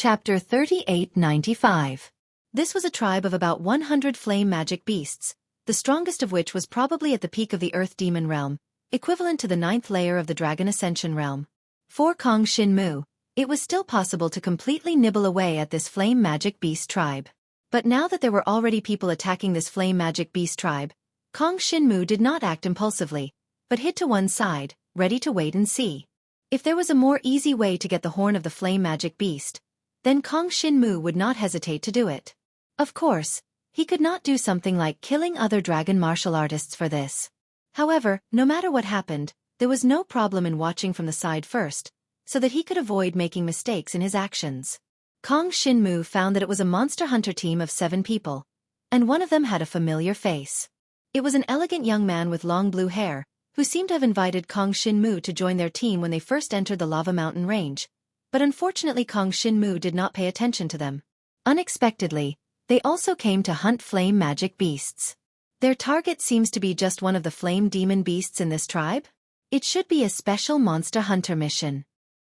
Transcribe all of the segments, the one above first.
Chapter 3895. This was a tribe of about 100 flame magic beasts, the strongest of which was probably at the peak of the Earth Demon realm, equivalent to the 9th layer of the Dragon Ascension realm. For Kong Shinmu, it was still possible to completely nibble away at this flame magic beast tribe. But now that there were already people attacking this flame magic beast tribe, Kong Shinmu did not act impulsively, but hid to one side, ready to wait and see. If there was a more easy way to get the horn of the flame magic beast, then Kong Shinmu would not hesitate to do it. Of course, he could not do something like killing other dragon martial artists for this. However, no matter what happened, there was no problem in watching from the side first, so that he could avoid making mistakes in his actions. Kong Shinmu found that it was a monster hunter team of 7 people, and one of them had a familiar face. It was an elegant young man with long blue hair, who seemed to have invited Kong Shinmu to join their team when they first entered the lava mountain range. But unfortunately Kong Shinmu did not pay attention to them. Unexpectedly, they also came to hunt flame magic beasts. Their target seems to be just one of the flame demon beasts in this tribe? It should be a special monster hunter mission.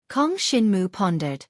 Kong Shinmu pondered.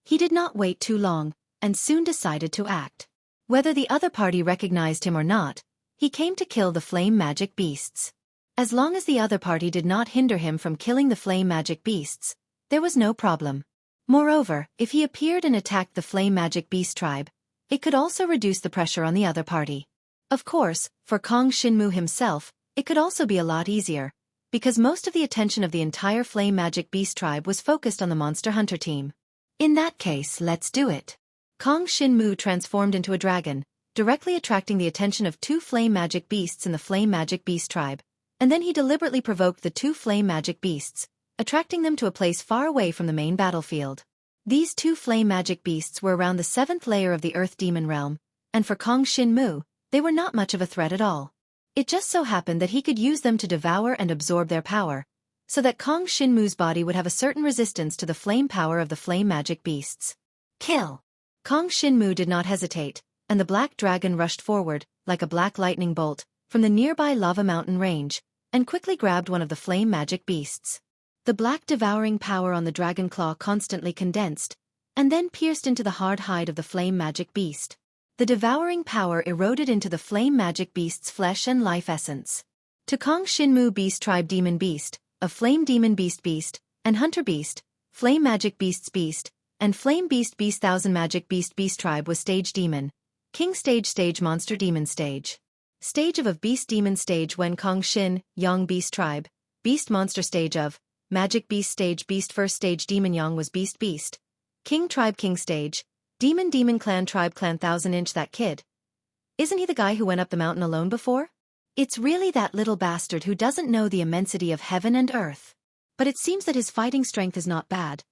He did not wait too long, and soon decided to act. Whether the other party recognized him or not, he came to kill the flame magic beasts. As long as the other party did not hinder him from killing the flame magic beasts, there was no problem. Moreover, if he appeared and attacked the flame magic beast tribe, it could also reduce the pressure on the other party. Of course, for Kong Shinmu himself, it could also be a lot easier, because most of the attention of the entire flame magic beast tribe was focused on the monster hunter team. In that case, let's do it. Kong Shinmu transformed into a dragon, directly attracting the attention of 2 flame magic beasts in the flame magic beast tribe, and then he deliberately provoked the 2 flame magic beasts, attracting them to a place far away from the main battlefield. These 2 flame magic beasts were around the 7th layer of the Earth Demon realm, and for Kong Shinmu, they were not much of a threat at all. It just so happened that he could use them to devour and absorb their power, so that Kong Shinmu's body would have a certain resistance to the flame power of the flame magic beasts. Kill! Kong Shinmu did not hesitate, and the black dragon rushed forward, like a black lightning bolt, from the nearby lava mountain range, and quickly grabbed one of the flame magic beasts. The black devouring power on the dragon claw constantly condensed, and then pierced into the hard hide of the flame magic beast. The devouring power eroded into the flame magic beast's flesh and life essence. To Kong Shinmu beast tribe demon beast, of flame demon beast beast, and hunter beast, flame magic beasts beast, and flame beast beast thousand magic beast beast tribe was stage demon, king stage monster demon stage. Stage of beast demon stage when Kong Shin, Yang beast tribe, beast monster stage of magic beast stage beast first stage demon Yang was beast, king tribe king stage, demon clan tribe clan 1000 that kid. Isn't he the guy who went up the mountain alone before? It's really that little bastard who doesn't know the immensity of heaven and earth. But it seems that his fighting strength is not bad.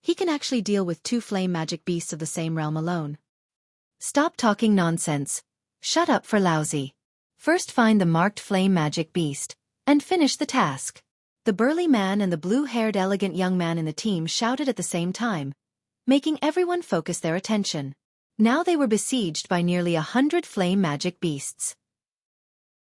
He can actually deal with 2 flame magic beasts of the same realm alone. Stop talking nonsense. Shut up for lousy. First find the marked flame magic beast, and finish the task. The burly man and the blue-haired elegant young man in the team shouted at the same time, making everyone focus their attention. Now they were besieged by nearly 100 flame magic beasts.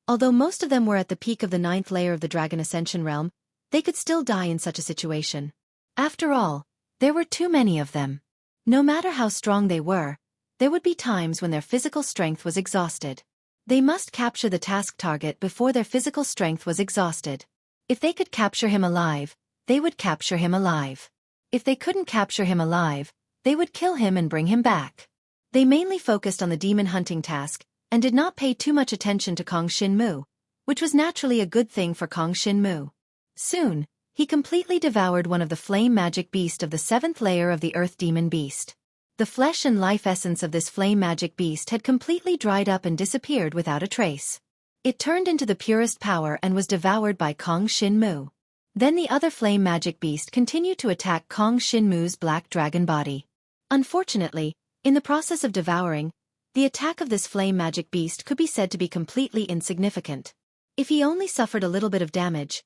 Although most of them were at the peak of the 9th layer of the Dragon Ascension realm, they could still die in such a situation. After all, there were too many of them. No matter how strong they were, there would be times when their physical strength was exhausted. They must capture the task target before their physical strength was exhausted. If they could capture him alive, they would capture him alive. If they couldn't capture him alive, they would kill him and bring him back. They mainly focused on the demon hunting task, and did not pay too much attention to Kong Shinmu, which was naturally a good thing for Kong Shinmu. Soon, he completely devoured one of the flame magic beast of the 7th layer of the Earth Demon beast. The flesh and life essence of this flame magic beast had completely dried up and disappeared without a trace. It turned into the purest power and was devoured by Kong Shinmu. Then the other flame magic beast continued to attack Kong Shinmu's black dragon body. Unfortunately, in the process of devouring, the attack of this flame magic beast could be said to be completely insignificant. If he only suffered a little bit of damage,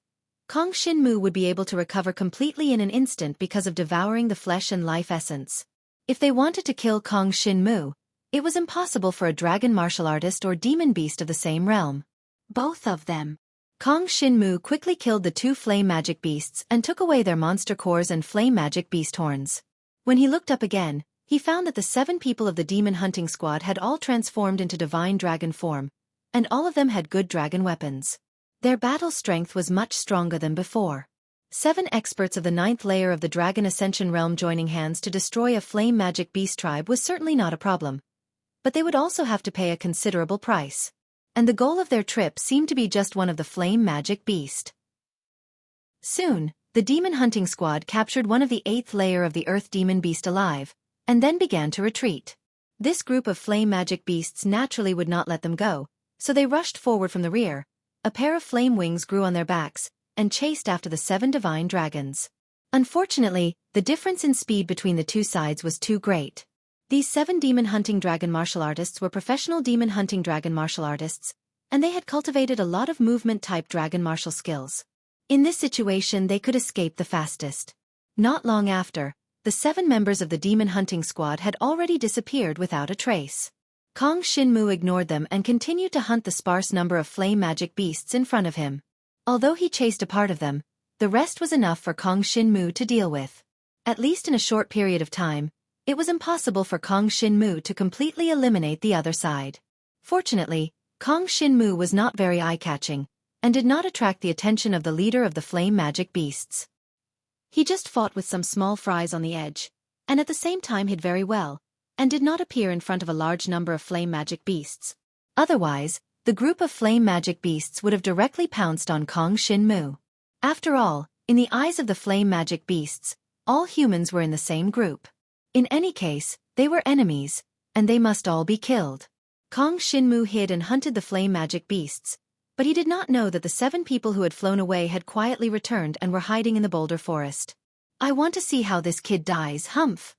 Kong Shinmu would be able to recover completely in an instant because of devouring the flesh and life essence. If they wanted to kill Kong Shinmu, it was impossible for a dragon martial artist or demon beast of the same realm. Both of them. Kong Shinmu quickly killed the 2 flame magic beasts and took away their monster cores and flame magic beast horns. When he looked up again, he found that the 7 people of the demon hunting squad had all transformed into divine dragon form, and all of them had good dragon weapons. Their battle strength was much stronger than before. 7 experts of the 9th layer of the Dragon Ascension realm joining hands to destroy a flame magic beast tribe was certainly not a problem. But they would also have to pay a considerable price. And the goal of their trip seemed to be just one of the flame magic beast. Soon, the demon hunting squad captured one of the 8th layer of the earth demon beast alive, and then began to retreat. This group of flame magic beasts naturally would not let them go, so they rushed forward from the rear. A pair of flame wings grew on their backs, and chased after the 7 divine dragons. Unfortunately, the difference in speed between the two sides was too great. These 7 demon hunting dragon martial artists were professional demon hunting dragon martial artists, and they had cultivated a lot of movement-type dragon martial skills. In this situation they could escape the fastest. Not long after, the 7 members of the demon hunting squad had already disappeared without a trace. Kong Shinmu ignored them and continued to hunt the sparse number of flame magic beasts in front of him. Although he chased a part of them, the rest was enough for Kong Shinmu to deal with. At least in a short period of time, it was impossible for Kong Shinmu to completely eliminate the other side. Fortunately, Kong Shinmu was not very eye-catching, and did not attract the attention of the leader of the flame magic beasts. He just fought with some small fries on the edge, and at the same time hid very well, and did not appear in front of a large number of flame magic beasts. Otherwise, the group of flame magic beasts would have directly pounced on Kong Shinmu. After all, in the eyes of the flame magic beasts, all humans were in the same group. In any case, they were enemies, and they must all be killed. Kong Shinmu hid and hunted the flame magic beasts, but he did not know that the 7 people who had flown away had quietly returned and were hiding in the boulder forest. I want to see how this kid dies, humph.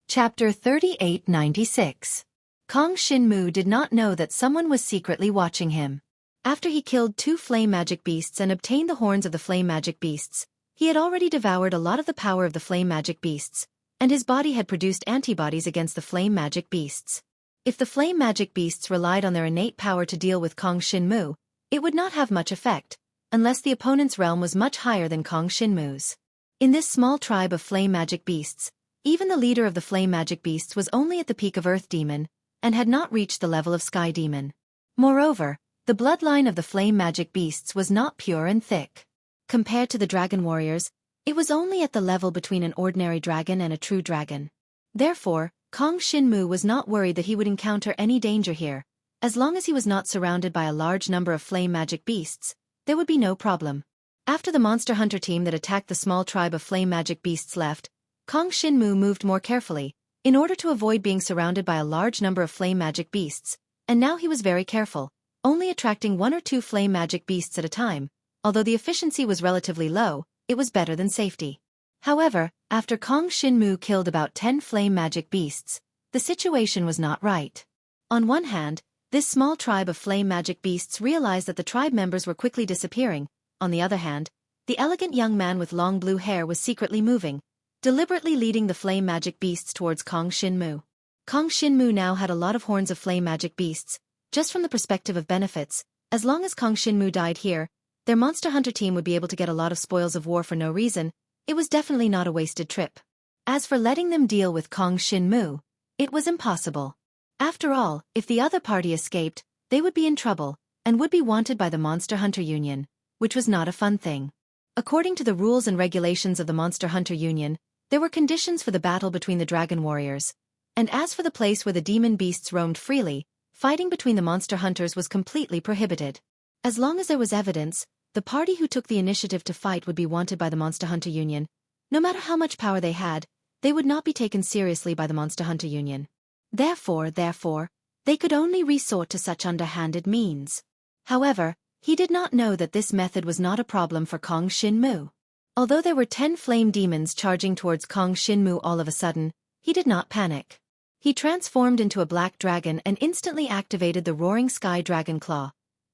Chapter 3896. Kong Shinmu did not know that someone was secretly watching him. After he killed 2 flame magic beasts and obtained the horns of the flame magic beasts, he had already devoured a lot of the power of the flame magic beasts, and his body had produced antibodies against the flame magic beasts. If the flame magic beasts relied on their innate power to deal with Kong Shinmu, it would not have much effect, unless the opponent's realm was much higher than Kong Shinmu's. In this small tribe of flame magic beasts, even the leader of the flame magic beasts was only at the peak of Earth Demon, and had not reached the level of Sky Demon. Moreover, the bloodline of the flame magic beasts was not pure and thick. Compared to the dragon warriors, it was only at the level between an ordinary dragon and a true dragon. Therefore, Kong Shinmu was not worried that he would encounter any danger here. As long as he was not surrounded by a large number of flame magic beasts, there would be no problem. After the monster hunter team that attacked the small tribe of flame magic beasts left, Kong Shinmu moved more carefully, in order to avoid being surrounded by a large number of flame magic beasts, and now he was very careful, only attracting 1 or 2 flame magic beasts at a time. Although the efficiency was relatively low, it was better than safety. However, after Kong Shinmu killed about 10 flame magic beasts, the situation was not right. On one hand, this small tribe of flame magic beasts realized that the tribe members were quickly disappearing. On the other hand, the elegant young man with long blue hair was secretly moving, deliberately leading the flame magic beasts towards Kong Shinmu. Kong Shinmu now had a lot of horns of flame magic beasts. Just from the perspective of benefits, as long as Kong Shinmu died here, their monster hunter team would be able to get a lot of spoils of war for no reason. It was definitely not a wasted trip. As for letting them deal with Kong Shinmu, it was impossible. After all, if the other party escaped, they would be in trouble, and would be wanted by the Monster Hunter Union, which was not a fun thing. According to the rules and regulations of the Monster Hunter Union, there were conditions for the battle between the dragon warriors, and as for the place where the demon beasts roamed freely, fighting between the monster hunters was completely prohibited. As long as there was evidence, the party who took the initiative to fight would be wanted by the Monster Hunter Union. No matter how much power they had, they would not be taken seriously by the Monster Hunter Union. Therefore, they could only resort to such underhanded means. However, he did not know that this method was not a problem for Kong Shinmu. Although there were 10 flame demons charging towards Kong Shinmu all of a sudden, he did not panic. He transformed into a black dragon and instantly activated the roaring sky dragon claw,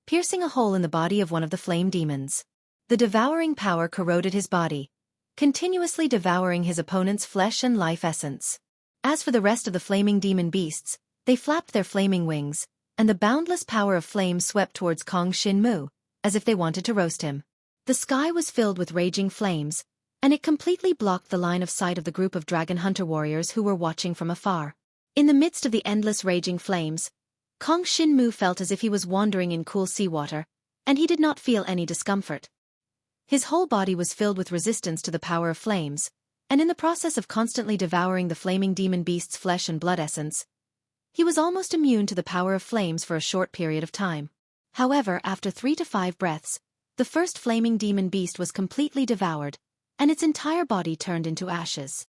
piercing a hole in the body of one of the flame demons. The devouring power corroded his body, continuously devouring his opponent's flesh and life essence. As for the rest of the flaming demon beasts, they flapped their flaming wings, and the boundless power of flame swept towards Kong Shinmu, as if they wanted to roast him. The sky was filled with raging flames, and it completely blocked the line of sight of the group of dragon hunter warriors who were watching from afar. In the midst of the endless raging flames, Kong Shinmu felt as if he was wandering in cool seawater, and he did not feel any discomfort. His whole body was filled with resistance to the power of flames, and in the process of constantly devouring the flaming demon beast's flesh and blood essence, he was almost immune to the power of flames for a short period of time. However, after 3 to 5 breaths, the first flaming demon beast was completely devoured, and its entire body turned into ashes.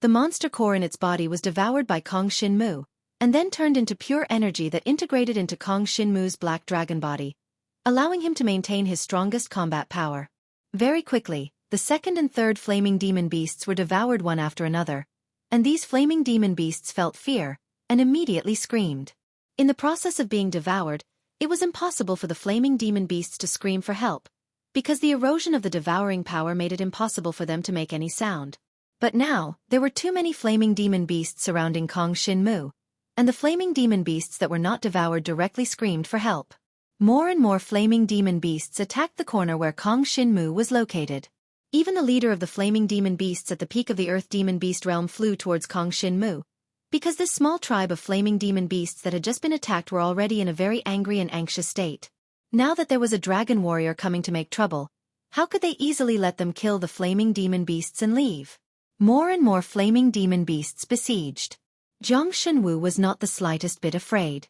The monster core in its body was devoured by Kong Shinmu, and then turned into pure energy that integrated into Kong Shinmu's black dragon body, allowing him to maintain his strongest combat power. Very quickly, the second and third flaming demon beasts were devoured one after another, and these flaming demon beasts felt fear, and immediately screamed. In the process of being devoured, it was impossible for the flaming demon beasts to scream for help, because the erosion of the devouring power made it impossible for them to make any sound. But now, there were too many flaming demon beasts surrounding Kong Shinmu, and the flaming demon beasts that were not devoured directly screamed for help. More and more flaming demon beasts attacked the corner where Kong Shinmu was located. Even the leader of the flaming demon beasts at the peak of the Earth Demon Beast realm flew towards Kong Shinmu, because this small tribe of flaming demon beasts that had just been attacked were already in a very angry and anxious state. Now that there was a dragon warrior coming to make trouble, how could they easily let them kill the flaming demon beasts and leave? More and more flaming demon beasts besieged. Zhang Shenwu was not the slightest bit afraid.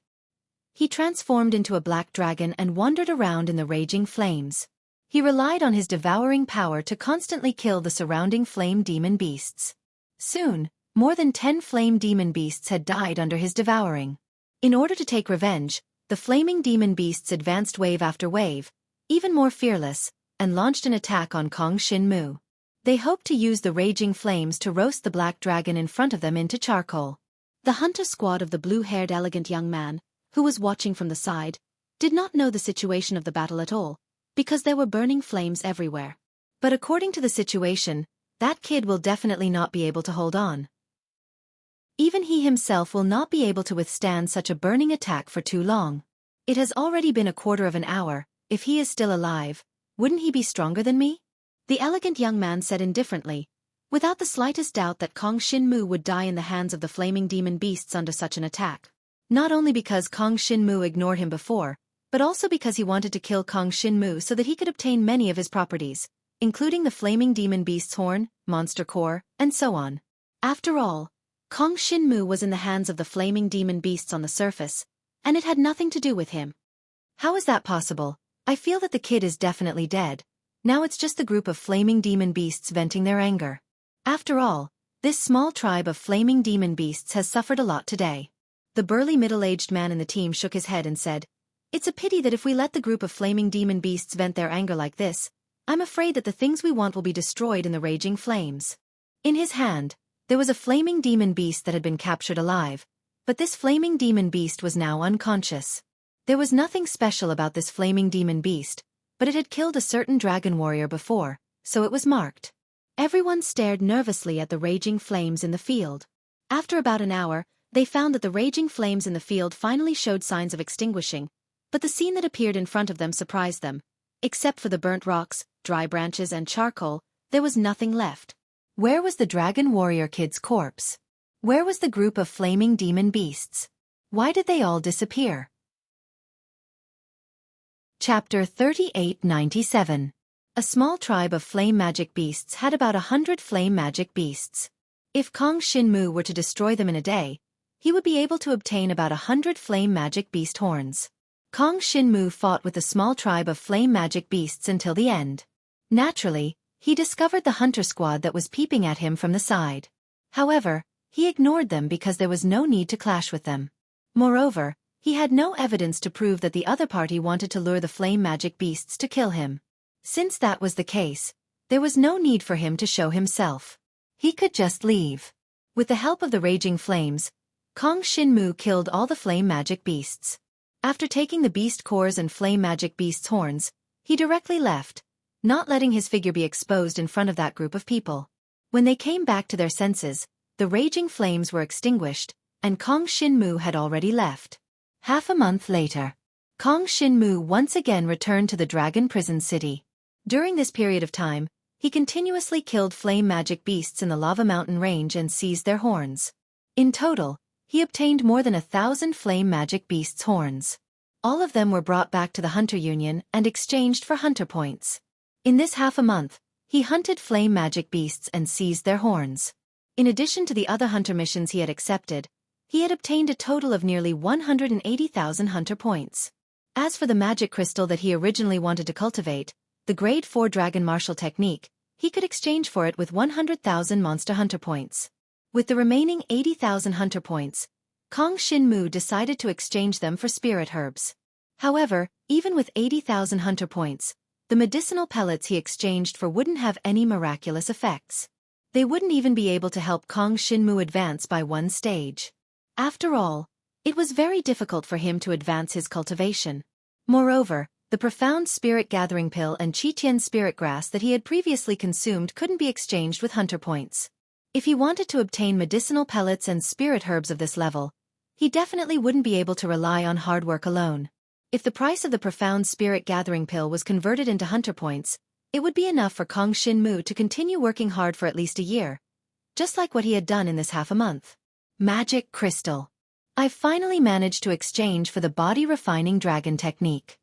He transformed into a black dragon and wandered around in the raging flames. He relied on his devouring power to constantly kill the surrounding flame demon beasts. Soon, more than 10 flame demon beasts had died under his devouring. In order to take revenge, the flaming demon beasts advanced wave after wave, even more fearless, and launched an attack on Kong Shinmu. They hoped to use the raging flames to roast the black dragon in front of them into charcoal. The hunter squad of the blue-haired elegant young man, who was watching from the side, did not know the situation of the battle at all, because there were burning flames everywhere. But according to the situation, that kid will definitely not be able to hold on. Even he himself will not be able to withstand such a burning attack for too long. It has already been a quarter of an hour. If he is still alive, wouldn't he be stronger than me? The elegant young man said indifferently, without the slightest doubt that Kong Shinmu would die in the hands of the flaming demon beasts under such an attack. Not only because Kong Shinmu ignored him before, but also because he wanted to kill Kong Shinmu so that he could obtain many of his properties, including the flaming demon beast's horn, monster core, and so on. After all, Kong Shinmu was in the hands of the flaming demon beasts on the surface, and it had nothing to do with him. How is that possible? I feel that the kid is definitely dead. Now it's just the group of flaming demon beasts venting their anger. After all, this small tribe of flaming demon beasts has suffered a lot today. The burly middle-aged man in the team shook his head and said, "It's a pity that if we let the group of flaming demon beasts vent their anger like this, I'm afraid that the things we want will be destroyed in the raging flames." In his hand, there was a flaming demon beast that had been captured alive, but this flaming demon beast was now unconscious. There was nothing special about this flaming demon beast, but it had killed a certain dragon warrior before, so it was marked. Everyone stared nervously at the raging flames in the field. After about an hour, they found that the raging flames in the field finally showed signs of extinguishing, but the scene that appeared in front of them surprised them. Except for the burnt rocks, dry branches and charcoal, there was nothing left. Where was the dragon warrior kid's corpse? Where was the group of flaming demon beasts? Why did they all disappear? Chapter 3897. A small tribe of flame magic beasts had about 100 flame magic beasts. If Kong Shinmu were to destroy them in a day, he would be able to obtain about 100 flame magic beast horns. Kong Shinmu fought with the small tribe of flame magic beasts until the end. Naturally, he discovered the hunter squad that was peeping at him from the side. However, he ignored them because there was no need to clash with them. Moreover, he had no evidence to prove that the other party wanted to lure the flame magic beasts to kill him. Since that was the case, there was no need for him to show himself. He could just leave. With the help of the raging flames, Kong Shinmu killed all the flame magic beasts. After taking the beast cores and flame magic beasts' horns, he directly left, not letting his figure be exposed in front of that group of people. When they came back to their senses, the raging flames were extinguished, and Kong Shinmu had already left. Half a month later, Kong Shinmu once again returned to the Dragon Prison City. During this period of time, he continuously killed flame magic beasts in the lava mountain range and seized their horns. In total, he obtained more than 1,000 flame magic beasts' horns. All of them were brought back to the Hunter Union and exchanged for hunter points. In this half a month, he hunted flame magic beasts and seized their horns. In addition to the other hunter missions he had accepted, he had obtained a total of nearly 180,000 hunter points. As for the magic crystal that he originally wanted to cultivate, the Grade 4 Dragon Martial Technique, he could exchange for it with 100,000 monster hunter points. With the remaining 80,000 hunter points, Kong Shin-mu decided to exchange them for spirit herbs. However, even with 80,000 hunter points, the medicinal pellets he exchanged for wouldn't have any miraculous effects. They wouldn't even be able to help Kong Shin-mu advance by one stage. After all, it was very difficult for him to advance his cultivation. Moreover, the profound spirit gathering pill and Qitian spirit grass that he had previously consumed couldn't be exchanged with hunter points. If he wanted to obtain medicinal pellets and spirit herbs of this level, he definitely wouldn't be able to rely on hard work alone. If the price of the profound spirit gathering pill was converted into hunter points, it would be enough for Kong Shin-mu to continue working hard for at least a year, just like what he had done in this half a month. Magic Crystal. I've finally managed to exchange for the Body Refining Dragon Technique.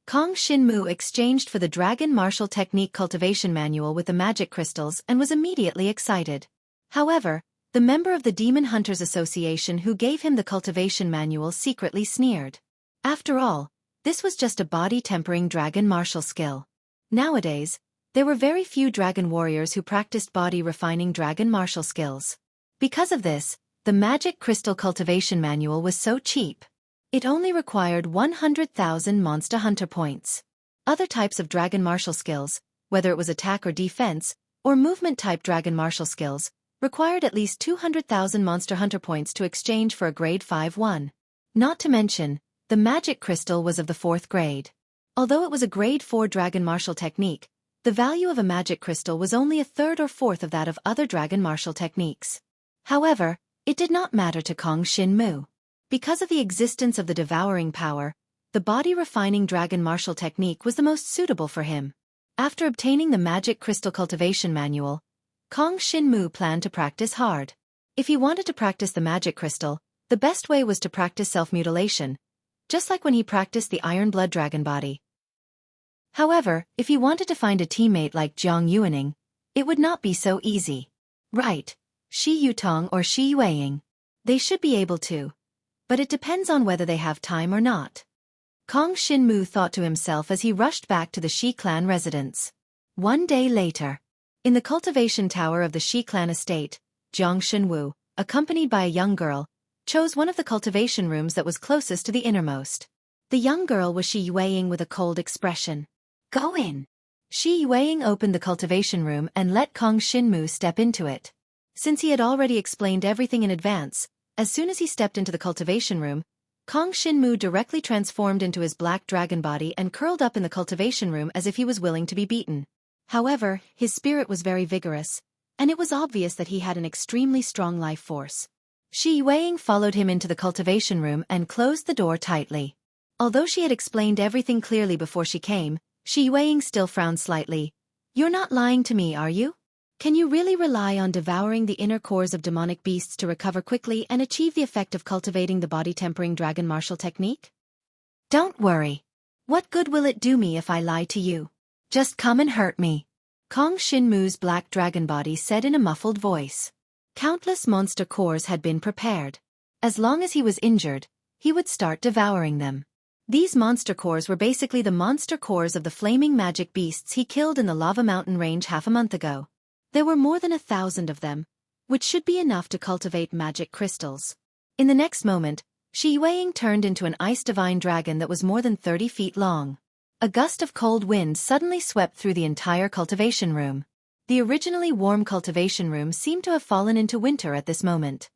Kong Shin-mu exchanged for the Dragon Martial Technique Cultivation Manual with the magic crystals and was immediately excited. However, the member of the Demon Hunters Association who gave him the cultivation manual secretly sneered. After all, this was just a body-tempering dragon martial skill. Nowadays, there were very few dragon warriors who practiced body-refining dragon martial skills. Because of this, the Magic Crystal Cultivation Manual was so cheap. It only required 100,000 Monster Hunter points. Other types of dragon martial skills, whether it was attack or defense, or movement-type dragon martial skills, required at least 200,000 Monster Hunter points to exchange for a Grade 5 one. Not to mention, the Magic Crystal was of the 4th grade. Although it was a Grade 4 Dragon Martial Technique, the value of a Magic Crystal was only a third or fourth of that of other Dragon Martial Techniques. However, it did not matter to Kong Shin-mu. Because of the existence of the devouring power, the Body Refining Dragon Martial Technique was the most suitable for him. After obtaining the Magic Crystal Cultivation Manual, Kong Shin-mu planned to practice hard. If he wanted to practice the Magic Crystal, the best way was to practice self-mutilation, just like when he practiced the Iron Blood Dragon Body. However, if he wanted to find a teammate like Jiang Yuaning, it would not be so easy. Right, Shi Yutong or Shi Yueying. They should be able to. But it depends on whether they have time or not. Kong Shin-mu thought to himself as he rushed back to the Shi clan residence. One day later, in the cultivation tower of the Shi clan estate, Jiang Shenwu, accompanied by a young girl, chose one of the cultivation rooms that was closest to the innermost. The young girl was Shi Yueying with a cold expression. Go in. Shi Yueying opened the cultivation room and let Kong Shin-mu step into it. Since he had already explained everything in advance, as soon as he stepped into the cultivation room, Kong Shin-mu directly transformed into his black dragon body and curled up in the cultivation room as if he was willing to be beaten. However, his spirit was very vigorous, and it was obvious that he had an extremely strong life force. Shi Yueying followed him into the cultivation room and closed the door tightly. Although she had explained everything clearly before she came, Shi Yueying still frowned slightly. You're not lying to me, are you? Can you really rely on devouring the inner cores of demonic beasts to recover quickly and achieve the effect of cultivating the body-tempering dragon martial technique? Don't worry. What good will it do me if I lie to you? Just come and hurt me. Kong Shin-mu's black dragon body said in a muffled voice. Countless monster cores had been prepared. As long as he was injured, he would start devouring them. These monster cores were basically the monster cores of the flaming magic beasts he killed in the lava mountain range half a month ago. There were more than 1,000 of them, which should be enough to cultivate magic crystals. In the next moment, Shi Yueying turned into an ice divine dragon that was more than 30 feet long. A gust of cold wind suddenly swept through the entire cultivation room. The originally warm cultivation room seemed to have fallen into winter at this moment.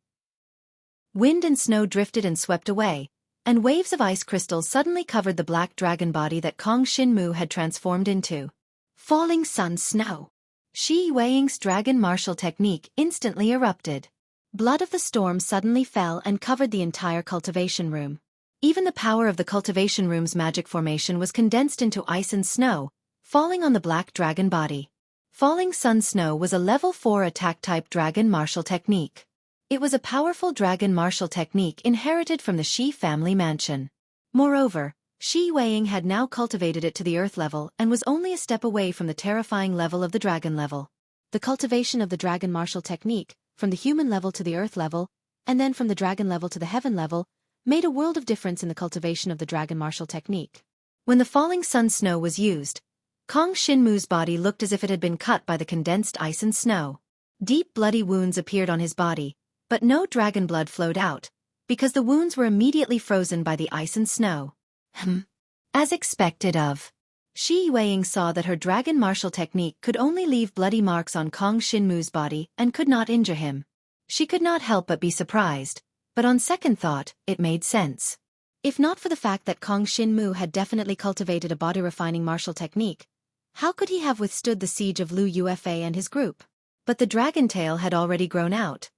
Wind and snow drifted and swept away, and waves of ice crystals suddenly covered the black dragon body that Kong Shin-mu had transformed into. Falling sun snow. Shi Yueying's dragon martial technique instantly erupted. Blood of the storm suddenly fell and covered the entire cultivation room. Even the power of the cultivation room's magic formation was condensed into ice and snow, falling on the black dragon body. Falling Sun Snow was a level 4 attack-type dragon martial technique. It was a powerful dragon martial technique inherited from the Shi family mansion. Moreover, Xueqi had now cultivated it to the earth level and was only a step away from the terrifying level of the dragon level. The cultivation of the dragon martial technique, from the human level to the earth level, and then from the dragon level to the heaven level, made a world of difference in the cultivation of the dragon martial technique. When the Falling Sun Snow was used, Kong Shinmu's body looked as if it had been cut by the condensed ice and snow. Deep bloody wounds appeared on his body, but no dragon blood flowed out, because the wounds were immediately frozen by the ice and snow. As expected of. Xueqi saw that her dragon martial technique could only leave bloody marks on Kong Shinmu's body and could not injure him. She could not help but be surprised, but on second thought, it made sense. If not for the fact that Kong Shinmu had definitely cultivated a body-refining martial technique, how could he have withstood the siege of Lu Yuefei and his group? But the dragon tail had already grown out.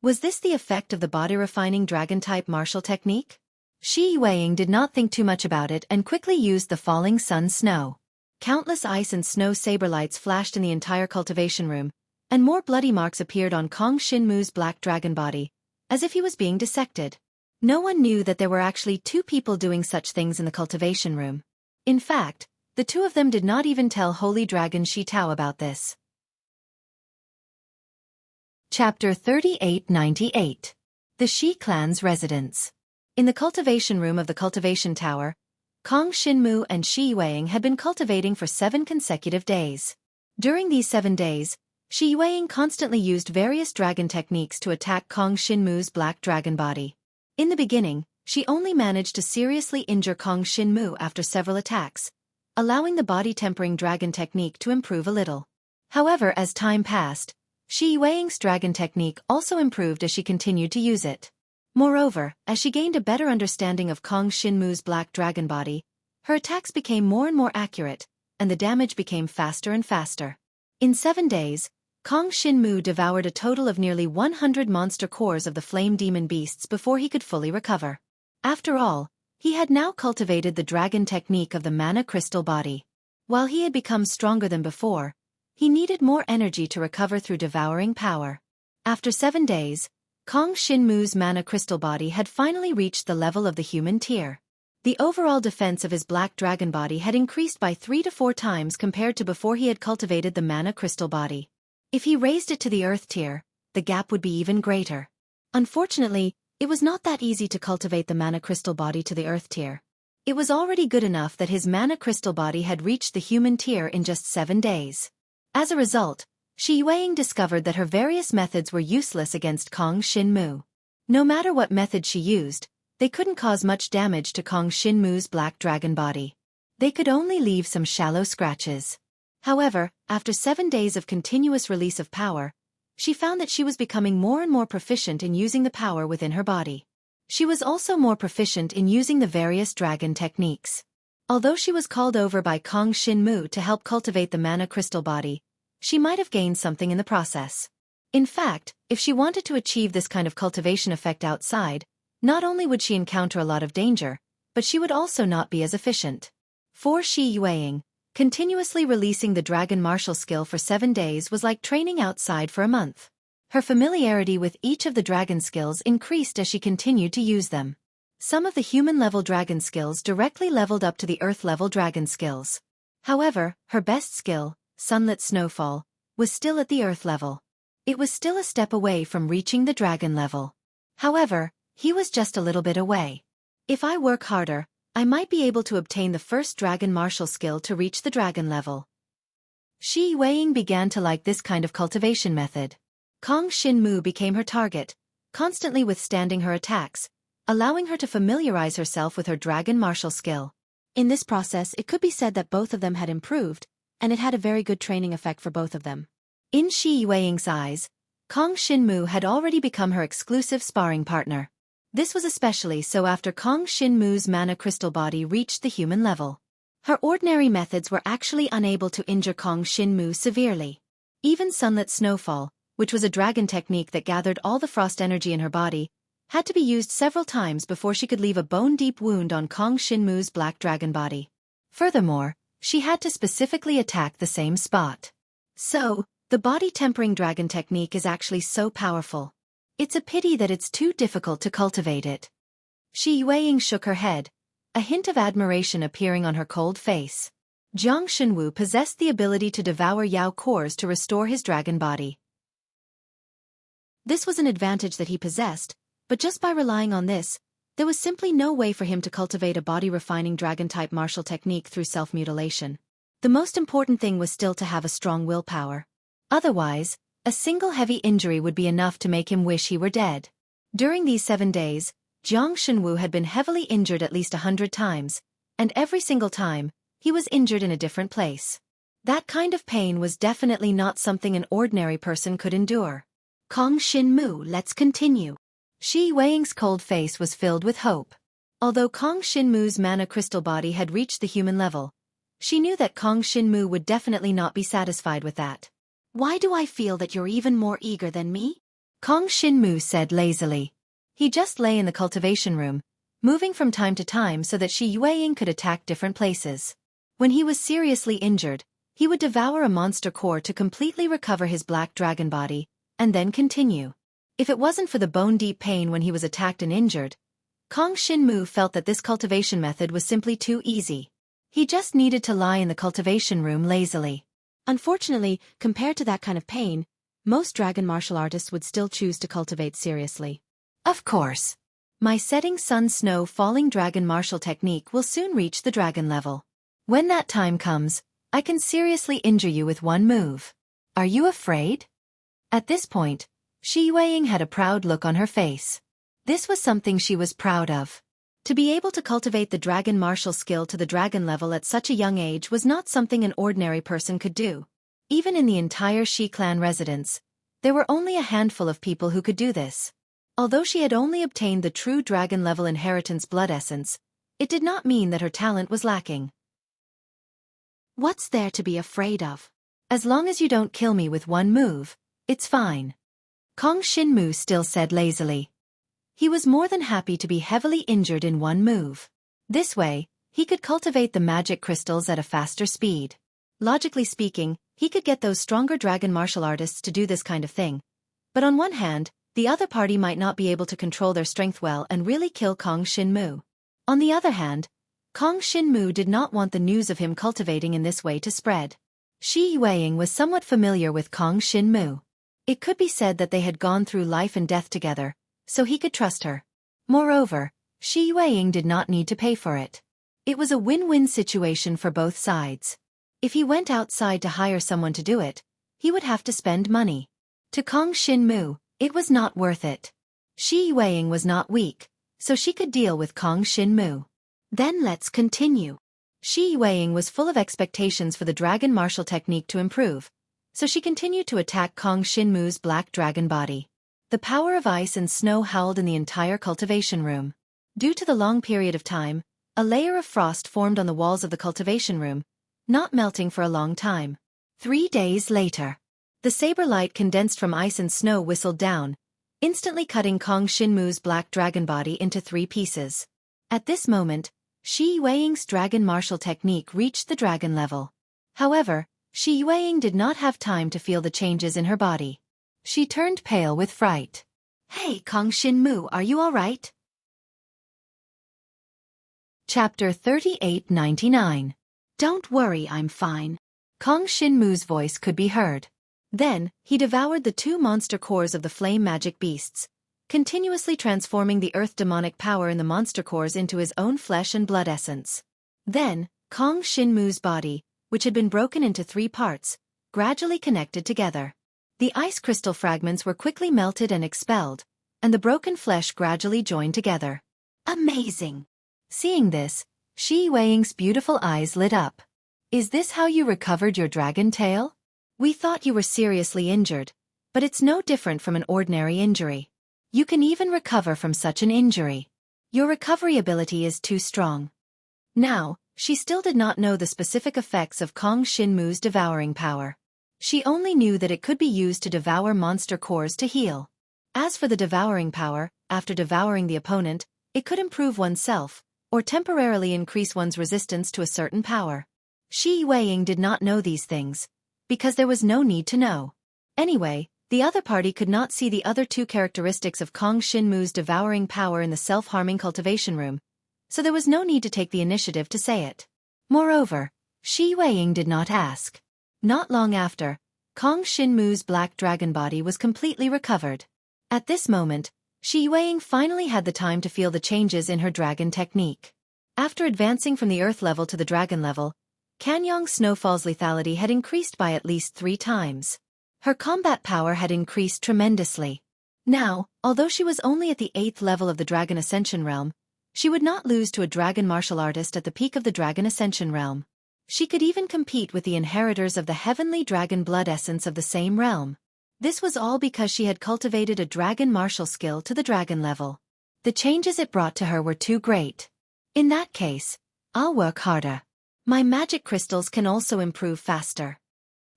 Was this the effect of the body-refining dragon-type martial technique? Xueqi did not think too much about it and quickly used the Falling Sun Snow. Countless ice and snow saber lights flashed in the entire cultivation room, and more bloody marks appeared on Kong Shinmu's black dragon body, as if he was being dissected. No one knew that there were actually two people doing such things in the cultivation room. In fact, the two of them did not even tell Holy Dragon Shi Tao about this. Chapter 3898. The Shi Clan's Residence. In the cultivation room of the cultivation tower, Kong Shinmu and Xueqi had been cultivating for 7 consecutive days. During these 7 days, Xueqi constantly used various dragon techniques to attack Kong Shinmu's black dragon body. In the beginning, she only managed to seriously injure Kong Shinmu after several attacks, allowing the body-tempering dragon technique to improve a little. However, as time passed, Xueqi's dragon technique also improved as she continued to use it. Moreover, as she gained a better understanding of Kong Shinmu's black dragon body, her attacks became more and more accurate, and the damage became faster and faster. In 7 days, Kong Shinmu devoured a total of nearly 100 monster cores of the flame demon beasts before he could fully recover. After all, he had now cultivated the dragon technique of the mana crystal body. While he had become stronger than before, he needed more energy to recover through devouring power. After 7 days, Kong Shinmu's mana crystal body had finally reached the level of the human tier. The overall defense of his black dragon body had increased by 3 to 4 times compared to before he had cultivated the mana crystal body. If he raised it to the earth tier, the gap would be even greater. Unfortunately, it was not that easy to cultivate the mana crystal body to the earth tier. It was already good enough that his mana crystal body had reached the human tier in just 7 days. As a result, Xueqi discovered that her various methods were useless against Kong Shinmu. No matter what method she used, they couldn't cause much damage to Kong Shinmu's black dragon body. They could only leave some shallow scratches. However, after 7 days of continuous release of power, she found that she was becoming more and more proficient in using the power within her body. She was also more proficient in using the various dragon techniques. Although she was called over by Kong Shinmu to help cultivate the mana crystal body, she might have gained something in the process. In fact, if she wanted to achieve this kind of cultivation effect outside, not only would she encounter a lot of danger, but she would also not be as efficient. For Xueqi, continuously releasing the dragon martial skill for 7 days was like training outside for a month. Her familiarity with each of the dragon skills increased as she continued to use them. Some of the human-level dragon skills directly leveled up to the earth-level dragon skills. However, her best skill, Sunlit Snowfall, was still at the earth level. It was still a step away from reaching the dragon level. However, he was just a little bit away. If I work harder, I might be able to obtain the first dragon martial skill to reach the dragon level. Xueqi began to like this kind of cultivation method. Kong Shinmu became her target, constantly withstanding her attacks, allowing her to familiarize herself with her dragon martial skill. In this process, it could be said that both of them had improved, and it had a very good training effect for both of them. In Xueqi's eyes, Kong Shinmu had already become her exclusive sparring partner. This was especially so after Kong Shinmu's mana crystal body reached the human level. Her ordinary methods were actually unable to injure Kong Shinmu severely. Even Sunlit Snowfall, which was a dragon technique that gathered all the frost energy in her body, had to be used several times before she could leave a bone-deep wound on Kong Shinmu's black dragon body. Furthermore, she had to specifically attack the same spot. So, the body-tempering dragon technique is actually so powerful. It's a pity that it's too difficult to cultivate it. Xueqi shook her head, a hint of admiration appearing on her cold face. Jiang Xinwu possessed the ability to devour Yao cores to restore his dragon body. This was an advantage that he possessed, but just by relying on this, there was simply no way for him to cultivate a body-refining dragon-type martial technique through self-mutilation. The most important thing was still to have a strong willpower. Otherwise, a single heavy injury would be enough to make him wish he were dead. During these 7 days, Jiang Xinwu had been heavily injured at least 100 times, and every single time, he was injured in a different place. That kind of pain was definitely not something an ordinary person could endure. Kong Xinmu, let's continue. Xueqi's cold face was filled with hope. Although Kong Xinmu's mana crystal body had reached the human level, she knew that Kong Xinmu would definitely not be satisfied with that. Why do I feel that you're even more eager than me? Kong Xinmu said lazily. He just lay in the cultivation room, moving from time to time so that Xueqi could attack different places. When he was seriously injured, he would devour a monster core to completely recover his black dragon body, and then continue. If it wasn't for the bone-deep pain when he was attacked and injured, Kong Xinmu felt that this cultivation method was simply too easy. He just needed to lie in the cultivation room lazily. Unfortunately, compared to that kind of pain, most dragon martial artists would still choose to cultivate seriously. Of course. My setting sun snow falling dragon martial technique will soon reach the dragon level. When that time comes, I can seriously injure you with one move. Are you afraid? At this point, Xueqi had a proud look on her face. This was something she was proud of. To be able to cultivate the dragon martial skill to the dragon level at such a young age was not something an ordinary person could do. Even in the entire Shi clan residence, there were only a handful of people who could do this. Although she had only obtained the true dragon level inheritance blood essence, it did not mean that her talent was lacking. What's there to be afraid of? As long as you don't kill me with one move, it's fine. Kong Xinmu still said lazily. He was more than happy to be heavily injured in one move. This way, he could cultivate the magic crystals at a faster speed. Logically speaking, he could get those stronger dragon martial artists to do this kind of thing. But on one hand, the other party might not be able to control their strength well and really kill Kong Xinmu. On the other hand, Kong Xinmu did not want the news of him cultivating in this way to spread. Xueqi was somewhat familiar with Kong Xinmu. It could be said that they had gone through life and death together, so he could trust her. Moreover, Xueqi did not need to pay for it. It was a win-win situation for both sides. If he went outside to hire someone to do it, he would have to spend money. To Kong Xinmu, it was not worth it. Xueqi was not weak, so she could deal with Kong Xinmu. Then let's continue. Xueqi was full of expectations for the dragon martial technique to improve, so she continued to attack Kong Xinmu's black dragon body. The power of ice and snow howled in the entire cultivation room. Due to the long period of time, a layer of frost formed on the walls of the cultivation room, not melting for a long time. 3 days later, the saber light condensed from ice and snow whistled down, instantly cutting Kong Xinmu's black dragon body into 3 pieces. At this moment, Xueqi's dragon martial technique reached the dragon level. However, Xueqi did not have time to feel the changes in her body. She turned pale with fright. Hey Kong Xinmu, are you alright? Chapter 3899. Don't worry, I'm fine. Kong Xinmu's voice could be heard. Then, he devoured the 2 monster cores of the flame magic beasts, continuously transforming the earth demonic power in the monster cores into his own flesh and blood essence. Then, Kong Xinmu's body, which had been broken into 3 parts, gradually connected together. The ice crystal fragments were quickly melted and expelled, and the broken flesh gradually joined together. Amazing! Seeing this, Xueqi's beautiful eyes lit up. Is this how you recovered your dragon tail? We thought you were seriously injured, but it's no different from an ordinary injury. You can even recover from such an injury. Your recovery ability is too strong. Now, she still did not know the specific effects of Kong Xinmu's devouring power. She only knew that it could be used to devour monster cores to heal. As for the devouring power, after devouring the opponent, it could improve oneself, or temporarily increase one's resistance to a certain power. Xueqi did not know these things, because there was no need to know. Anyway, the other party could not see the other two characteristics of Kong Shinmu's devouring power in the self-harming cultivation room, so there was no need to take the initiative to say it. Moreover, Xueqi did not ask. Not long after, Kong Shinmu's black dragon body was completely recovered. At this moment, Xueqi finally had the time to feel the changes in her dragon technique. After advancing from the earth level to the dragon level, Kanyang Snowfall's lethality had increased by at least 3 times. Her combat power had increased tremendously. Now, although she was only at the 8th level of the Dragon Ascension realm, she would not lose to a dragon martial artist at the peak of the Dragon Ascension realm. She could even compete with the inheritors of the heavenly dragon blood essence of the same realm. This was all because she had cultivated a dragon martial skill to the dragon level. The changes it brought to her were too great. In that case, I'll work harder. My magic crystals can also improve faster.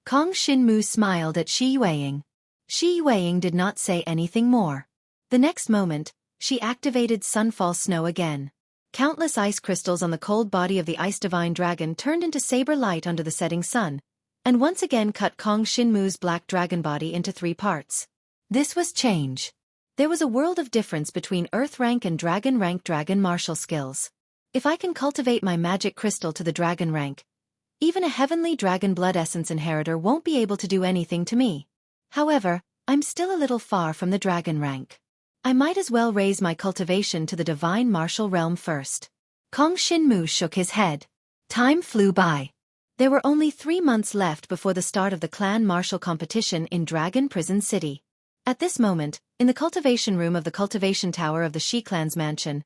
Kong Shinmu smiled at Xueqi. Xueqi did not say anything more. The next moment, she activated Sunfall Snow again. Countless ice crystals on the cold body of the Ice Divine Dragon turned into saber light under the setting sun, and once again cut Kong Shinmu's black dragon body into 3 parts. This was change. There was a world of difference between Earth rank and Dragon rank dragon martial skills. If I can cultivate my magic crystal to the dragon rank, even a heavenly dragon blood essence inheritor won't be able to do anything to me. However, I'm still a little far from the dragon rank. I might as well raise my cultivation to the divine martial realm first. Kong Shinmu shook his head. Time flew by. There were only 3 months left before the start of the clan martial competition in Dragon Prison City. At this moment, in the cultivation room of the cultivation tower of the Shi clan's mansion,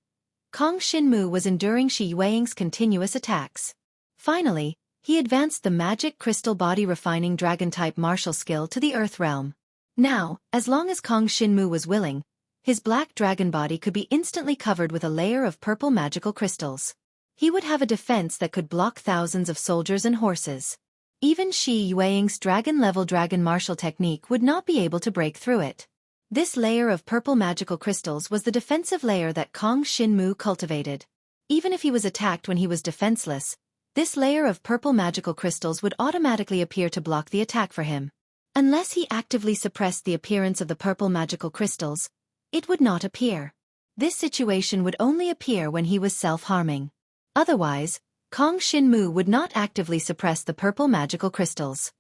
Kong Shinmu was enduring Xueqi's continuous attacks. Finally, he advanced the magic crystal body refining dragon-type martial skill to the earth realm. Now, as long as Kong Shinmu was willing, his black dragon body could be instantly covered with a layer of purple magical crystals. He would have a defense that could block thousands of soldiers and horses. Even Xueqi's dragon-level dragon martial technique would not be able to break through it. This layer of purple magical crystals was the defensive layer that Kong Shinmu cultivated. Even if he was attacked when he was defenseless, this layer of purple magical crystals would automatically appear to block the attack for him. Unless he actively suppressed the appearance of the purple magical crystals, it would not appear. This situation would only appear when he was self-harming. Otherwise, Kong Shinmu would not actively suppress the purple magical crystals.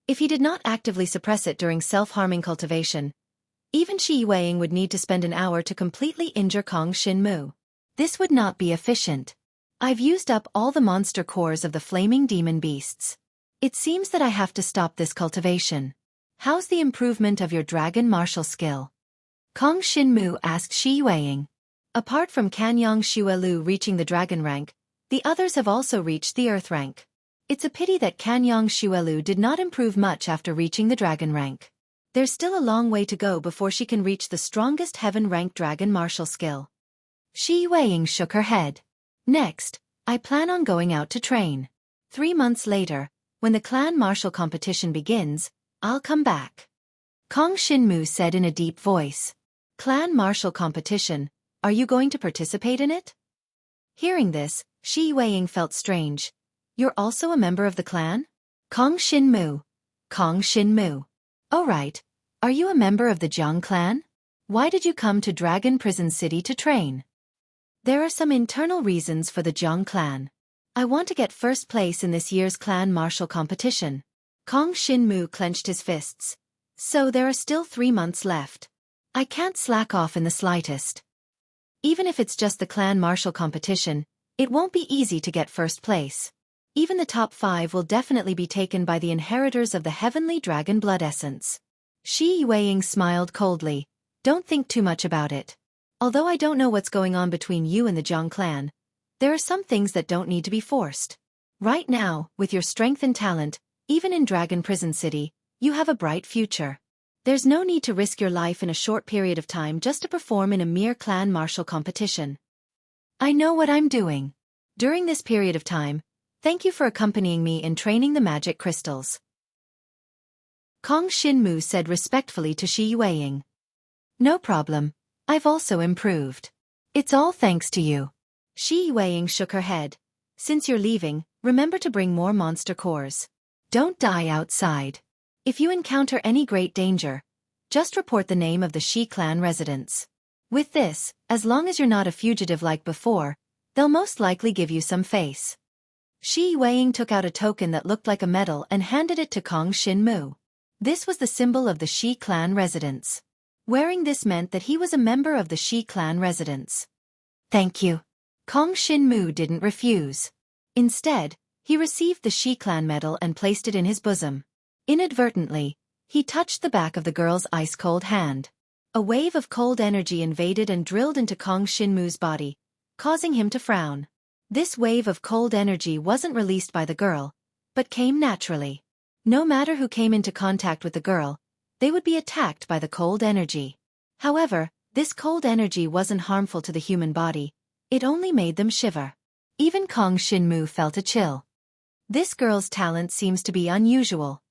If he did not actively suppress it during self-harming cultivation, even Xueqi would need to spend an hour to completely injure Kong Shinmu. This would not be efficient. I've used up all the monster cores of the flaming demon beasts. It seems that I have to stop this cultivation. How's the improvement of your dragon martial skill? Kong Shinmu asked Xueqi. Apart from Kanyang Xuelu reaching the dragon rank, the others have also reached the earth rank. It's a pity that Kanyang Xuelu did not improve much after reaching the dragon rank. There's still a long way to go before she can reach the strongest heaven rank dragon martial skill. Xueqi shook her head. Next, I plan on going out to train. 3 months later, when the clan martial competition begins, I'll come back. Kong Shinmu said in a deep voice. Clan martial competition, are you going to participate in it? Hearing this, Xueqi felt strange. You're also a member of the clan? Kong Shinmu. Kong Shinmu. Oh right, are you a member of the Jiang clan? Why did you come to Dragon Prison City to train? There are some internal reasons for the Jiang clan. I want to get first place in this year's clan martial competition. Kong Shinmu clenched his fists. So there are still 3 months left. I can't slack off in the slightest. Even if it's just the clan martial competition, it won't be easy to get first place. Even the top 5 will definitely be taken by the inheritors of the heavenly dragon blood essence. Xueqi smiled coldly. Don't think too much about it. Although I don't know what's going on between you and the Jiang clan, there are some things that don't need to be forced. Right now, with your strength and talent, even in Dragon Prison City, you have a bright future. There's no need to risk your life in a short period of time just to perform in a mere clan martial competition. I know what I'm doing. During this period of time, thank you for accompanying me in training the magic crystals. Kong Shinmu said respectfully to Xueqi. No problem. I've also improved. It's all thanks to you. Xueqi shook her head. Since you're leaving, remember to bring more monster cores. Don't die outside. If you encounter any great danger, just report the name of the Shi clan residents. With this, as long as you're not a fugitive like before, they'll most likely give you some face. Xueqi took out a token that looked like a medal and handed it to Kong Xinmu. This was the symbol of the Shi clan residents. Wearing this meant that he was a member of the Shi clan residents. Thank you. Kong Xinmu didn't refuse. Instead, he received the Shi clan medal and placed it in his bosom. Inadvertently, he touched the back of the girl's ice-cold hand. A wave of cold energy invaded and drilled into Kong Xinmu's body, causing him to frown. This wave of cold energy wasn't released by the girl, but came naturally. No matter who came into contact with the girl, they would be attacked by the cold energy. However, this cold energy wasn't harmful to the human body, it only made them shiver. Even Kong Xinmu felt a chill. This girl's talent seems to be unusual.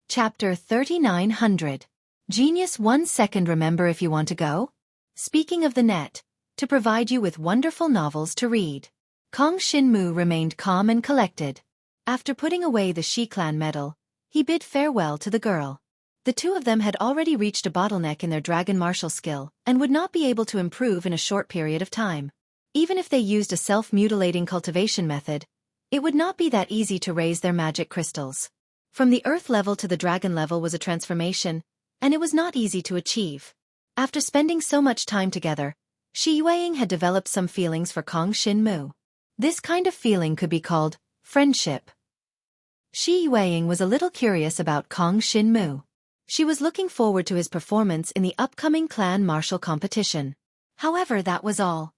Chapter 3900. Genius 1 second. Remember if you want to go? Speaking of the net, to provide you with wonderful novels to read. Kong Xinmu remained calm and collected. After putting away the Shi clan medal, he bid farewell to the girl. The two of them had already reached a bottleneck in their dragon martial skill and would not be able to improve in a short period of time. Even if they used a self-mutilating cultivation method, it would not be that easy to raise their magic crystals. From the earth level to the dragon level was a transformation, and it was not easy to achieve. After spending so much time together, Xueqi had developed some feelings for Kong Xinmu. This kind of feeling could be called friendship. Xueqi was a little curious about Kong Xinmu. She was looking forward to his performance in the upcoming clan martial competition. However, that was all.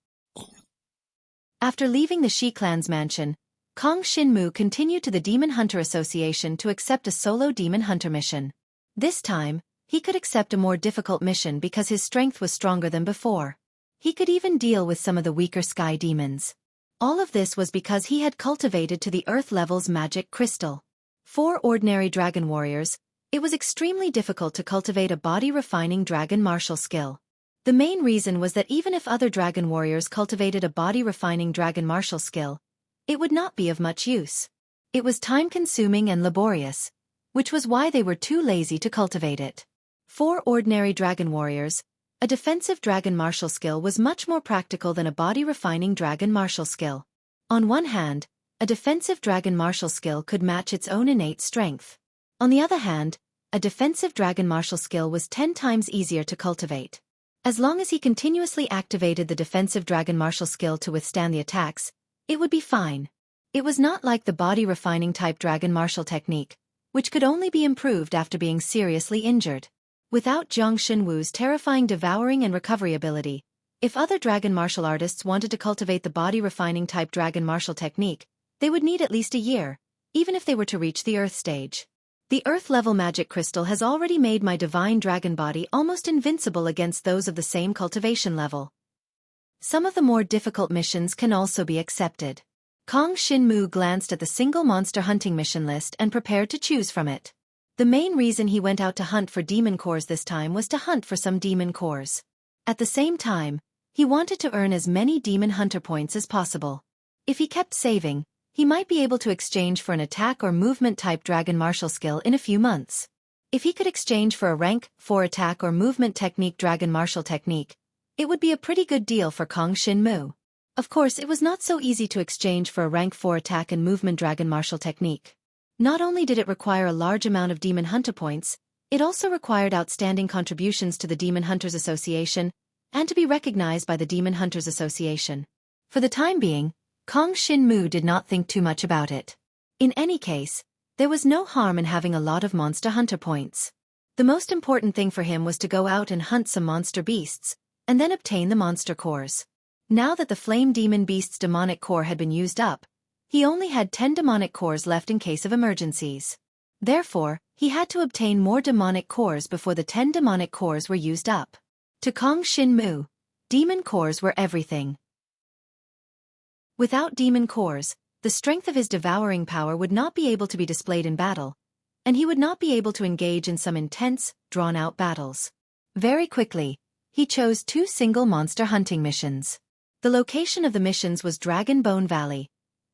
After leaving the Shi clan's mansion, Kong Xinmu continued to the Demon Hunter Association to accept a solo demon hunter mission. This time, he could accept a more difficult mission because his strength was stronger than before. He could even deal with some of the weaker sky demons. All of this was because he had cultivated to the earth level's magic crystal. For ordinary dragon warriors, it was extremely difficult to cultivate a body-refining dragon martial skill. The main reason was that even if other dragon warriors cultivated a body-refining dragon martial skill, it would not be of much use. It was time-consuming and laborious, which was why they were too lazy to cultivate it. For ordinary dragon warriors, a defensive dragon martial skill was much more practical than a body-refining dragon martial skill. On one hand, a defensive dragon martial skill could match its own innate strength. On the other hand, a defensive dragon martial skill was 10 times easier to cultivate. As long as he continuously activated the defensive dragon martial skill to withstand the attacks, it would be fine. It was not like the body-refining type dragon martial technique, which could only be improved after being seriously injured. Without Zhang Xinwu's terrifying devouring and recovery ability, if other dragon martial artists wanted to cultivate the body-refining type dragon martial technique, they would need at least a year, even if they were to reach the Earth stage. The Earth-level magic crystal has already made my divine dragon body almost invincible against those of the same cultivation level. Some of the more difficult missions can also be accepted. Kong Xinmu glanced at the single monster hunting mission list and prepared to choose from it. The main reason he went out to hunt for demon cores this time was to hunt for some demon cores. At the same time, he wanted to earn as many demon hunter points as possible. If he kept saving, he might be able to exchange for an attack or movement type dragon martial skill in a few months. If he could exchange for a rank 4 attack or movement technique dragon martial technique, it would be a pretty good deal for Kong Xinmu. Of course, it was not so easy to exchange for a rank 4 attack and movement dragon martial technique. Not only did it require a large amount of demon hunter points, it also required outstanding contributions to the Demon Hunters Association, and to be recognized by the Demon Hunters Association. For the time being, Kong Xinmu did not think too much about it. In any case, there was no harm in having a lot of monster hunter points. The most important thing for him was to go out and hunt some monster beasts, and then obtain the monster cores. Now that the Flame Demon Beast's demonic core had been used up, he only had 10 demonic cores left in case of emergencies. Therefore, he had to obtain more demonic cores before the 10 demonic cores were used up. To Kong Xinmu, demon cores were everything. Without demon cores, the strength of his devouring power would not be able to be displayed in battle, and he would not be able to engage in some intense, drawn-out battles. Very quickly, he chose 2 single monster hunting missions. The location of the missions was Dragon Bone Valley,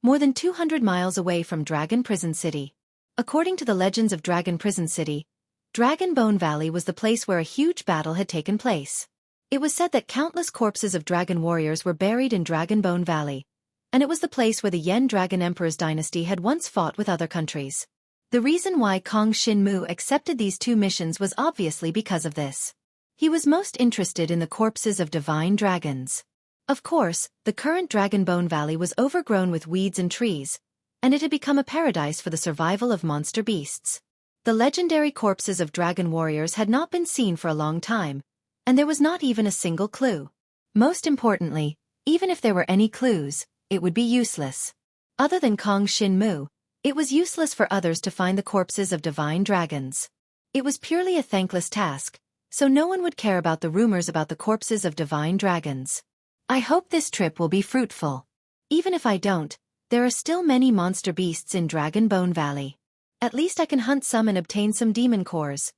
more than 200 miles away from Dragon Prison City. According to the legends of Dragon Prison City, Dragon Bone Valley was the place where a huge battle had taken place. It was said that countless corpses of dragon warriors were buried in Dragon Bone Valley, and it was the place where the Yen Dragon Emperor's dynasty had once fought with other countries. The reason why Kong Shinmu accepted these two missions was obviously because of this. He was most interested in the corpses of divine dragons. Of course, the current Dragon Bone Valley was overgrown with weeds and trees, and it had become a paradise for the survival of monster beasts. The legendary corpses of dragon warriors had not been seen for a long time, and there was not even a single clue. Most importantly, even if there were any clues, it would be useless. Other than Kong Shinmu, it was useless for others to find the corpses of divine dragons. It was purely a thankless task, so no one would care about the rumors about the corpses of divine dragons. I hope this trip will be fruitful. Even if I don't, there are still many monster beasts in Dragon Bone Valley. At least I can hunt some and obtain some demon cores.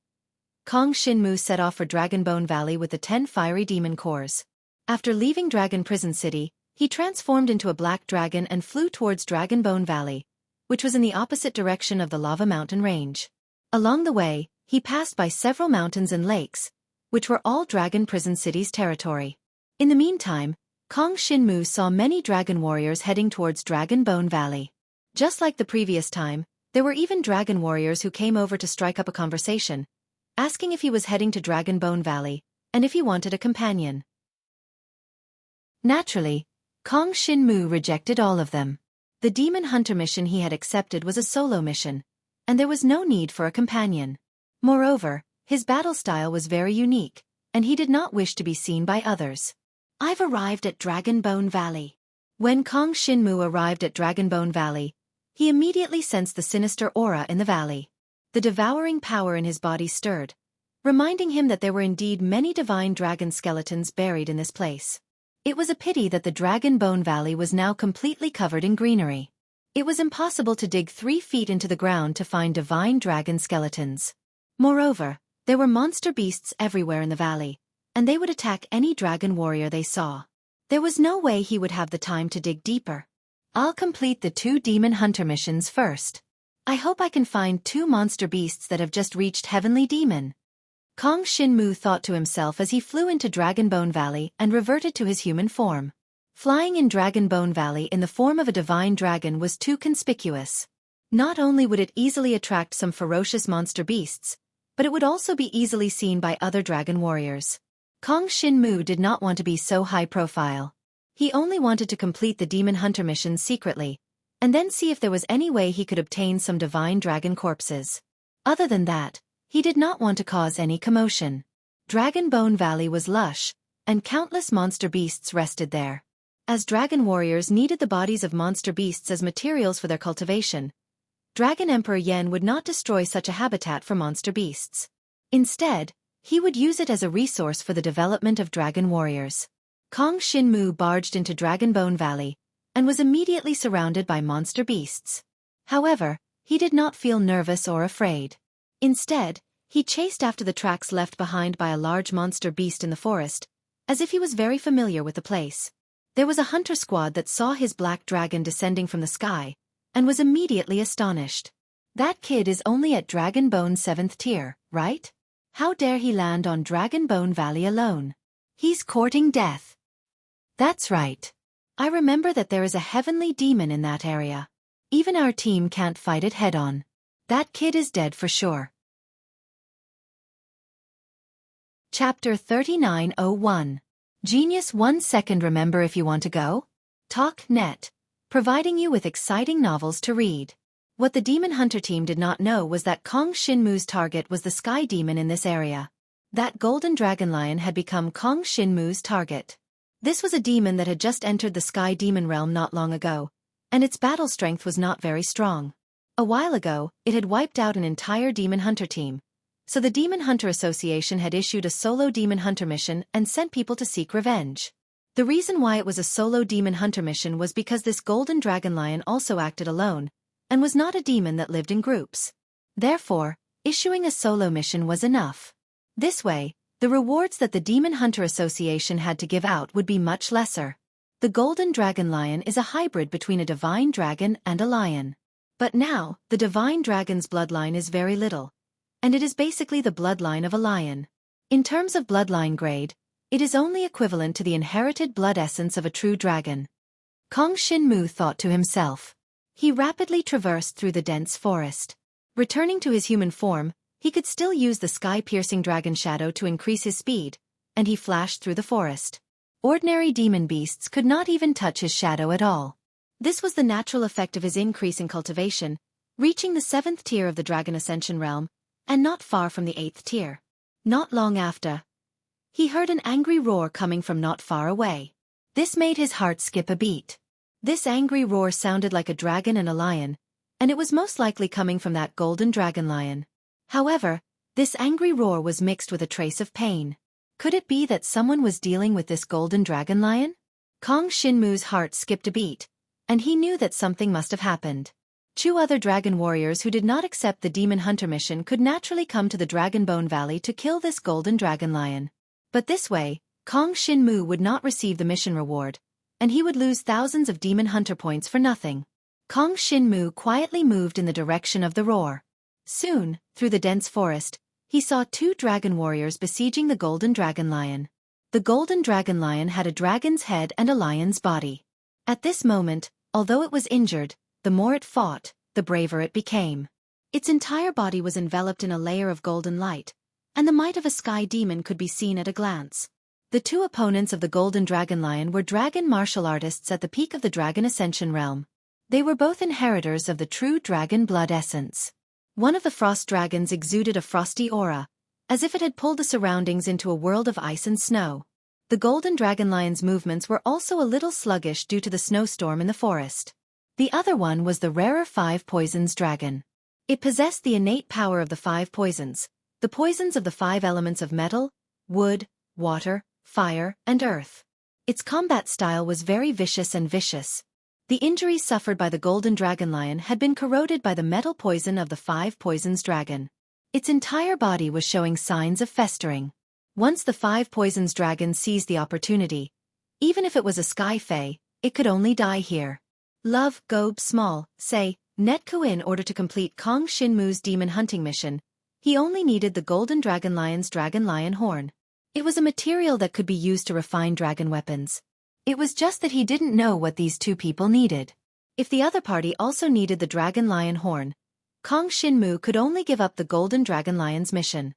Kong Shinmu set off for Dragon Bone Valley with the 10 fiery demon cores. After leaving Dragon Prison City, he transformed into a black dragon and flew towards Dragon Bone Valley, which was in the opposite direction of the lava mountain range. Along the way, he passed by several mountains and lakes, which were all Dragon Prison City's territory. In the meantime, Kong Shinmu saw many dragon warriors heading towards Dragon Bone Valley. Just like the previous time, there were even dragon warriors who came over to strike up a conversation, asking if he was heading to Dragon Bone Valley, and if he wanted a companion. Naturally, Kong Shinmu rejected all of them. The demon hunter mission he had accepted was a solo mission, and there was no need for a companion. Moreover, his battle style was very unique, and he did not wish to be seen by others. I've arrived at Dragon Bone Valley. When Kong Shinmu arrived at Dragon Bone Valley, he immediately sensed the sinister aura in the valley. The devouring power in his body stirred, reminding him that there were indeed many divine dragon skeletons buried in this place. It was a pity that the Dragon Bone Valley was now completely covered in greenery. It was impossible to dig 3 feet into the ground to find divine dragon skeletons. Moreover, there were monster beasts everywhere in the valley, and they would attack any dragon warrior they saw. There was no way he would have the time to dig deeper. I'll complete the 2 demon hunter missions first. I hope I can find 2 monster beasts that have just reached Heavenly Demon. Kong Shinmu thought to himself as he flew into Dragon Bone Valley and reverted to his human form. Flying in Dragon Bone Valley in the form of a divine dragon was too conspicuous. Not only would it easily attract some ferocious monster beasts, but it would also be easily seen by other dragon warriors. Kong Shinmu did not want to be so high profile. He only wanted to complete the demon hunter mission secretly, and then see if there was any way he could obtain some divine dragon corpses. Other than that, he did not want to cause any commotion. Dragon Bone Valley was lush, and countless monster beasts rested there. As dragon warriors needed the bodies of monster beasts as materials for their cultivation, Dragon Emperor Yen would not destroy such a habitat for monster beasts. Instead, he would use it as a resource for the development of dragon warriors. Kong Shinmu barged into Dragon Bone Valley, and was immediately surrounded by monster beasts. However, he did not feel nervous or afraid. Instead, he chased after the tracks left behind by a large monster beast in the forest, as if he was very familiar with the place. There was a hunter squad that saw his black dragon descending from the sky, and was immediately astonished. That kid is only at Dragon Bone 7th tier, right? How dare he land on Dragon Bone Valley alone? He's courting death. That's right. I remember that there is a heavenly demon in that area. Even our team can't fight it head-on. That kid is dead for sure. Chapter 3901. Genius 1 second. Remember if you want to go? Talk.net, providing you with exciting novels to read. What the Demon Hunter team did not know was that Kong Shinmu's target was the Sky Demon in this area. That golden dragon lion had become Kong Shinmu's target. This was a demon that had just entered the Sky Demon realm not long ago, and its battle strength was not very strong. A while ago, it had wiped out an entire Demon Hunter team, so the Demon Hunter Association had issued a solo Demon Hunter mission and sent people to seek revenge. The reason why it was a solo Demon Hunter mission was because this golden dragon lion also acted alone, and was not a demon that lived in groups. Therefore, issuing a solo mission was enough. This way, the rewards that the Demon Hunter Association had to give out would be much lesser. The golden dragon lion is a hybrid between a divine dragon and a lion. But now, the divine dragon's bloodline is very little, and it is basically the bloodline of a lion. In terms of bloodline grade, it is only equivalent to the inherited blood essence of a true dragon. Kong Shin-mu thought to himself. He rapidly traversed through the dense forest. Returning to his human form, he could still use the sky-piercing dragon shadow to increase his speed, and he flashed through the forest. Ordinary demon beasts could not even touch his shadow at all. This was the natural effect of his increase in cultivation, reaching the 7th tier of the Dragon Ascension realm, and not far from the 8th tier. Not long after, he heard an angry roar coming from not far away. This made his heart skip a beat. This angry roar sounded like a dragon and a lion, and it was most likely coming from that golden dragon lion. However, this angry roar was mixed with a trace of pain. Could it be that someone was dealing with this golden dragon lion? Kong Shin-mu's heart skipped a beat, and he knew that something must have happened. 2 other dragon warriors who did not accept the demon hunter mission could naturally come to the Dragon Bone Valley to kill this golden dragon lion. But this way, Kong Shin-mu would not receive the mission reward, and he would lose thousands of demon hunter points for nothing. Kong Shin-mu quietly moved in the direction of the roar. Soon, through the dense forest, he saw 2 dragon warriors besieging the golden dragon lion. The golden dragon lion had a dragon's head and a lion's body. At this moment, although it was injured, the more it fought, the braver it became. Its entire body was enveloped in a layer of golden light, and the might of a sky demon could be seen at a glance. The 2 opponents of the golden dragon lion were dragon martial artists at the peak of the Dragon Ascension realm. They were both inheritors of the true dragon blood essence. One of the frost dragons exuded a frosty aura, as if it had pulled the surroundings into a world of ice and snow. The golden dragon lion's movements were also a little sluggish due to the snowstorm in the forest. The other one was the rarer 5 poisons dragon. It possessed the innate power of the 5 poisons, the poisons of the 5 elements of metal, wood, water, fire, and earth. Its combat style was very vicious and vicious. The injuries suffered by the golden dragon lion had been corroded by the metal poison of the 5 poisons dragon. Its entire body was showing signs of festering. Once the 5 poisons dragon seized the opportunity, even if it was a sky fae, it could only die here. Love, Gobe Small, say, Netku. In order to complete Kong Shin-mu's demon hunting mission, he only needed the golden dragon lion's dragon lion horn. It was a material that could be used to refine dragon weapons. It was just that he didn't know what these 2 people needed. If the other party also needed the dragon lion horn, Kong Shin-mu could only give up the golden dragon lion's mission.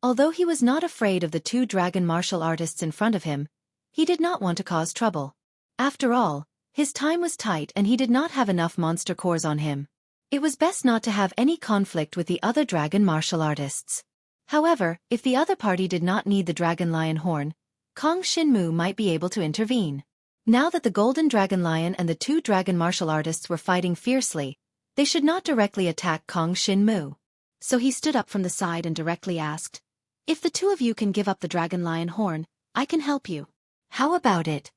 Although he was not afraid of the 2 dragon martial artists in front of him, he did not want to cause trouble. After all, his time was tight and he did not have enough monster cores on him. It was best not to have any conflict with the other dragon martial artists. However, if the other party did not need the dragon lion horn, Kong Shin-mu might be able to intervene. Now that the golden dragon lion and the 2 dragon martial artists were fighting fiercely, they should not directly attack Kong Shin-mu. So he stood up from the side and directly asked, "If the 2 of you can give up the dragon lion horn, I can help you. How about it?"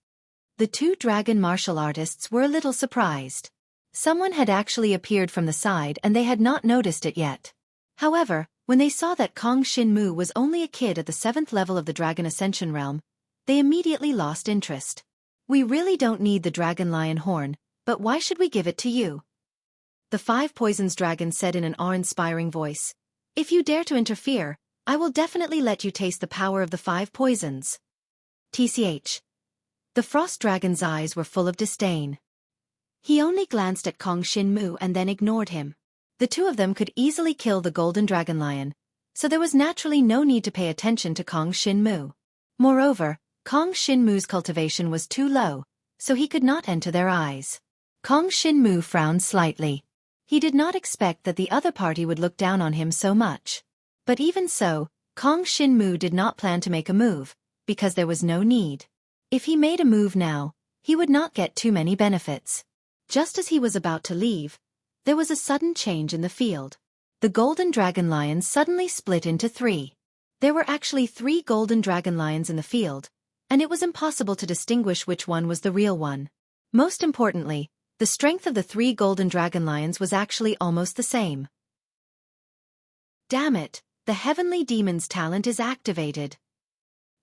The 2 dragon martial artists were a little surprised. Someone had actually appeared from the side and they had not noticed it yet. However, when they saw that Kong Shin-mu was only a kid at the 7th level of the Dragon Ascension realm, they immediately lost interest. "We really don't need the dragon lion horn, but why should we give it to you?" The 5 poisons dragon said in an awe-inspiring voice. "If you dare to interfere, I will definitely let you taste the power of the 5 poisons." TCH. The frost dragon's eyes were full of disdain. He only glanced at Kong Shin-mu and then ignored him. The 2 of them could easily kill the golden dragon lion, so there was naturally no need to pay attention to Kong Shin-mu. Moreover, Kong Shin-mu's cultivation was too low, so he could not enter their eyes. Kong Shin-mu frowned slightly. He did not expect that the other party would look down on him so much. But even so, Kong Shin-mu did not plan to make a move, because there was no need. If he made a move now, he would not get too many benefits. Just as he was about to leave, there was a sudden change in the field. The golden dragon lions suddenly split into 3. There were actually 3 golden dragon lions in the field, and it was impossible to distinguish which one was the real one. Most importantly, the strength of the 3 golden dragon lions was actually almost the same. Damn it, the heavenly demon's talent is activated.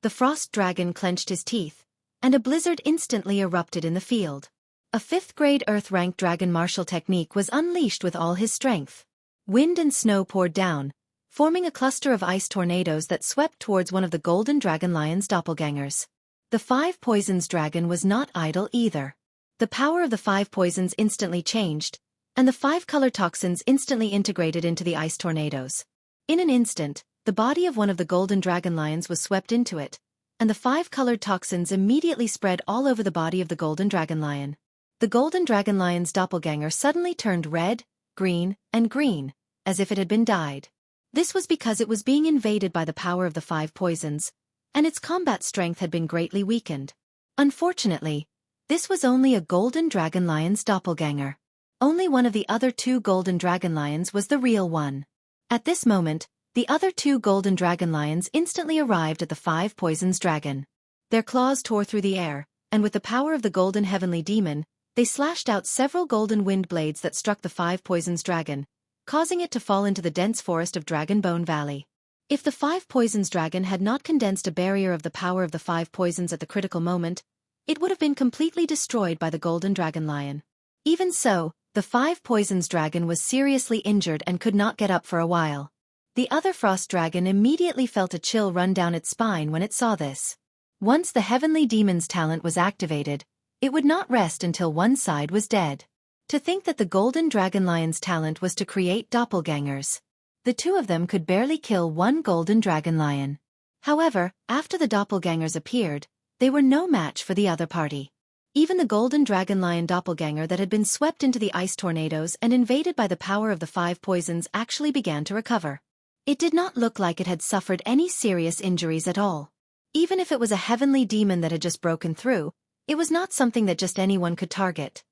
The frost dragon clenched his teeth, and a blizzard instantly erupted in the field. A 5th-grade Earth-rank dragon martial technique was unleashed with all his strength. Wind and snow poured down, forming a cluster of ice tornadoes that swept towards one of the golden dragon lion's doppelgangers. The 5 poisons dragon was not idle either. The power of the 5 poisons instantly changed, and the 5 color toxins instantly integrated into the ice tornadoes. In an instant, the body of one of the golden dragon lions was swept into it, and the 5 colored toxins immediately spread all over the body of the golden dragon lion. The golden dragon lion's doppelganger suddenly turned red, green, as if it had been dyed. This was because it was being invaded by the power of the 5 poisons, and its combat strength had been greatly weakened. Unfortunately, this was only a golden dragon lion's doppelganger. Only one of the other 2 golden dragon lions was the real one. At this moment, the other 2 golden dragon lions instantly arrived at the 5 poisons dragon. Their claws tore through the air, and with the power of the golden heavenly demon, they slashed out several golden wind blades that struck the 5 poisons dragon, causing it to fall into the dense forest of Dragon Bone Valley. If the 5 poisons dragon had not condensed a barrier of the power of the 5 poisons at the critical moment, it would have been completely destroyed by the golden dragon lion. Even so, the 5 poisons dragon was seriously injured and could not get up for a while. The other frost dragon immediately felt a chill run down its spine when it saw this. Once the heavenly demon's talent was activated, it would not rest until one side was dead. To think that the golden dragon lion's talent was to create doppelgangers. The 2 of them could barely kill one golden dragon lion. However, after the doppelgangers appeared, they were no match for the other party. Even the golden dragon lion doppelganger that had been swept into the ice tornadoes and invaded by the power of the 5 poisons actually began to recover. It did not look like it had suffered any serious injuries at all. Even if it was a heavenly demon that had just broken through, it was not something that just anyone could target.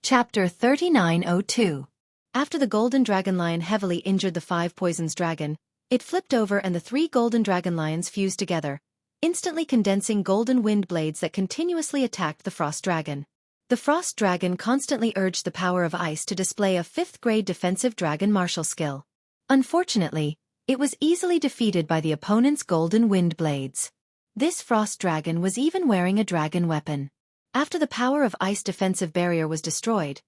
Chapter 3902. After the golden dragon lion heavily injured the 5 poisons dragon, it flipped over and the 3 golden dragon lions fused together, instantly condensing golden wind blades that continuously attacked the frost dragon. The frost dragon constantly urged the power of ice to display a 5th-grade defensive dragon martial skill. Unfortunately, it was easily defeated by the opponent's golden wind blades. This frost dragon was even wearing a dragon weapon. After the power of ice defensive barrier was destroyed,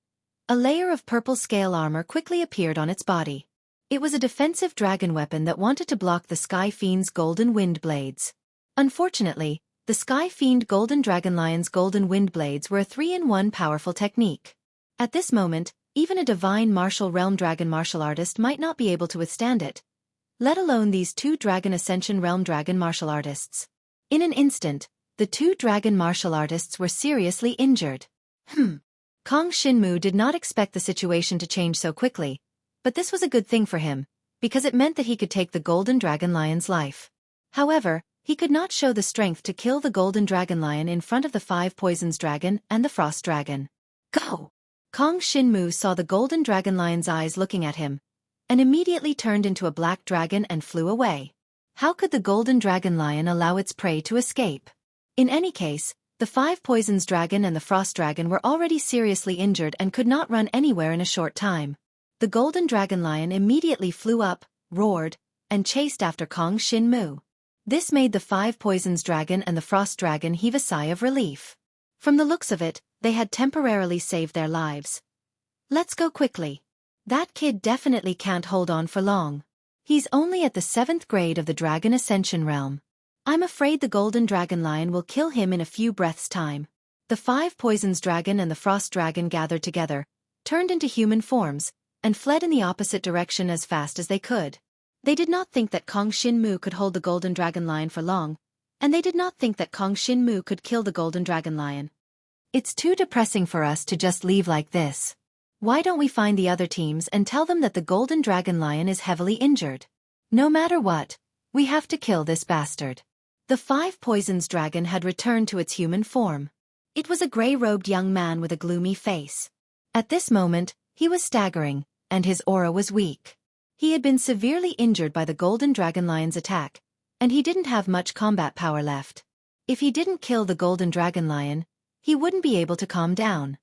a layer of purple scale armor quickly appeared on its body. It was a defensive dragon weapon that wanted to block the Sky Fiend's golden wind blades. Unfortunately, the Sky Fiend Golden Dragon Lion's golden wind blades were a 3-in-1 powerful technique. At this moment, even a divine martial realm dragon martial artist might not be able to withstand it, let alone these 2 Dragon Ascension realm dragon martial artists. In an instant, the 2 dragon martial artists were seriously injured. Kong Shinmu did not expect the situation to change so quickly, but this was a good thing for him, because it meant that he could take the golden dragon lion's life. However, he could not show the strength to kill the golden dragon lion in front of the 5 poisons dragon and the frost dragon. Go! Kong Shinmu saw the golden dragon lion's eyes looking at him, and immediately turned into a black dragon and flew away. How could the golden dragon lion allow its prey to escape? In any case, the 5 poisons dragon and the frost dragon were already seriously injured and could not run anywhere in a short time. The golden dragon lion immediately flew up, roared, and chased after Kong Shinmu. This made the 5 poisons dragon and the frost dragon heave a sigh of relief. From the looks of it, they had temporarily saved their lives. Let's go quickly. That kid definitely can't hold on for long. He's only at the 7th grade of the Dragon Ascension realm. I'm afraid the golden dragon lion will kill him in a few breaths' time. The 5 poisons dragon and the frost dragon gathered together, turned into human forms, and fled in the opposite direction as fast as they could. They did not think that Kong Shinmu could hold the golden dragon lion for long, and they did not think that Kong Shinmu could kill the golden dragon lion. It's too depressing for us to just leave like this. Why don't we find the other teams and tell them that the golden dragon lion is heavily injured? No matter what, we have to kill this bastard. The 5 poisons dragon had returned to its human form. It was a gray-robed young man with a gloomy face. At this moment, he was staggering, and his aura was weak. He had been severely injured by the golden dragon lion's attack, and he didn't have much combat power left. If he didn't kill the golden dragon lion, he wouldn't be able to calm down.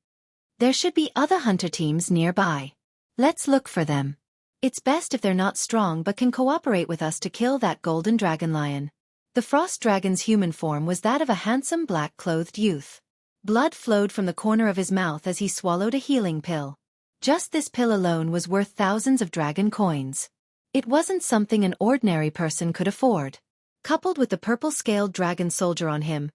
There should be other hunter teams nearby. Let's look for them. It's best if they're not strong but can cooperate with us to kill that golden dragon lion. The frost dragon's human form was that of a handsome black-clothed youth. Blood flowed from the corner of his mouth as he swallowed a healing pill. Just this pill alone was worth thousands of dragon coins. It wasn't something an ordinary person could afford. Coupled with the purple-scaled dragon soldier on him,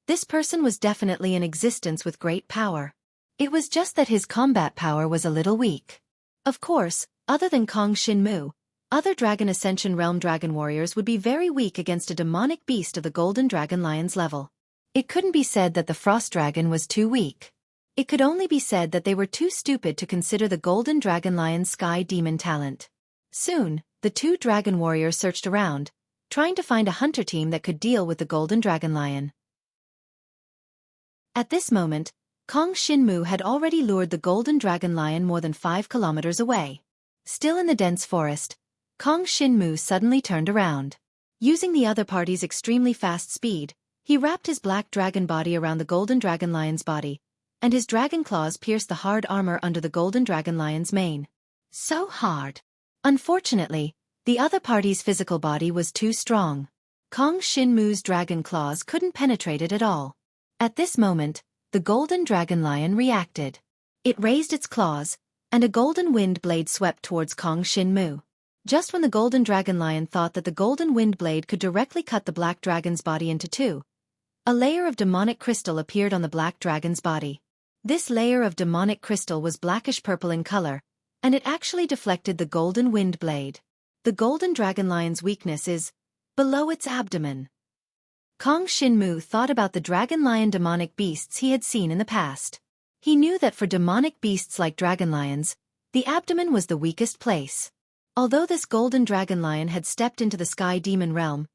this person was definitely in existence with great power. It was just that his combat power was a little weak. Of course, other than Kong Shinmu, other Dragon Ascension Realm dragon warriors would be very weak against a demonic beast of the Golden Dragon Lion's level. It couldn't be said that the Frost Dragon was too weak. It could only be said that they were too stupid to consider the Golden Dragon Lion's Sky Demon talent. Soon, the two dragon warriors searched around, trying to find a hunter team that could deal with the Golden Dragon Lion. At this moment, Kong Shinmu had already lured the Golden Dragon Lion more than 5 kilometers away. Still in the dense forest, Kong Shinmu suddenly turned around. Using the other party's extremely fast speed, he wrapped his black dragon body around the Golden Dragon Lion's body, and his dragon claws pierced the hard armor under the Golden Dragon Lion's mane. So hard. Unfortunately, the other party's physical body was too strong. Kong Shinmu's dragon claws couldn't penetrate it at all. At this moment, the Golden Dragon Lion reacted. It raised its claws, and a golden wind blade swept towards Kong Shinmu. Just when the Golden Dragon Lion thought that the golden wind blade could directly cut the black dragon's body into two, a layer of demonic crystal appeared on the black dragon's body. This layer of demonic crystal was blackish-purple in color, and it actually deflected the golden wind blade. The Golden Dragon Lion's weakness is below its abdomen. Kong Shinmu thought about the dragon lion demonic beasts he had seen in the past. He knew that for demonic beasts like dragon lions, the abdomen was the weakest place. Although this Golden Dragon Lion had stepped into the Sky Demon realm,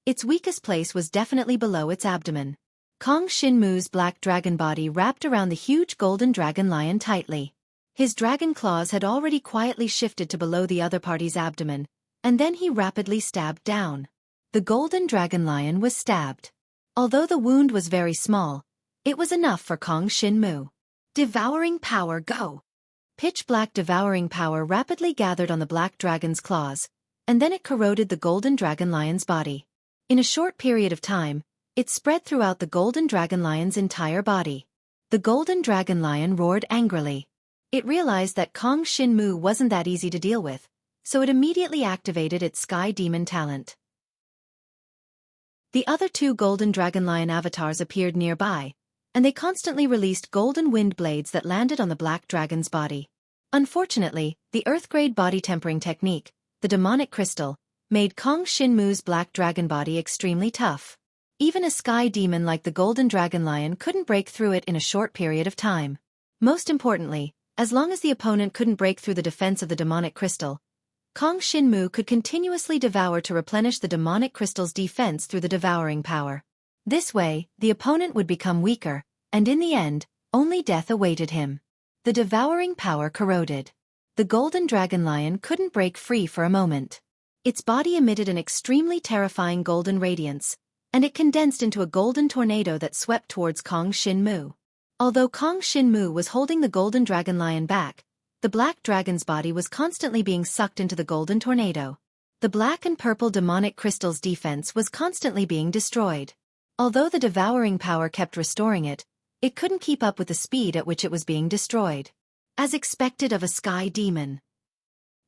its weakest place was definitely below its abdomen. Kong Shinmu's black dragon body wrapped around the huge Golden Dragon Lion tightly. His dragon claws had already quietly shifted to below the other party's abdomen, and then he rapidly stabbed down. The Golden Dragon Lion was stabbed. Although the wound was very small, it was enough for Kong Shinmu. Devouring power, go! Pitch-black devouring power rapidly gathered on the black dragon's claws, and then it corroded the Golden Dragon Lion's body. In a short period of time, it spread throughout the Golden Dragon Lion's entire body. The Golden Dragon Lion roared angrily. It realized that Kong Shinmu wasn't that easy to deal with, so it immediately activated its Sky Demon talent. The other two Golden Dragon Lion avatars appeared nearby, and they constantly released golden wind blades that landed on the black dragon's body. Unfortunately, the Earth-grade body tempering technique, the demonic crystal, made Kong Shinmu's black dragon body extremely tough. Even a sky demon like the Golden Dragon Lion couldn't break through it in a short period of time. Most importantly, as long as the opponent couldn't break through the defense of the demonic crystal, Kong Shinmu could continuously devour to replenish the demonic crystal's defense through the devouring power. This way, the opponent would become weaker, and in the end, only death awaited him. The devouring power corroded. The Golden Dragon Lion couldn't break free for a moment. Its body emitted an extremely terrifying golden radiance, and it condensed into a golden tornado that swept towards Kong Shinmu. Although Kong Shinmu was holding the Golden Dragon Lion back, the black dragon's body was constantly being sucked into the golden tornado. The black and purple demonic crystal's defense was constantly being destroyed. Although the devouring power kept restoring it, it couldn't keep up with the speed at which it was being destroyed. As expected of a sky demon.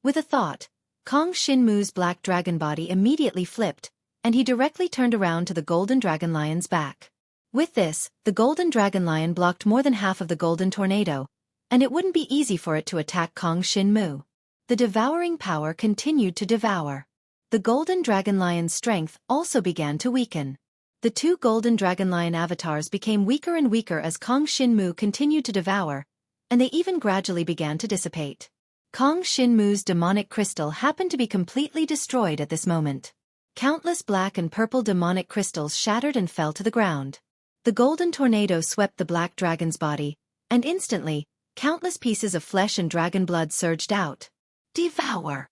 With a thought, Kong Shinmu's black dragon body immediately flipped, and he directly turned around to the Golden Dragon Lion's back. With this, the Golden Dragon Lion blocked more than half of the golden tornado, and it wouldn't be easy for it to attack Kong Shinmu. The devouring power continued to devour. The Golden Dragon Lion's strength also began to weaken. The two Golden Dragon Lion avatars became weaker and weaker as Kong Shinmu continued to devour, and they even gradually began to dissipate. Kong Shinmu's demonic crystal happened to be completely destroyed at this moment. Countless black and purple demonic crystals shattered and fell to the ground. The golden tornado swept the black dragon's body, and instantly, countless pieces of flesh and dragon blood surged out. Devour!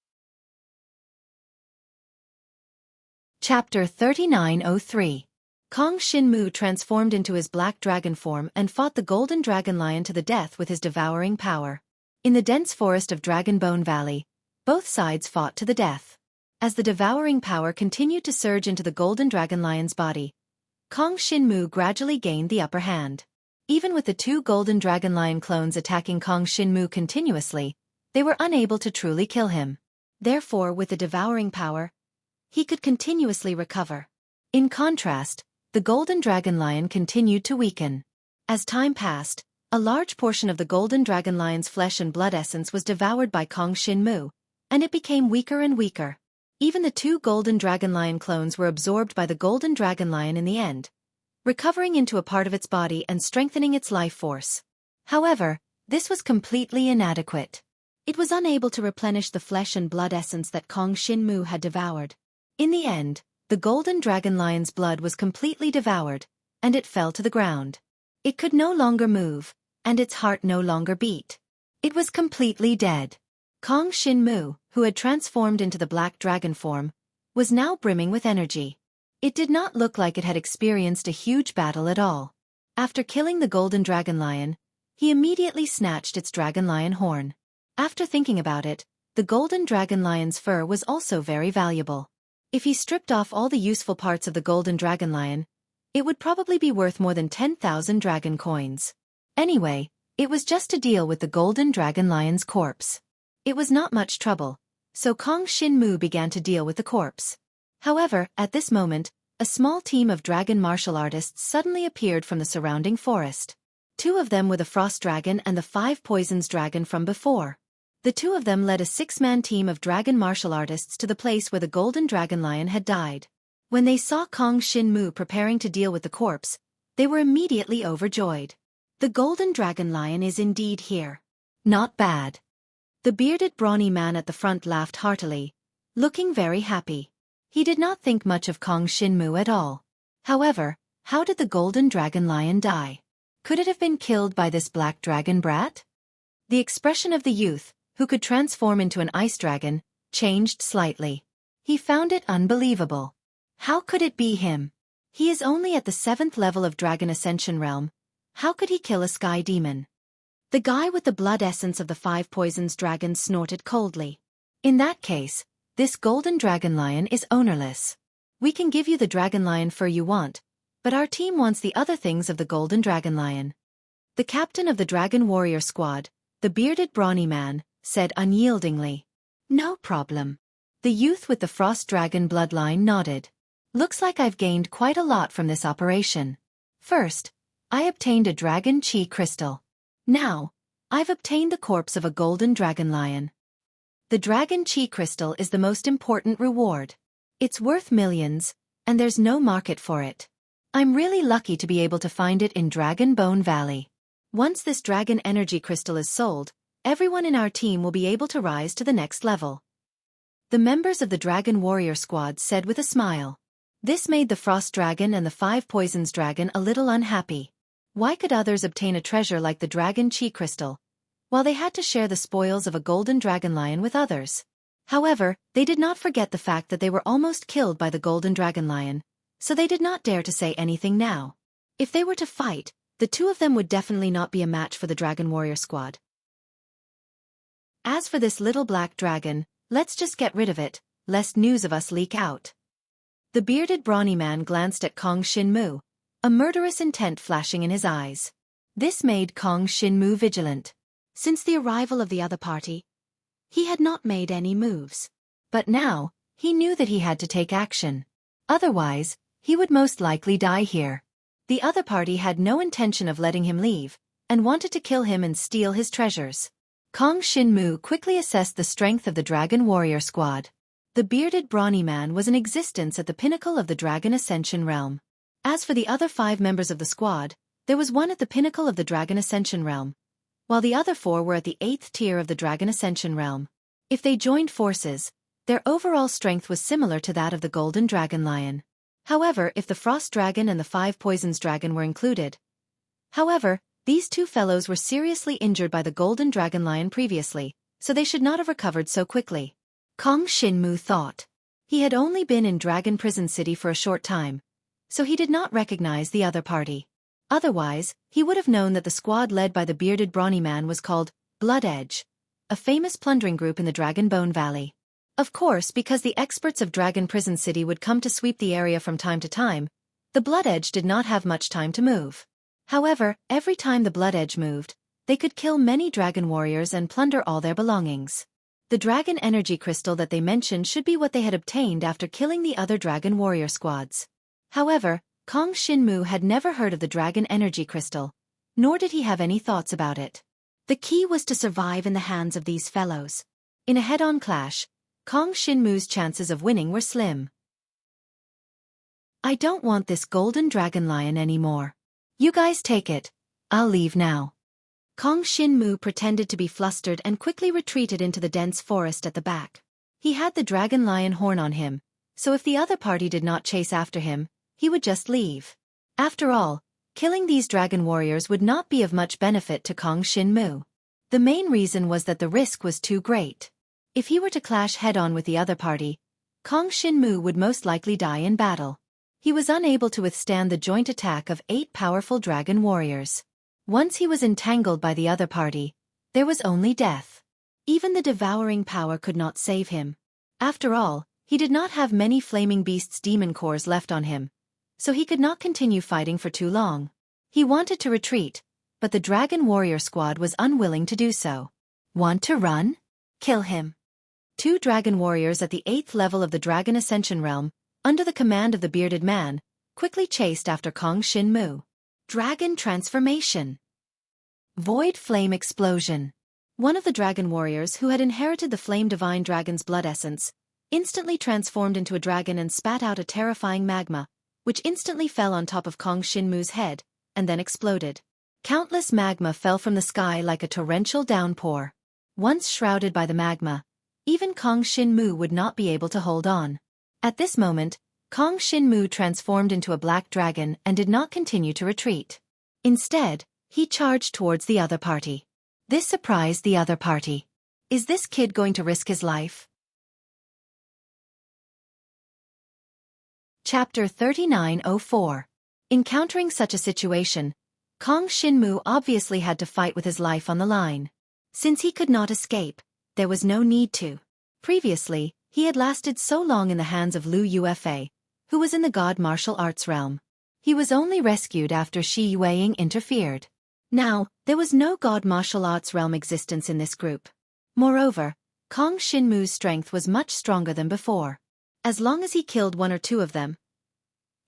Chapter 3903. Kong Shinmu transformed into his black dragon form and fought the Golden Dragon Lion to the death with his devouring power. In the dense forest of Dragon Bone Valley, both sides fought to the death. As the devouring power continued to surge into the golden dragon lion's body, Kong Shinmu gradually gained the upper hand. Even with the two golden dragon lion clones attacking Kong Shinmu continuously, they were unable to truly kill him. Therefore, with the devouring power, he could continuously recover. In contrast, the golden dragon lion continued to weaken. As time passed, a large portion of the golden dragon lion's flesh and blood essence was devoured by Kong Shinmu, and it became weaker and weaker. Even the two golden dragon lion clones were absorbed by the golden dragon lion in the end, recovering into a part of its body and strengthening its life force. However, this was completely inadequate. It was unable to replenish the flesh and blood essence that Kong Shinmu had devoured. In the end, the golden dragon lion's blood was completely devoured, and it fell to the ground. It could no longer move, and its heart no longer beat. It was completely dead. Kong Shinmu, who had transformed into the black dragon form, was now brimming with energy. It did not look like it had experienced a huge battle at all. After killing the golden dragon lion, he immediately snatched its dragon lion horn. After thinking about it, the golden dragon lion's fur was also very valuable. If he stripped off all the useful parts of the golden dragon lion, it would probably be worth more than 10,000 dragon coins. Anyway, it was just to deal with the golden dragon lion's corpse. It was not much trouble, so Kong Shinmu began to deal with the corpse. However, at this moment, a small team of dragon martial artists suddenly appeared from the surrounding forest. Two of them were the Frost Dragon and the Five Poisons Dragon from before. The two of them led a 6-man team of dragon martial artists to the place where the golden dragon lion had died. When they saw Kong Shinmu preparing to deal with the corpse, they were immediately overjoyed. The golden dragon lion is indeed here. Not bad. The bearded brawny man at the front laughed heartily, looking very happy. He did not think much of Kong Shinmu at all. However, how did the golden dragon lion die? Could it have been killed by this black dragon brat? The expression of the youth, who could transform into an ice dragon, changed slightly. He found it unbelievable. How could it be him? He is only at the 7th level of Dragon Ascension Realm. How could he kill a sky demon? The guy with the blood essence of the 5 Poisons Dragon snorted coldly. In that case, this golden dragon lion is ownerless. We can give you the dragon lion fur you want, but our team wants the other things of the golden dragon lion. The captain of the dragon warrior squad, the bearded brawny man, said unyieldingly. No problem. The youth with the frost dragon bloodline nodded. Looks like I've gained quite a lot from this operation. First, I obtained a dragon chi crystal. Now, I've obtained the corpse of a golden dragon lion. The dragon chi crystal is the most important reward. It's worth millions, and there's no market for it. I'm really lucky to be able to find it in Dragon Bone Valley. Once this dragon energy crystal is sold, everyone in our team will be able to rise to the next level. The members of the Dragon Warrior Squad said with a smile. This made the Frost Dragon and the 5 Poisons Dragon a little unhappy. Why could others obtain a treasure like the Dragon Chi Crystal, while they had to share the spoils of a golden dragon lion with others? However, they did not forget the fact that they were almost killed by the golden dragon lion, so they did not dare to say anything now. If they were to fight, the two of them would definitely not be a match for the Dragon Warrior Squad. As for this little black dragon, let's just get rid of it, lest news of us leak out. The bearded brawny man glanced at Kong Shinmu, a murderous intent flashing in his eyes. This made Kong Shinmu vigilant. Since the arrival of the other party, he had not made any moves. But now, he knew that he had to take action. Otherwise, he would most likely die here. The other party had no intention of letting him leave, and wanted to kill him and steal his treasures. Kong Shinmu quickly assessed the strength of the Dragon Warrior Squad. The bearded brawny man was in existence at the pinnacle of the Dragon Ascension Realm. As for the other 5 members of the squad, there was one at the pinnacle of the Dragon Ascension Realm, while the other 4 were at the 8th tier of the Dragon Ascension Realm. If they joined forces, their overall strength was similar to that of the Golden Dragon Lion. However, if the Frost Dragon and the 5 Poisons Dragon were included. However, these two fellows were seriously injured by the Golden Dragon Lion previously, so they should not have recovered so quickly. Kong Shinmu thought. He had only been in Dragon Prison City for a short time, so he did not recognize the other party. Otherwise, he would have known that the squad led by the bearded brawny man was called Blood Edge, a famous plundering group in the Dragon Bone Valley. Of course, because the experts of Dragon Prison City would come to sweep the area from time to time, the Blood Edge did not have much time to move. However, every time the Blood Edge moved, they could kill many dragon warriors and plunder all their belongings. The dragon energy crystal that they mentioned should be what they had obtained after killing the other dragon warrior squads. However, Kong Shinmu had never heard of the dragon energy crystal, nor did he have any thoughts about it. The key was to survive in the hands of these fellows. In a head-on clash, Kong Shinmu's chances of winning were slim. I don't want this golden dragon lion anymore. You guys take it. I'll leave now. Kong Shinmu pretended to be flustered and quickly retreated into the dense forest at the back. He had the dragon lion horn on him, so if the other party did not chase after him, he would just leave. After all, killing these dragon warriors would not be of much benefit to Kong Shinmu. The main reason was that the risk was too great. If he were to clash head-on with the other party, Kong Shinmu would most likely die in battle. He was unable to withstand the joint attack of 8 powerful dragon warriors. Once he was entangled by the other party, there was only death. Even the devouring power could not save him. After all, he did not have many flaming beasts' demon cores left on him, so he could not continue fighting for too long. He wanted to retreat, but the dragon warrior squad was unwilling to do so. Want to run? Kill him. 2 dragon warriors at the 8th level of the Dragon Ascension realm, under the command of the bearded man, quickly chased after Kong Shinmu. Dragon transformation. Void flame explosion. One of the dragon warriors who had inherited the flame divine dragon's blood essence, instantly transformed into a dragon and spat out a terrifying magma, which instantly fell on top of Kong Shinmu's head, and then exploded. Countless magma fell from the sky like a torrential downpour. Once shrouded by the magma, even Kong Shinmu would not be able to hold on. At this moment, Kong Shinmu transformed into a black dragon and did not continue to retreat. Instead, he charged towards the other party. This surprised the other party. Is this kid going to risk his life? Chapter 3904. Encountering such a situation, Kong Shinmu obviously had to fight with his life on the line. Since he could not escape, there was no need to. Previously, he had lasted so long in the hands of Liu Yuefei, who was in the god martial arts realm. He was only rescued after Shi Yueying interfered. Now, there was no god martial arts realm existence in this group. Moreover, Kong Shinmu's strength was much stronger than before. As long as he killed 1 or 2 of them,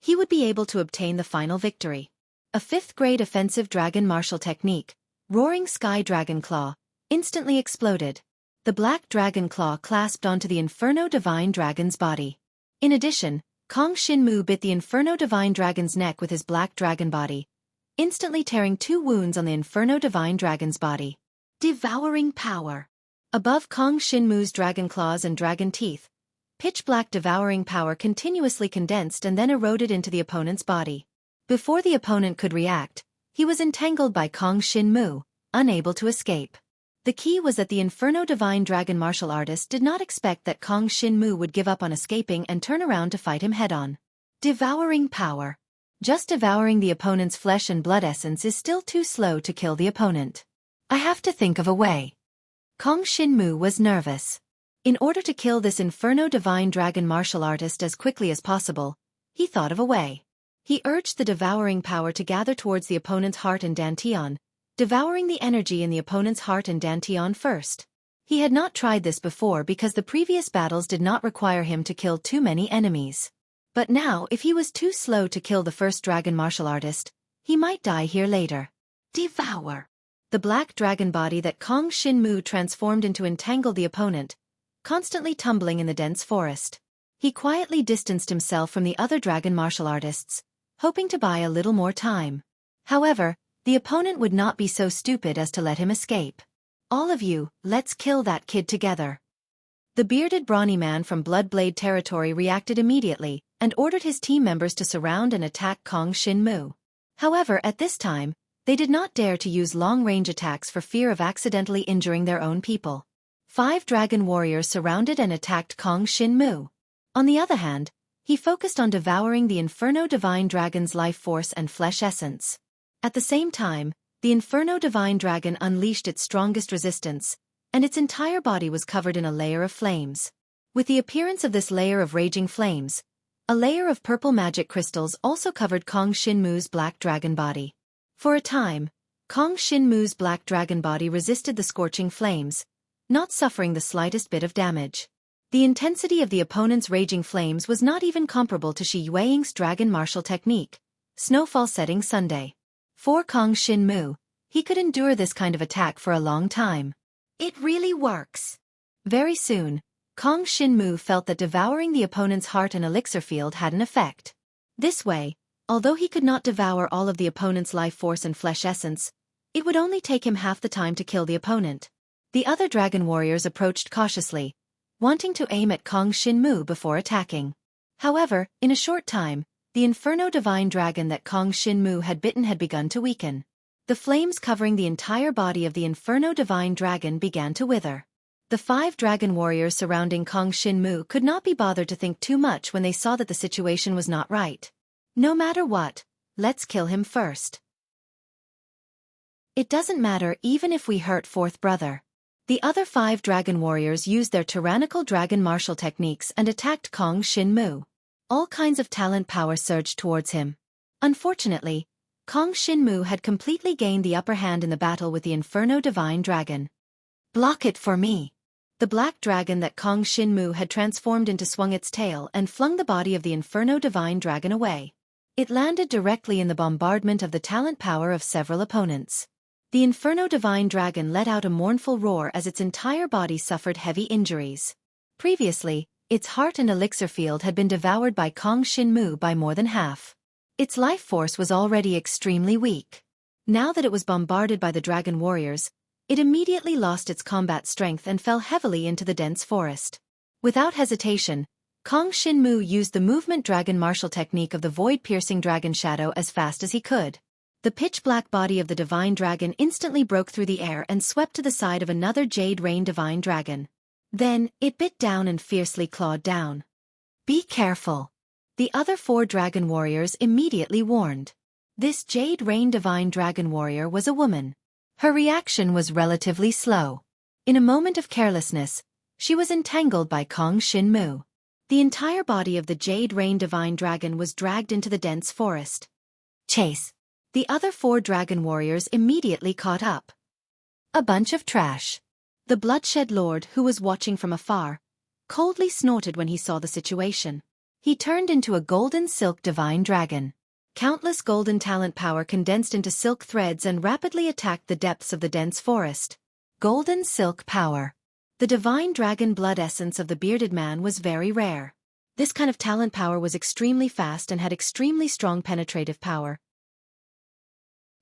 he would be able to obtain the final victory. A 5th-grade offensive dragon martial technique, Roaring Sky Dragon Claw, instantly exploded. The black dragon claw clasped onto the Inferno Divine Dragon's body. In addition, Kong Shinmu bit the Inferno Divine Dragon's neck with his black dragon body, instantly tearing 2 wounds on the Inferno Divine Dragon's body. Devouring power. Above Kong Shinmu's dragon claws and dragon teeth, pitch-black devouring power continuously condensed and then eroded into the opponent's body. Before the opponent could react, he was entangled by Kong Shinmu, unable to escape. The key was that the Inferno Divine Dragon martial artist did not expect that Kong Shinmu would give up on escaping and turn around to fight him head-on. Devouring power. Just devouring the opponent's flesh and blood essence is still too slow to kill the opponent. I have to think of a way. Kong Shinmu was nervous. In order to kill this Inferno Divine Dragon martial artist as quickly as possible, he thought of a way. He urged the devouring power to gather towards the opponent's heart and dantian, devouring the energy in the opponent's heart and dantian first. He had not tried this before because the previous battles did not require him to kill too many enemies. But now, if he was too slow to kill the first dragon martial artist, he might die here later. Devour. The black dragon body that Kong Shinmu transformed into entangled the opponent, constantly tumbling in the dense forest. He quietly distanced himself from the other dragon martial artists, hoping to buy a little more time. However, the opponent would not be so stupid as to let him escape. All of you, let's kill that kid together. The bearded brawny man from Bloodblade territory reacted immediately, and ordered his team members to surround and attack Kong Shinmu. However, at this time, they did not dare to use long-range attacks for fear of accidentally injuring their own people. 5 dragon warriors surrounded and attacked Kong Shinmu. On the other hand, he focused on devouring the Inferno Divine Dragon's life force and flesh essence. At the same time, the Inferno Divine Dragon unleashed its strongest resistance, and its entire body was covered in a layer of flames. With the appearance of this layer of raging flames, a layer of purple magic crystals also covered Kong Shinmu's black dragon body. For a time, Kong Shinmu's black dragon body resisted the scorching flames, not suffering the slightest bit of damage. The intensity of the opponent's raging flames was not even comparable to Xueqi's dragon martial technique, Snowfall Setting Sunday. For Kong Shinmu, he could endure this kind of attack for a long time. It really works. Very soon, Kong Shinmu felt that devouring the opponent's heart and elixir field had an effect. This way, although he could not devour all of the opponent's life force and flesh essence, it would only take him half the time to kill the opponent. The other dragon warriors approached cautiously, wanting to aim at Kong Shinmu before attacking. However, in a short time, the Inferno Divine Dragon that Kong Shinmu had bitten had begun to weaken. The flames covering the entire body of the Inferno Divine Dragon began to wither. The 5 dragon warriors surrounding Kong Shinmu could not be bothered to think too much when they saw that the situation was not right. No matter what, let's kill him first. It doesn't matter even if we hurt fourth brother. The other 5 dragon warriors used their tyrannical dragon martial techniques and attacked Kong Shinmu. All kinds of talent power surged towards him. Unfortunately, Kong Shinmu had completely gained the upper hand in the battle with the Inferno Divine Dragon. Block it for me. The black dragon that Kong Shinmu had transformed into swung its tail and flung the body of the Inferno Divine Dragon away. It landed directly in the bombardment of the talent power of several opponents. The Inferno Divine Dragon let out a mournful roar as its entire body suffered heavy injuries. Previously, its heart and elixir field had been devoured by Kong Shinmu by more than half. Its life force was already extremely weak. Now that it was bombarded by the dragon warriors, it immediately lost its combat strength and fell heavily into the dense forest. Without hesitation, Kong Shinmu used the movement dragon martial technique of the void-piercing dragon shadow as fast as he could. The pitch-black body of the divine dragon instantly broke through the air and swept to the side of another Jade Rain divine dragon. Then, it bit down and fiercely clawed down. Be careful. The other 4 dragon warriors immediately warned. This Jade Rain divine dragon warrior was a woman. Her reaction was relatively slow. In a moment of carelessness, she was entangled by Kong Shinmu. The entire body of the Jade Rain divine dragon was dragged into the dense forest. Chase. The other 4 dragon warriors immediately caught up. A bunch of trash. The Bloodshed Lord, who was watching from afar, coldly snorted when he saw the situation. He turned into a golden silk divine dragon. Countless golden talent power condensed into silk threads and rapidly attacked the depths of the dense forest. Golden silk power. The divine dragon blood essence of the bearded man was very rare. This kind of talent power was extremely fast and had extremely strong penetrative power.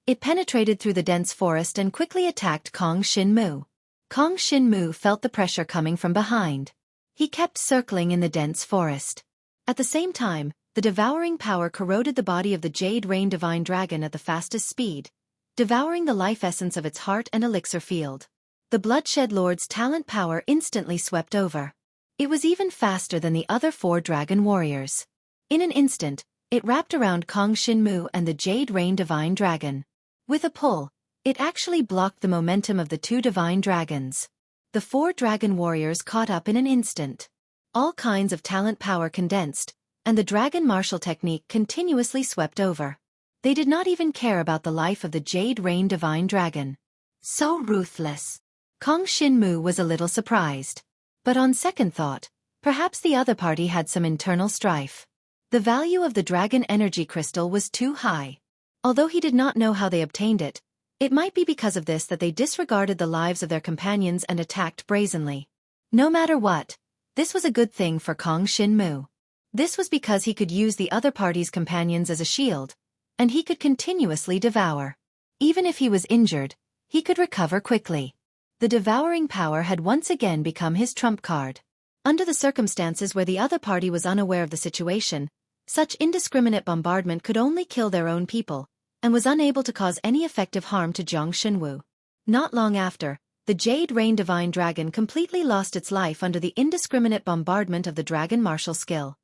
It penetrated through the dense forest and quickly attacked Kong Shinmu. Kong Shinmu felt the pressure coming from behind. He kept circling in the dense forest. At the same time, the devouring power corroded the body of the Jade Rain divine dragon at the fastest speed, devouring the life essence of its heart and elixir field. The Bloodshed Lord's talent power instantly swept over. It was even faster than the other 4 dragon warriors. In an instant, it wrapped around Kong Shinmu and the Jade Rain divine dragon. With a pull, it actually blocked the momentum of the 2 divine dragons. The 4 dragon warriors caught up in an instant. All kinds of talent power condensed, and the dragon martial technique continuously swept over. They did not even care about the life of the Jade Rain divine dragon. So ruthless. Kong Shinmu was a little surprised. But on second thought, perhaps the other party had some internal strife. The value of the dragon energy crystal was too high. Although he did not know how they obtained it, it might be because of this that they disregarded the lives of their companions and attacked brazenly. No matter what, this was a good thing for Kong Shinmu. This was because he could use the other party's companions as a shield, and he could continuously devour. Even if he was injured, he could recover quickly. The devouring power had once again become his trump card. Under the circumstances where the other party was unaware of the situation, such indiscriminate bombardment could only kill their own people, and was unable to cause any effective harm to Jiang Xinwu. Not long after, the Jade Rain divine dragon completely lost its life under the indiscriminate bombardment of the dragon martial skill.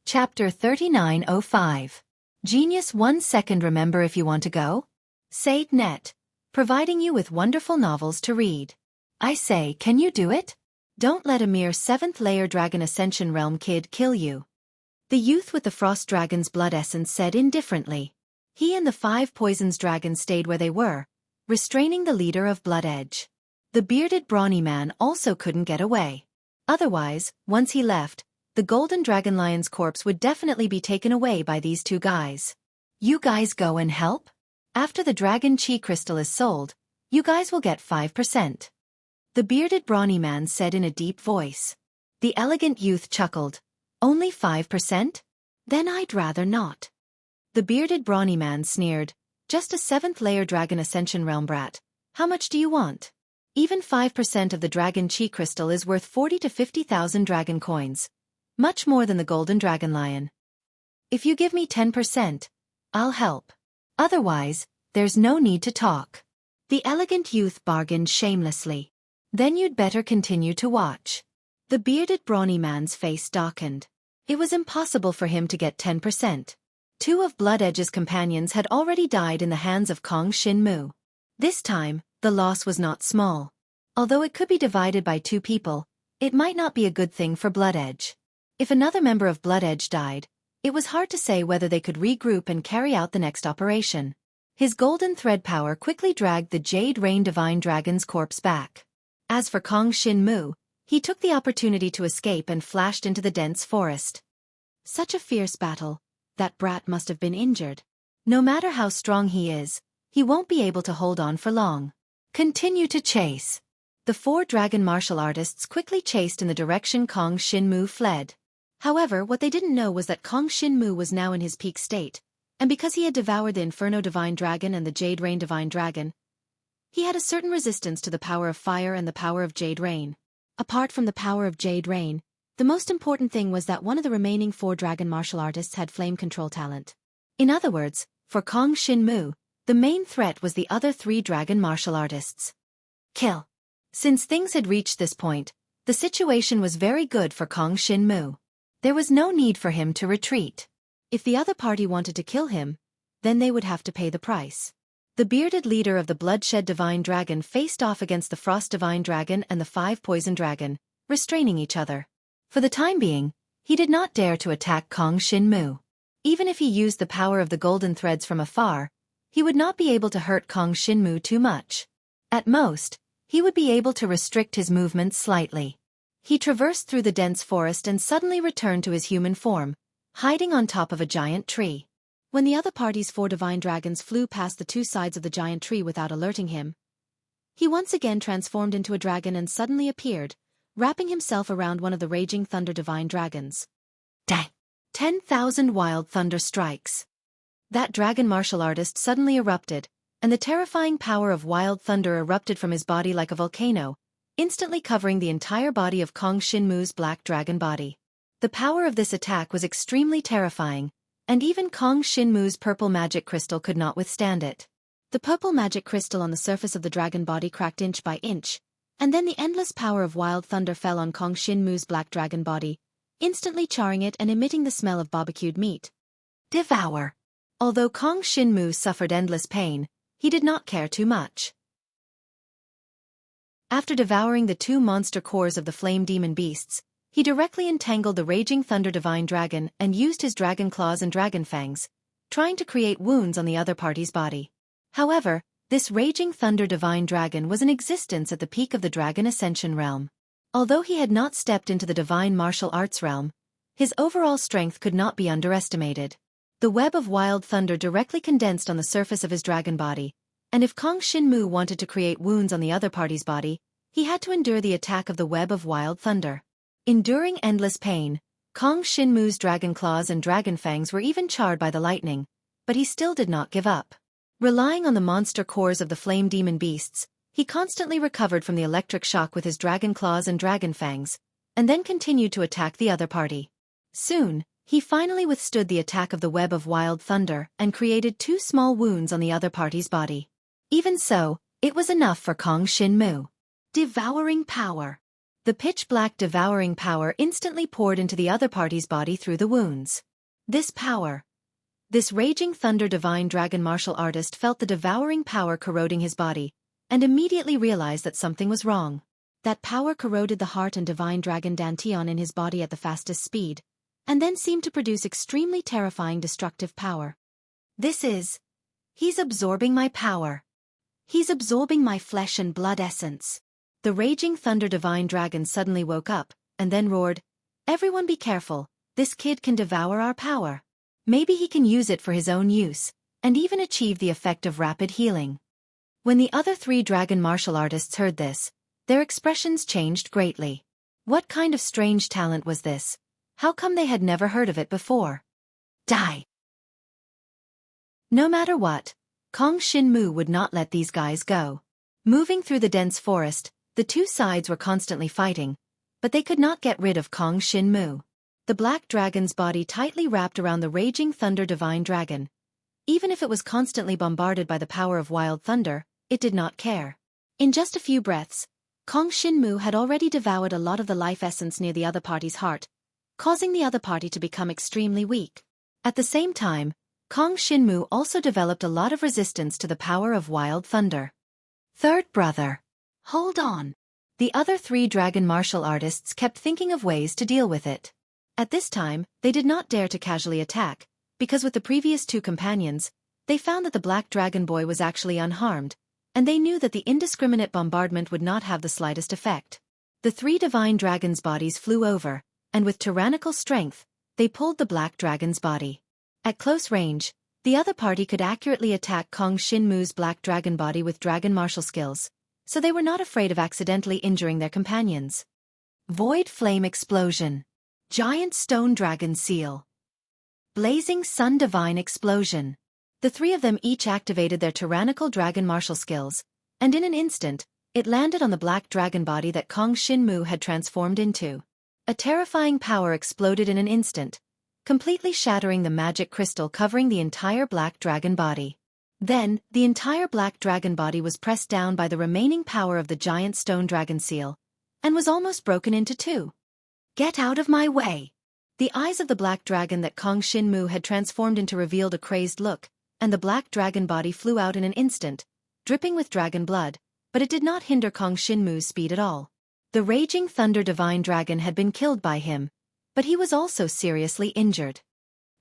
Chapter 3905. Genius 1 second. Remember if you want to go? Sade Net, providing you with wonderful novels to read. I say, can you do it? Don't let a mere 7th layer Dragon Ascension Realm kid kill you. The youth with the Frost Dragon's blood essence said indifferently. He and the 5 Poisons dragons stayed where they were, restraining the leader of Blood Edge. The bearded brawny man also couldn't get away. Otherwise, once he left, the Golden Dragon Lion's corpse would definitely be taken away by these 2 guys. You guys go and help? After the Dragon Chi Crystal is sold, you guys will get 5%. The bearded brawny man said in a deep voice. The elegant youth chuckled. Only 5%? Then I'd rather not. The bearded brawny man sneered. Just a 7th layer Dragon Ascension Realm brat. How much do you want? Even 5% of the Dragon Chi Crystal is worth 40 to 50,000 dragon coins. Much more than the Golden Dragon Lion. If you give me 10%, I'll help. Otherwise, there's no need to talk. The elegant youth bargained shamelessly. Then you'd better continue to watch. The bearded brawny man's face darkened. It was impossible for him to get 10%. 2 of Blood Edge's companions had already died in the hands of Kong Shin-mu. This time, the loss was not small. Although it could be divided by 2 people, it might not be a good thing for Blood Edge. If another member of Blood Edge died, it was hard to say whether they could regroup and carry out the next operation. His golden thread power quickly dragged the Jade Rain Divine Dragon's corpse back. As for Kong Shin-mu, he took the opportunity to escape and flashed into the dense forest. Such a fierce battle. That brat must have been injured. No matter how strong he is, he won't be able to hold on for long. Continue to chase. The 4 dragon martial artists quickly chased in the direction Kong Shin-mu fled. However, what they didn't know was that Kong Shin-mu was now in his peak state, and because he had devoured the Inferno Divine Dragon and the Jade Rain Divine Dragon, he had a certain resistance to the power of fire and the power of Jade Rain. Apart from the power of Jade Rain, the most important thing was that one of the remaining 4 dragon martial artists had flame control talent. In other words, for Kong Shin-mu, the main threat was the other 3 dragon martial artists. Kill. Since things had reached this point, the situation was very good for Kong Shin-mu. There was no need for him to retreat. If the other party wanted to kill him, then they would have to pay the price. The bearded leader of the Bloodshed Divine Dragon faced off against the Frost Divine Dragon and the 5 Poison Dragon, restraining each other. For the time being, he did not dare to attack Kong Shin-mu. Even if he used the power of the golden threads from afar, he would not be able to hurt Kong Shin-mu too much. At most, he would be able to restrict his movements slightly. He traversed through the dense forest and suddenly returned to his human form, hiding on top of a giant tree. When the other party's 4 divine dragons flew past the 2 sides of the giant tree without alerting him, he once again transformed into a dragon and suddenly appeared, wrapping himself around one of the raging thunder divine dragons. Dang! 10,000 wild thunder strikes. That dragon martial artist suddenly erupted, and the terrifying power of wild thunder erupted from his body like a volcano, instantly covering the entire body of Kong Shin-mu's black dragon body. The power of this attack was extremely terrifying, and even Kong Shin-mu's purple magic crystal could not withstand it. The purple magic crystal on the surface of the dragon body cracked inch by inch, and then the endless power of wild thunder fell on Kong Shin-mu's black dragon body, instantly charring it and emitting the smell of barbecued meat. Devour. Although Kong Shin-mu suffered endless pain, he did not care too much. After devouring the 2 monster cores of the flame demon beasts, he directly entangled the raging thunder divine dragon and used his dragon claws and dragon fangs, trying to create wounds on the other party's body. However, this raging thunder divine dragon was in existence at the peak of the Dragon Ascension realm. Although he had not stepped into the divine martial arts realm, his overall strength could not be underestimated. The web of wild thunder directly condensed on the surface of his dragon body, and if Kong Shin-mu wanted to create wounds on the other party's body, he had to endure the attack of the web of wild thunder. Enduring endless pain, Kong Shin-mu's dragon claws and dragon fangs were even charred by the lightning, but he still did not give up. Relying on the monster cores of the flame demon beasts, he constantly recovered from the electric shock with his dragon claws and dragon fangs, and then continued to attack the other party. Soon, he finally withstood the attack of the web of wild thunder and created 2 small wounds on the other party's body. Even so, it was enough for Kong Shin-mu. Devouring power. The pitch-black devouring power instantly poured into the other party's body through the wounds. This raging thunder divine dragon martial artist felt the devouring power corroding his body, and immediately realized that something was wrong. That power corroded the heart and divine dragon Danteon in his body at the fastest speed, and then seemed to produce extremely terrifying destructive power. He's absorbing my power. He's absorbing my flesh and blood essence. The raging thunder divine dragon suddenly woke up, and then roared, "Everyone be careful, this kid can devour our power. Maybe he can use it for his own use, and even achieve the effect of rapid healing." When the other 3 dragon martial artists heard this, their expressions changed greatly. What kind of strange talent was this? How come they had never heard of it before? Die! No matter what, Kong Shinmu would not let these guys go. Moving through the dense forest, the 2 sides were constantly fighting, but they could not get rid of Kong Shinmu. The black dragon's body tightly wrapped around the raging thunder divine dragon. Even if it was constantly bombarded by the power of wild thunder, it did not care. In just a few breaths, Kong Shinmu had already devoured a lot of the life essence near the other party's heart, causing the other party to become extremely weak. At the same time, Kong Shinmu also developed a lot of resistance to the power of wild thunder. Third brother. Hold on. The other 3 dragon martial artists kept thinking of ways to deal with it. At this time, they did not dare to casually attack, because with the previous 2 companions, they found that the black dragon boy was actually unharmed, and they knew that the indiscriminate bombardment would not have the slightest effect. The 3 divine dragons' bodies flew over, and with tyrannical strength, they pulled the black dragon's body. At close range, the other party could accurately attack Kong Shinmu's black dragon body with dragon martial skills, so they were not afraid of accidentally injuring their companions. Void Flame Explosion. Giant Stone Dragon Seal. Blazing Sun Divine Explosion. The 3 of them each activated their tyrannical dragon martial skills, and in an instant, it landed on the black dragon body that Kong Shinmu had transformed into. A terrifying power exploded in an instant, completely shattering the magic crystal covering the entire black dragon body. Then, the entire black dragon body was pressed down by the remaining power of the giant stone dragon seal, and was almost broken into 2. Get out of my way! The eyes of the black dragon that Kong Shinmu had transformed into revealed a crazed look, and the black dragon body flew out in an instant, dripping with dragon blood, but it did not hinder Kong Shinmu's speed at all. The raging thunder divine dragon had been killed by him, but he was also seriously injured.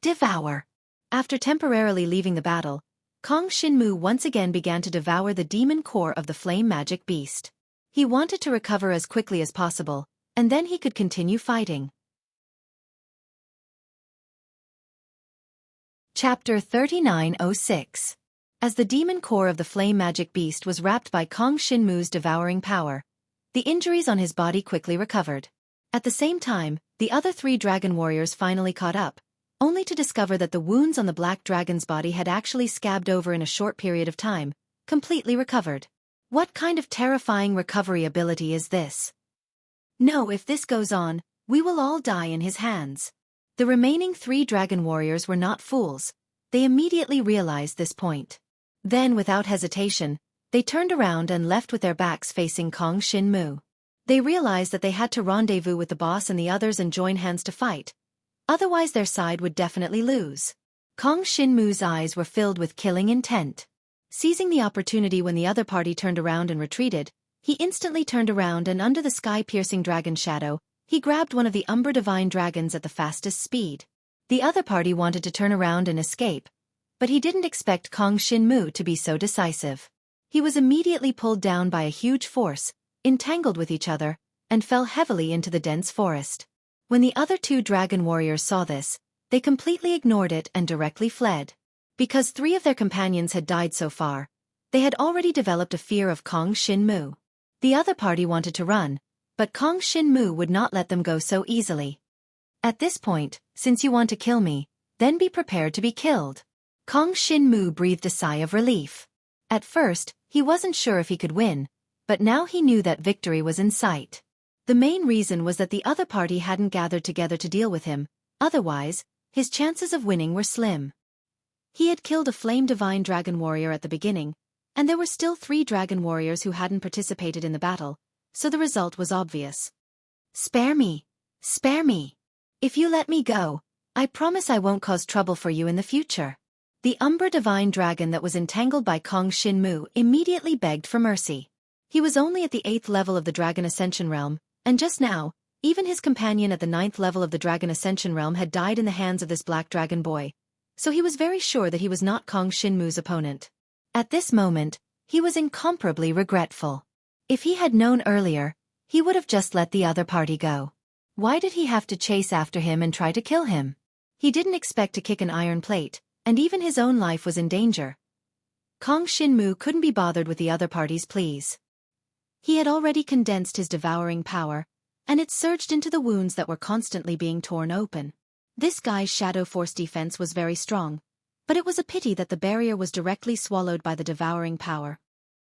Devour. After temporarily leaving the battle, Kong Shinmu once again began to devour the demon core of the flame magic beast. He wanted to recover as quickly as possible, and then he could continue fighting. Chapter 3906. As the demon core of the flame magic beast was wrapped by Kong Shinmu's devouring power, the injuries on his body quickly recovered. At the same time, the other 3 dragon warriors finally caught up, only to discover that the wounds on the black dragon's body had actually scabbed over in a short period of time, completely recovered. What kind of terrifying recovery ability is this? No, if this goes on, we will all die in his hands. The remaining 3 dragon warriors were not fools. They immediately realized this point. Then, without hesitation, they turned around and left with their backs facing Kong Shinmu. They realized that they had to rendezvous with the boss and the others and join hands to fight. Otherwise their side would definitely lose. Kong Shinmu's eyes were filled with killing intent. Seizing the opportunity when the other party turned around and retreated, he instantly turned around and under the sky-piercing dragon shadow, he grabbed one of the Umber Divine Dragons at the fastest speed. The other party wanted to turn around and escape, but he didn't expect Kong Shinmu to be so decisive. He was immediately pulled down by a huge force, entangled with each other, and fell heavily into the dense forest. When the other 2 dragon warriors saw this, they completely ignored it and directly fled. Because 3 of their companions had died so far, they had already developed a fear of Kong Shinmu. The other party wanted to run, but Kong Shinmu would not let them go so easily. At this point, since you want to kill me, then be prepared to be killed. Kong Shinmu breathed a sigh of relief. At first, he wasn't sure if he could win, but now he knew that victory was in sight. The main reason was that the other party hadn't gathered together to deal with him, otherwise, his chances of winning were slim. He had killed a flame divine dragon warrior at the beginning, and there were still 3 dragon warriors who hadn't participated in the battle, so the result was obvious. Spare me! Spare me! If you let me go, I promise I won't cause trouble for you in the future. The Umber Divine Dragon that was entangled by Kong Shinmu immediately begged for mercy. He was only at the 8th level of the Dragon Ascension Realm, and just now, even his companion at the 9th level of the Dragon Ascension Realm had died in the hands of this Black Dragon boy, so he was very sure that he was not Kong Shinmu's opponent. At this moment, he was incomparably regretful. If he had known earlier, he would have just let the other party go. Why did he have to chase after him and try to kill him? He didn't expect to kick an iron plate, and even his own life was in danger. Kong Shinmu couldn't be bothered with the other party's pleas. He had already condensed his devouring power, and it surged into the wounds that were constantly being torn open. This guy's Shadow Force defense was very strong, but it was a pity that the barrier was directly swallowed by the devouring power.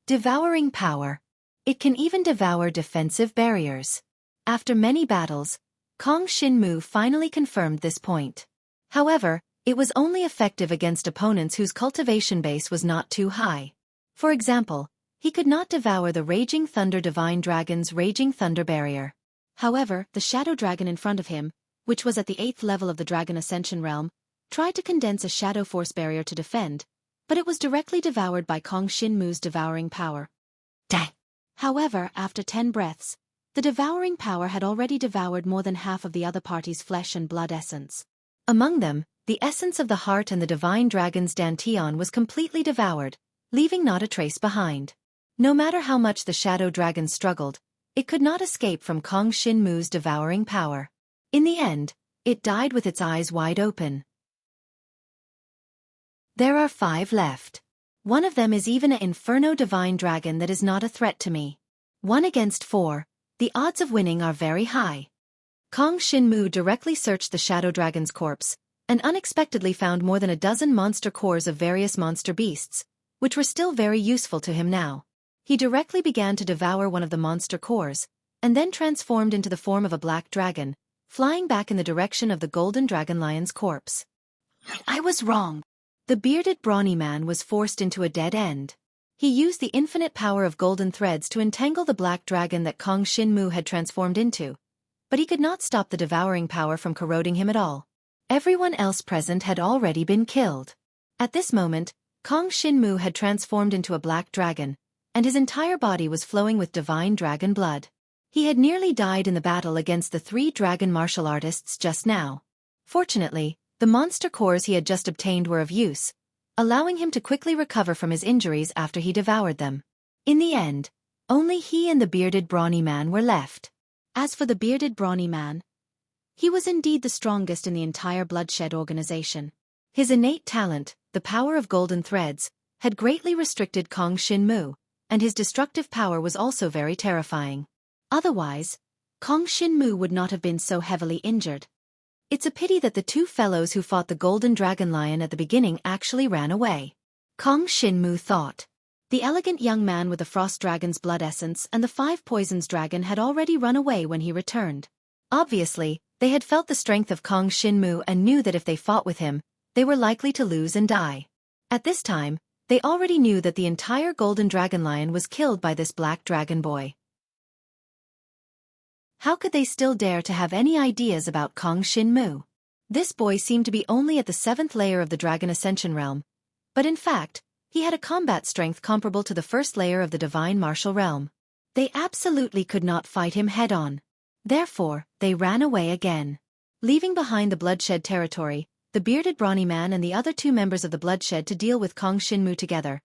Devouring power. It can even devour defensive barriers. After many battles, Kong Shinmu finally confirmed this point. However, it was only effective against opponents whose cultivation base was not too high. For example, he could not devour the Raging Thunder Divine Dragon's Raging Thunder barrier. However, the Shadow Dragon in front of him, which was at the 8th level of the Dragon Ascension Realm, tried to condense a Shadow Force barrier to defend, but it was directly devoured by Kong Shinmu's devouring power. Dang! However, after 10 breaths, the devouring power had already devoured more than half of the other party's flesh and blood essence. Among them, the essence of the heart and the Divine Dragon's Dantian was completely devoured, leaving not a trace behind. No matter how much the Shadow Dragon struggled, it could not escape from Kong Shinmu's devouring power. In the end, it died with its eyes wide open. There are 5 left. One of them is even an Inferno Divine Dragon that is not a threat to me. 1 against 4, the odds of winning are very high. Kong Shinmu directly searched the Shadow Dragon's corpse, and unexpectedly found more than a dozen monster cores of various monster beasts, which were still very useful to him now. He directly began to devour one of the monster cores, and then transformed into the form of a black dragon, flying back in the direction of the golden dragon lion's corpse. I was wrong. The bearded brawny man was forced into a dead end. He used the infinite power of golden threads to entangle the black dragon that Kong Shinmu had transformed into, but he could not stop the devouring power from corroding him at all. Everyone else present had already been killed. At this moment, Kong Shinmu had transformed into a black dragon, and his entire body was flowing with divine dragon blood. He had nearly died in the battle against the 3 dragon martial artists just now. Fortunately, the monster cores he had just obtained were of use, allowing him to quickly recover from his injuries after he devoured them. In the end, only he and the bearded brawny man were left. As for the bearded brawny man, he was indeed the strongest in the entire Bloodshed organization. His innate talent, the power of golden threads, had greatly restricted Kong Shinmu, and his destructive power was also very terrifying. Otherwise, Kong Shinmu would not have been so heavily injured. It's a pity that the 2 fellows who fought the golden dragon lion at the beginning actually ran away. Kong Shinmu thought. The elegant young man with the frost dragon's blood essence and the 5 poisons dragon had already run away when he returned. Obviously, they had felt the strength of Kong Shinmu and knew that if they fought with him, they were likely to lose and die. At this time, they already knew that the entire golden dragon lion was killed by this black dragon boy. How could they still dare to have any ideas about Kong Shinmu? This boy seemed to be only at the 7th layer of the Dragon Ascension Realm, but in fact, he had a combat strength comparable to the 1st layer of the Divine Martial Realm. They absolutely could not fight him head-on. Therefore, they ran away again. Leaving behind the Bloodshed territory, the bearded brawny man and the other 2 members of the Bloodshed to deal with Kong Shinmu together.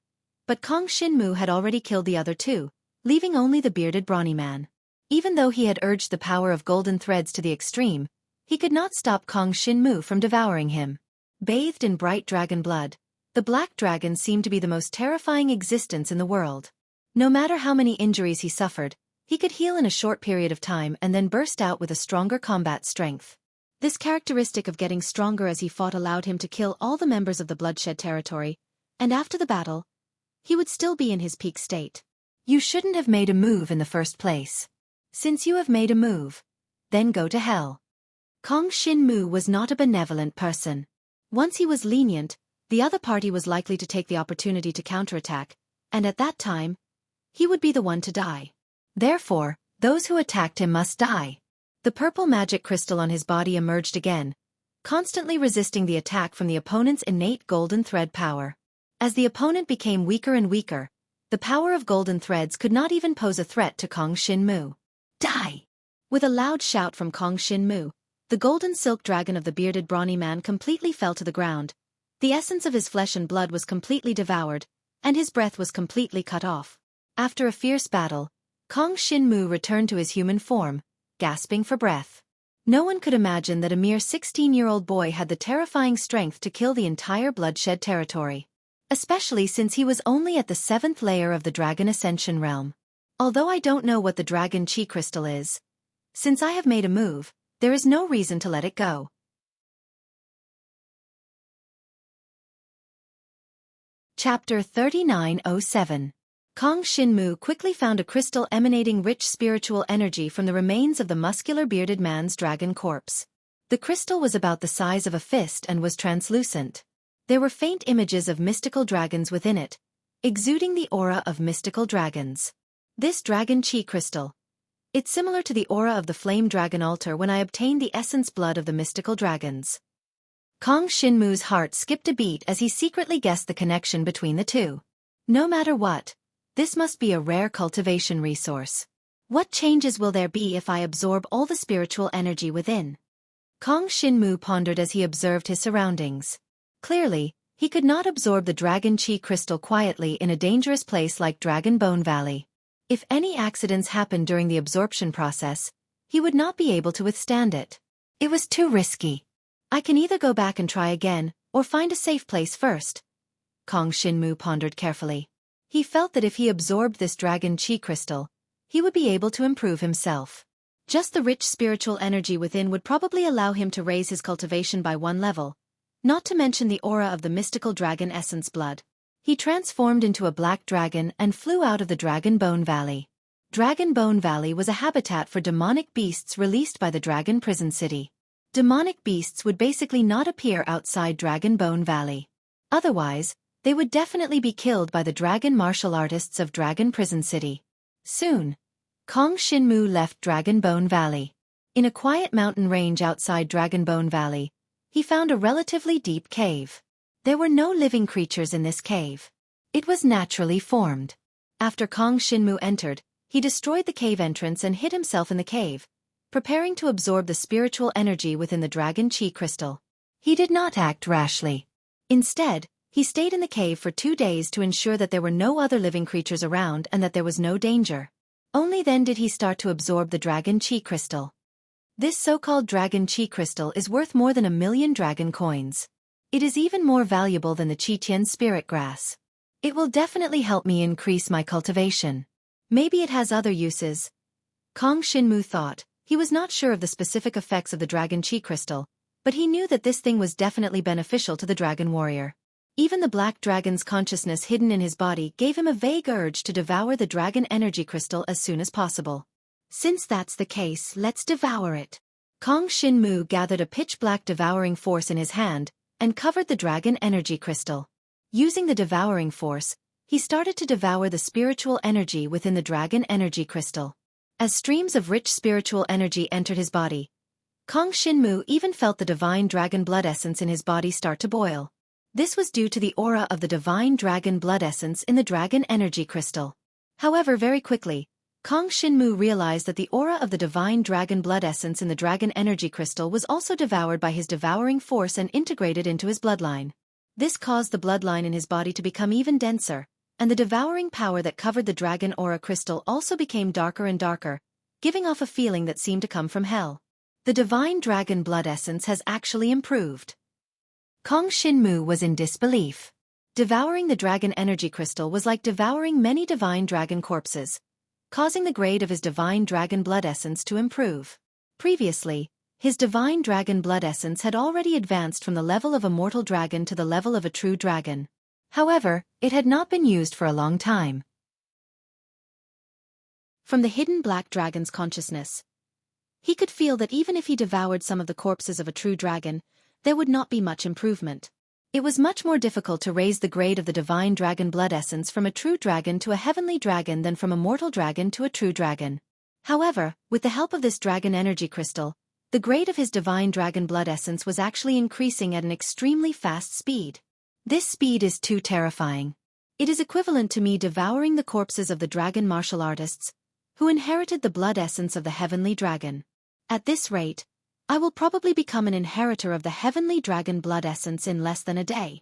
But Kong Shinmu had already killed the other 2, leaving only the bearded brawny man. Even though he had urged the power of golden threads to the extreme, he could not stop Kong Shinmu from devouring him. Bathed in bright dragon blood, the black dragon seemed to be the most terrifying existence in the world. No matter how many injuries he suffered, he could heal in a short period of time and then burst out with a stronger combat strength. This characteristic of getting stronger as he fought allowed him to kill all the members of the Bloodshed territory, and after the battle, he would still be in his peak state. You shouldn't have made a move in the first place. Since you have made a move, then go to hell. Kong Shinmu was not a benevolent person. Once he was lenient, the other party was likely to take the opportunity to counterattack, and at that time, he would be the one to die. Therefore, those who attacked him must die. The purple magic crystal on his body emerged again, constantly resisting the attack from the opponent's innate golden thread power. As the opponent became weaker and weaker, The power of golden threads could not even pose a threat to Kong Shinmu. Die! With a loud shout from Kong Shinmu, the golden silk dragon of the bearded brawny man completely fell to the ground. The essence of his flesh and blood was completely devoured, and his breath was completely cut off. After a fierce battle, Kong Shinmu returned to his human form, gasping for breath. No one could imagine that a mere 16-year-old boy had the terrifying strength to kill the entire bloodshed territory. Especially since he was only at the 7th layer of the Dragon Ascension realm. Although I don't know what the Dragon Chi Crystal is, since I have made a move, there is no reason to let it go. Chapter 3907. Kong Shinmu quickly found a crystal emanating rich spiritual energy from the remains of the muscular bearded man's dragon corpse. The crystal was about the size of a fist and was translucent. There were faint images of mystical dragons within it, exuding the aura of mystical dragons. This Dragon Chi Crystal. It's similar to the aura of the Flame Dragon altar when I obtained the essence blood of the mystical dragons. Kong Shinmu's heart skipped a beat as he secretly guessed the connection between the two. No matter what, this must be a rare cultivation resource. What changes will there be if I absorb all the spiritual energy within? Kong Shinmu pondered as he observed his surroundings. Clearly, he could not absorb the Dragon Chi Crystal quietly in a dangerous place like Dragon Bone Valley. If any accidents happened during the absorption process, he would not be able to withstand it. It was too risky. I can either go back and try again, or find a safe place first. Kong Shinmu pondered carefully. He felt that if he absorbed this Dragon Chi Crystal, he would be able to improve himself. Just the rich spiritual energy within would probably allow him to raise his cultivation by 1 level, not to mention the aura of the mystical dragon essence blood. He transformed into a black dragon and flew out of the Dragon Bone Valley. Dragon Bone Valley was a habitat for demonic beasts released by the Dragon Prison City. Demonic beasts would basically not appear outside Dragon Bone Valley. Otherwise, they would definitely be killed by the dragon martial artists of Dragon Prison City. Soon, Kong Shinmu left Dragon Bone Valley. In a quiet mountain range outside Dragon Bone Valley, he found a relatively deep cave. There were no living creatures in this cave. It was naturally formed. After Kong Shinmu entered, he destroyed the cave entrance and hid himself in the cave, preparing to absorb the spiritual energy within the Dragon Chi Crystal. He did not act rashly. Instead, he stayed in the cave for 2 days to ensure that there were no other living creatures around and that there was no danger. Only then did he start to absorb the Dragon Chi Crystal. This so-called Dragon Chi Crystal is worth more than 1 million dragon coins. It is even more valuable than the Qitian spirit grass. It will definitely help me increase my cultivation. Maybe it has other uses. Kong Shinmu thought. He was not sure of the specific effects of the Dragon Chi Crystal, but he knew that this thing was definitely beneficial to the dragon warrior. Even the black dragon's consciousness hidden in his body gave him a vague urge to devour the Dragon Energy Crystal as soon as possible. Since that's the case, let's devour it. Kong Shinmu gathered a pitch-black devouring force in his hand, and covered the Dragon Energy Crystal. Using the devouring force, he started to devour the spiritual energy within the Dragon Energy Crystal. As streams of rich spiritual energy entered his body, Kong Shinmu even felt the divine dragon blood essence in his body start to boil. This was due to the aura of the divine dragon blood essence in the Dragon Energy Crystal. However, very quickly, Kong Shinmu realized that the aura of the divine dragon blood essence in the Dragon Energy Crystal was also devoured by his devouring force and integrated into his bloodline. This caused the bloodline in his body to become even denser, and the devouring power that covered the Dragon Aura Crystal also became darker and darker, giving off a feeling that seemed to come from hell. The divine dragon blood essence has actually improved. Kong Shinmu was in disbelief. Devouring the Dragon Energy Crystal was like devouring many divine dragon corpses, causing the grade of his divine dragon blood essence to improve. Previously, his divine dragon blood essence had already advanced from the level of a mortal dragon to the level of a true dragon. However, it had not been used for a long time. From the hidden black dragon's consciousness, he could feel that even if he devoured some of the corpses of a true dragon, there would not be much improvement. It was much more difficult to raise the grade of the divine dragon blood essence from a true dragon to a heavenly dragon than from a mortal dragon to a true dragon. However, with the help of this Dragon Energy Crystal, the grade of his divine dragon blood essence was actually increasing at an extremely fast speed. This speed is too terrifying. It is equivalent to me devouring the corpses of the dragon martial artists, who inherited the blood essence of the heavenly dragon. At this rate, I will probably become an inheritor of the heavenly dragon blood essence in less than a day.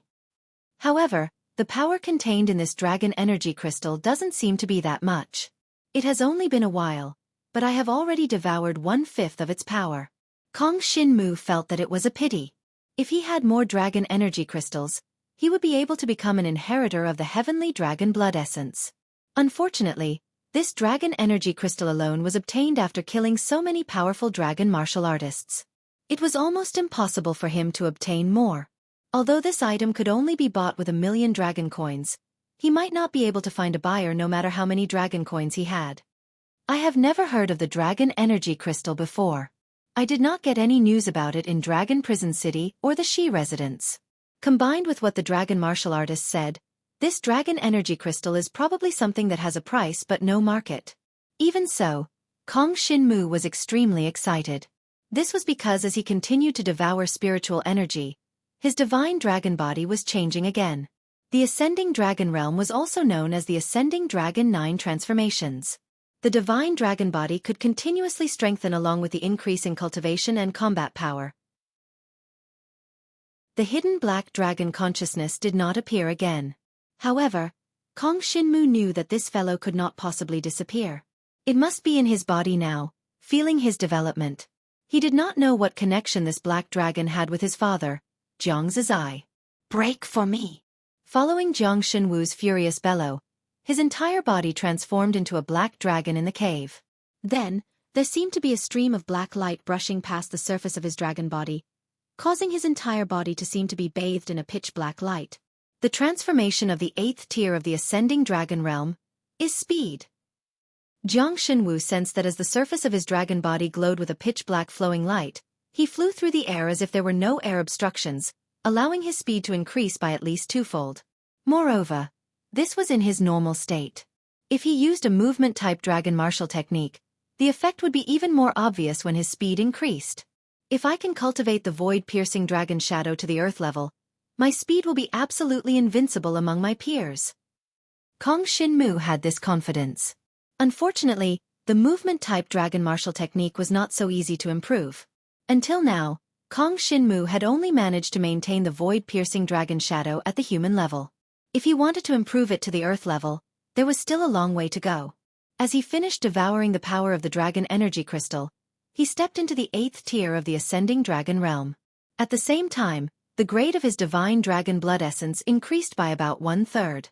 However, the power contained in this dragon energy crystal doesn't seem to be that much. It has only been a while, but I have already devoured 1/5 of its power. Kong Shinmu felt that it was a pity. If he had more dragon energy crystals, he would be able to become an inheritor of the heavenly dragon blood essence. Unfortunately, this dragon energy crystal alone was obtained after killing so many powerful dragon martial artists. It was almost impossible for him to obtain more. Although this item could only be bought with 1,000,000 dragon coins, he might not be able to find a buyer no matter how many dragon coins he had. I have never heard of the dragon energy crystal before. I did not get any news about it in Dragon Prison City or the Shi residence. Combined with what the dragon martial artist said, this dragon energy crystal is probably something that has a price but no market. Even so, Kong Shinmu was extremely excited. This was because as he continued to devour spiritual energy, his divine dragon body was changing again. The ascending dragon realm was also known as the ascending dragon 9 transformations. The divine dragon body could continuously strengthen along with the increase in cultivation and combat power. The hidden black dragon consciousness did not appear again. However, Kong Shinmu knew that this fellow could not possibly disappear. It must be in his body now, feeling his development. He did not know what connection this black dragon had with his father, Jiang Zizai. Break for me! Following Jiang Shenwu's furious bellow, his entire body transformed into a black dragon in the cave. Then, there seemed to be a stream of black light brushing past the surface of his dragon body, causing his entire body to seem to be bathed in a pitch-black light. The transformation of the 8th tier of the ascending dragon realm is speed. Jiang Shenwu sensed that as the surface of his dragon body glowed with a pitch-black flowing light, he flew through the air as if there were no air obstructions, allowing his speed to increase by at least 2-fold. Moreover, this was in his normal state. If he used a movement-type dragon martial technique, the effect would be even more obvious when his speed increased. If I can cultivate the void-piercing dragon shadow to the earth level, my speed will be absolutely invincible among my peers. Kong Shinmu had this confidence. Unfortunately, the movement-type dragon martial technique was not so easy to improve. Until now, Kong Shinmu had only managed to maintain the void-piercing dragon shadow at the human level. If he wanted to improve it to the earth level, there was still a long way to go. As he finished devouring the power of the dragon energy crystal, he stepped into the 8th tier of the ascending dragon realm. At the same time, the grade of his divine dragon blood essence increased by about 1/3.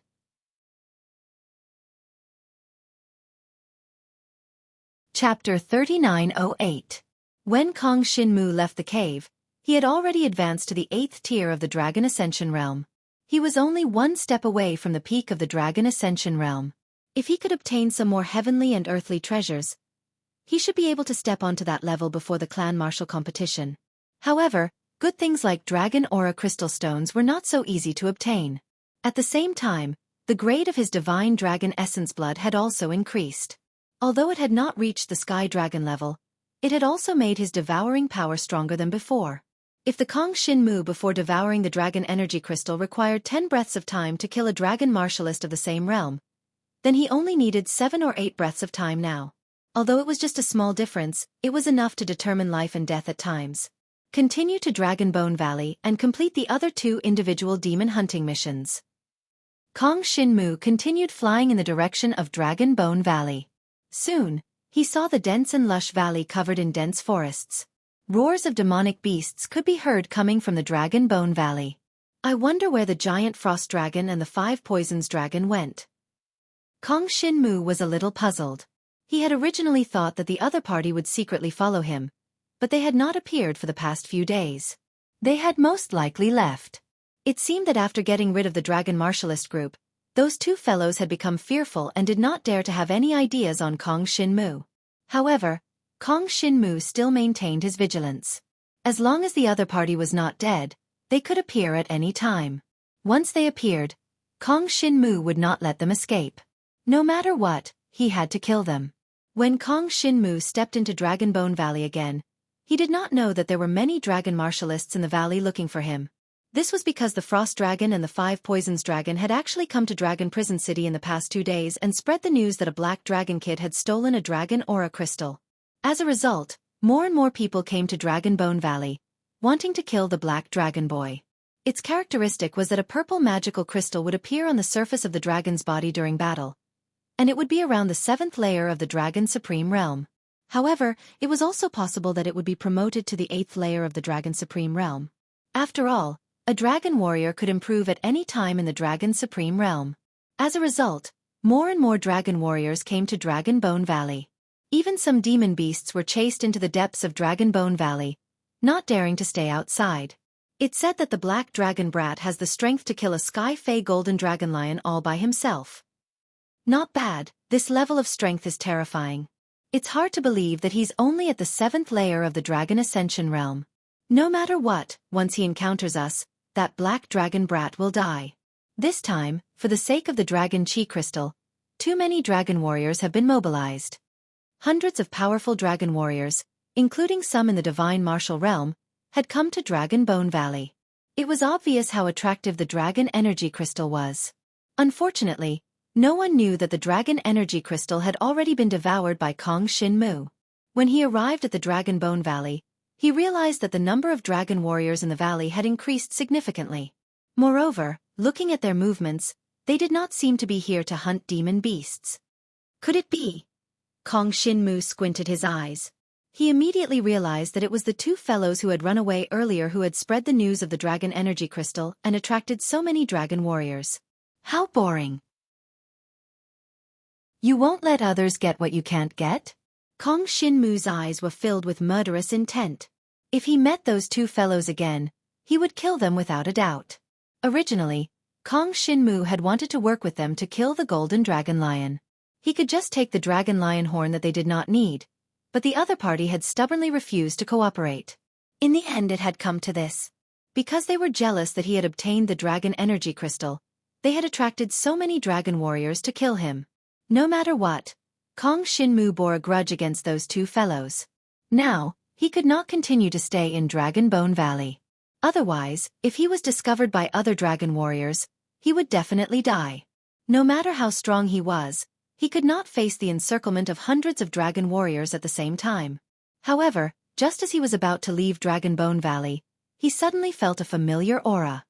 Chapter 3908. When Kong Shinmu left the cave, he had already advanced to the 8th tier of the Dragon Ascension realm. He was only one step away from the peak of the Dragon Ascension realm. If he could obtain some more heavenly and earthly treasures, he should be able to step onto that level before the clan martial competition. However, good things like dragon aura crystal stones were not so easy to obtain. At the same time, the grade of his divine dragon essence blood had also increased. Although it had not reached the sky dragon level, it had also made his devouring power stronger than before. If the Kong Shinmu before devouring the dragon energy crystal required 10 breaths of time to kill a dragon martialist of the same realm, then he only needed 7 or 8 breaths of time now. Although it was just a small difference, it was enough to determine life and death at times. Continue to Dragon Bone Valley and complete the other 2 individual demon hunting missions. Kong Shinmu continued flying in the direction of Dragon Bone Valley. Soon, he saw the dense and lush valley covered in dense forests. Roars of demonic beasts could be heard coming from the Dragon Bone Valley. I wonder where the giant frost dragon and the 5 poisons dragon went. Kong Shinmu was a little puzzled. He had originally thought that the other party would secretly follow him, but they had not appeared for the past few days. They had most likely left. It seemed that after getting rid of the dragon martialist group, those 2 fellows had become fearful and did not dare to have any ideas on Kong Shinmu. However, Kong Shinmu still maintained his vigilance. As long as the other party was not dead, they could appear at any time. Once they appeared, Kong Shinmu would not let them escape. No matter what, he had to kill them. When Kong Shinmu stepped into Dragon Bone Valley again, he did not know that there were many dragon martialists in the valley looking for him. This was because the Frost Dragon and the Five Poisons Dragon had actually come to Dragon Prison City in the past 2 days and spread the news that a black dragon kid had stolen a dragon aura crystal. As a result, more and more people came to Dragon Bone Valley, wanting to kill the black dragon boy. Its characteristic was that a purple magical crystal would appear on the surface of the dragon's body during battle, and it would be around the 7th layer of the Dragon Supreme Realm. However, it was also possible that it would be promoted to the 8th layer of the Dragon Supreme Realm. After all, a dragon warrior could improve at any time in the Dragon Supreme Realm. As a result, more and more dragon warriors came to Dragon Bone Valley. Even some demon beasts were chased into the depths of Dragon Bone Valley, not daring to stay outside. It's said that the black dragon brat has the strength to kill a Sky Fae golden dragon lion all by himself. Not bad, this level of strength is terrifying. It's hard to believe that he's only at the 7th layer of the Dragon Ascension Realm. No matter what, once he encounters us, that black dragon brat will die. This time, for the sake of the Dragon Chi Crystal, too many dragon warriors have been mobilized. Hundreds of powerful dragon warriors, including some in the Divine Martial Realm, had come to Dragon Bone Valley. It was obvious how attractive the Dragon Energy Crystal was. Unfortunately, no one knew that the Dragon Energy Crystal had already been devoured by Kong Shin-Mu. When he arrived at the Dragon Bone Valley, he realized that the number of dragon warriors in the valley had increased significantly. Moreover, looking at their movements, they did not seem to be here to hunt demon beasts. Could it be? Kong Shin-Mu squinted his eyes. He immediately realized that it was the 2 fellows who had run away earlier who had spread the news of the Dragon Energy Crystal and attracted so many dragon warriors. How boring. You won't let others get what you can't get? Kong Shin-Mu's eyes were filled with murderous intent. If he met those 2 fellows again, he would kill them without a doubt. Originally, Kong Shin-Mu had wanted to work with them to kill the golden dragon lion. He could just take the dragon lion horn that they did not need, but the other party had stubbornly refused to cooperate. In the end it had come to this. Because they were jealous that he had obtained the Dragon Energy Crystal, they had attracted so many dragon warriors to kill him. No matter what, Kong Shin-Mu bore a grudge against those 2 fellows. Now, he could not continue to stay in Dragon Bone Valley. Otherwise, if he was discovered by other dragon warriors, he would definitely die. No matter how strong he was, he could not face the encirclement of hundreds of dragon warriors at the same time. However, just as he was about to leave Dragon Bone Valley, he suddenly felt a familiar aura.